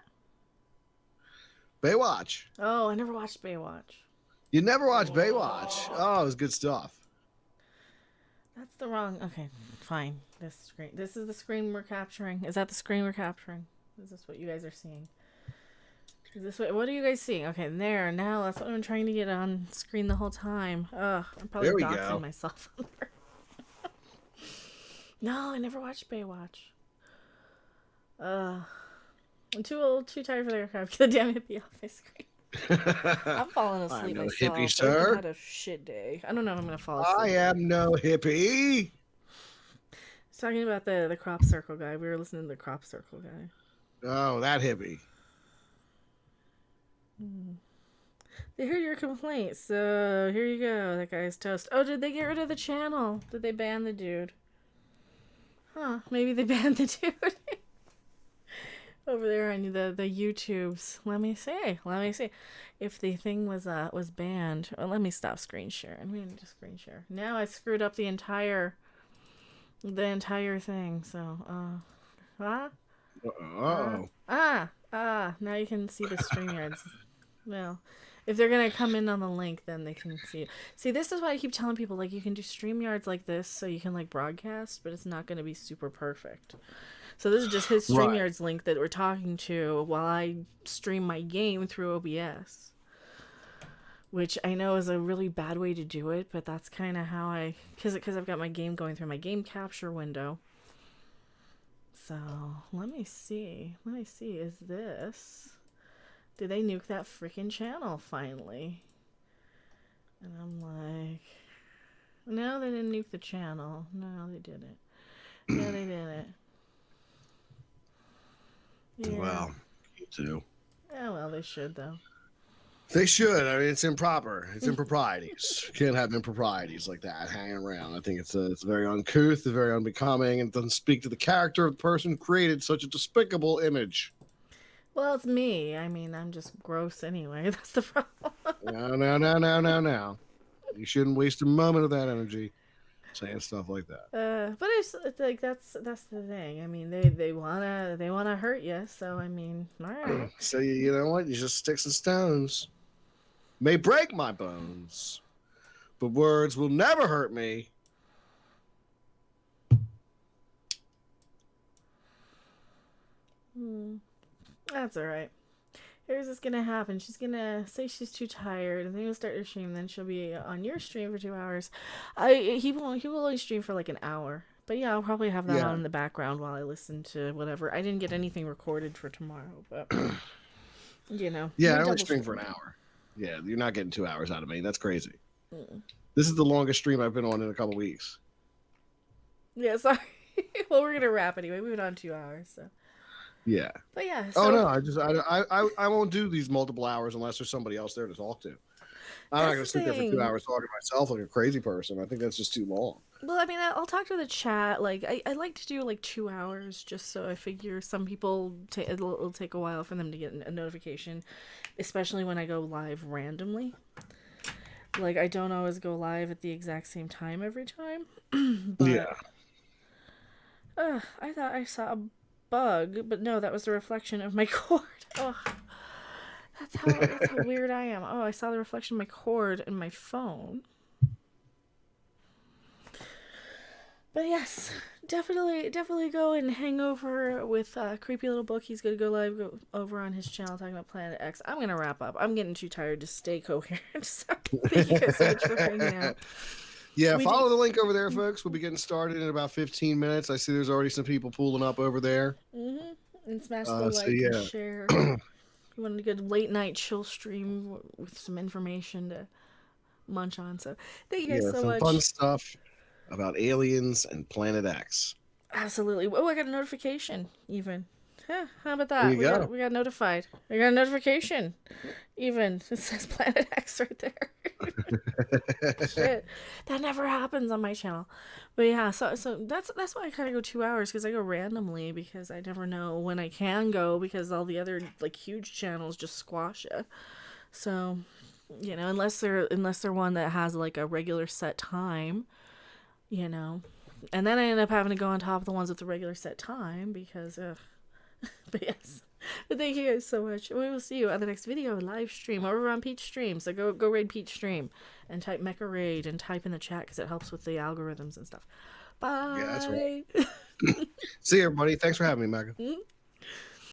Baywatch. Oh, I never watched Baywatch. You never watched Baywatch? Oh, it was good stuff. That's the wrong... Okay, fine. This is the screen we're capturing. Is that the screen we're capturing? Is this what you guys are seeing? Is this what are you guys seeing? Okay, there. Now, that's what I'm trying to get on screen the whole time. Ugh, I'm probably There we doxing go. myself. No, I never watched Baywatch. I'm too old, too tired for that crap. Get the damn hippie off my screen. I'm falling asleep I'm no myself. hippie, I've sir. had a shit day. I don't know if I'm gonna fall asleep. I am no hippie. It's talking about the crop circle guy. We were listening to the crop circle guy. Oh, that hippie. They heard your complaint, so here you go. That guy's toast. Oh, did they get rid of the channel? Did they ban the dude? Huh, maybe they banned the dude. over there on the YouTubes. Let me see. If the thing was banned. Well, let me stop screen sharing. I'm gonna just screen share. Now I screwed up the entire thing. So now you can see the StreamYards. Well, if they're gonna come in on the link, then they can see it. See, this is why I keep telling people, like, you can do StreamYards like this so you can, like, broadcast, but it's not gonna be super perfect. So this is just his StreamYards link that we're talking to while I stream my game through OBS. Which I know is a really bad way to do it, but that's kind of how because I've got my game going through my game capture window. So, let me see. Is this... Did they nuke that freaking channel finally? And I'm like... No, they didn't nuke the channel. No, they didn't. No, they didn't. Yeah. Well, you too. Yeah, well, they should, though. They should. I mean, it's improper. It's improprieties. You can't have improprieties like that hanging around. I think it's very uncouth, it's very unbecoming, and it doesn't speak to the character of the person who created such a despicable image. Well, it's me. I mean, I'm just gross anyway. That's the problem. No. You shouldn't waste a moment of that energy saying stuff like that. But it's like that's the thing. I mean, they wanna hurt you. So I mean, all right. So you know what? You just sticks and stones may break my bones, but words will never hurt me. That's all right. Here's what's gonna happen. She's gonna say she's too tired, and then you'll start your stream. Then she'll be on your stream for 2 hours. He will only stream for like an hour. But yeah, I'll probably have that on in the background while I listen to whatever. I didn't get anything recorded for tomorrow, but you know. Yeah, I only stream for an hour. Yeah, you're not getting 2 hours out of me. That's crazy. This is the longest stream I've been on in a couple weeks. Yeah, sorry. Well, we're gonna wrap anyway. We've been on 2 hours, so. Yeah. But yeah. So... Oh no, I won't do these multiple hours unless there's somebody else there to talk to. I'm not gonna sit there for 2 hours talking to myself like a crazy person. I think that's just too long. Well, I mean, I'll talk to the chat. Like, I like to do like 2 hours, just so I figure some people it'll take a while for them to get a notification, especially when I go live randomly. Like, I don't always go live at the exact same time every time. But, yeah. I thought I saw a bug, but no, that was the reflection of my cord. Oh, that's how weird I am. Oh, I saw the reflection of my cord in my phone. But yes, definitely go and hang over with Creepy Little Book. He's gonna go over on his channel talking about Planet X. I'm gonna wrap up. I'm getting too tired to stay coherent. So thank you guys so much for hanging out. Yeah, follow the link over there, folks. We'll be getting started in about 15 minutes. I see there's already some people pulling up over there. And smash the like and share. You want a good late night chill stream with some information to munch on. So thank you guys so much. Fun stuff about aliens and Planet X. Absolutely. Oh, I got a notification even. Huh, how about that? We got notified. I got a notification. Even it says Planet X right there. Shit, that never happens on my channel. But yeah, so that's why I kind of go 2 hours, because I go randomly, because I never know when I can go, because all the other like huge channels just squash it. So, you know, unless they're one that has like a regular set time, you know, and then I end up having to go on top of the ones with the regular set time because. But yes, but thank you guys so much. We will see you on the next video live stream over on Peach Stream. So go raid Peach Stream and type Mecha Raid and type in the chat, because it helps with the algorithms and stuff. Bye. Yeah, that's right. See you, everybody. Thanks for having me, Mecha.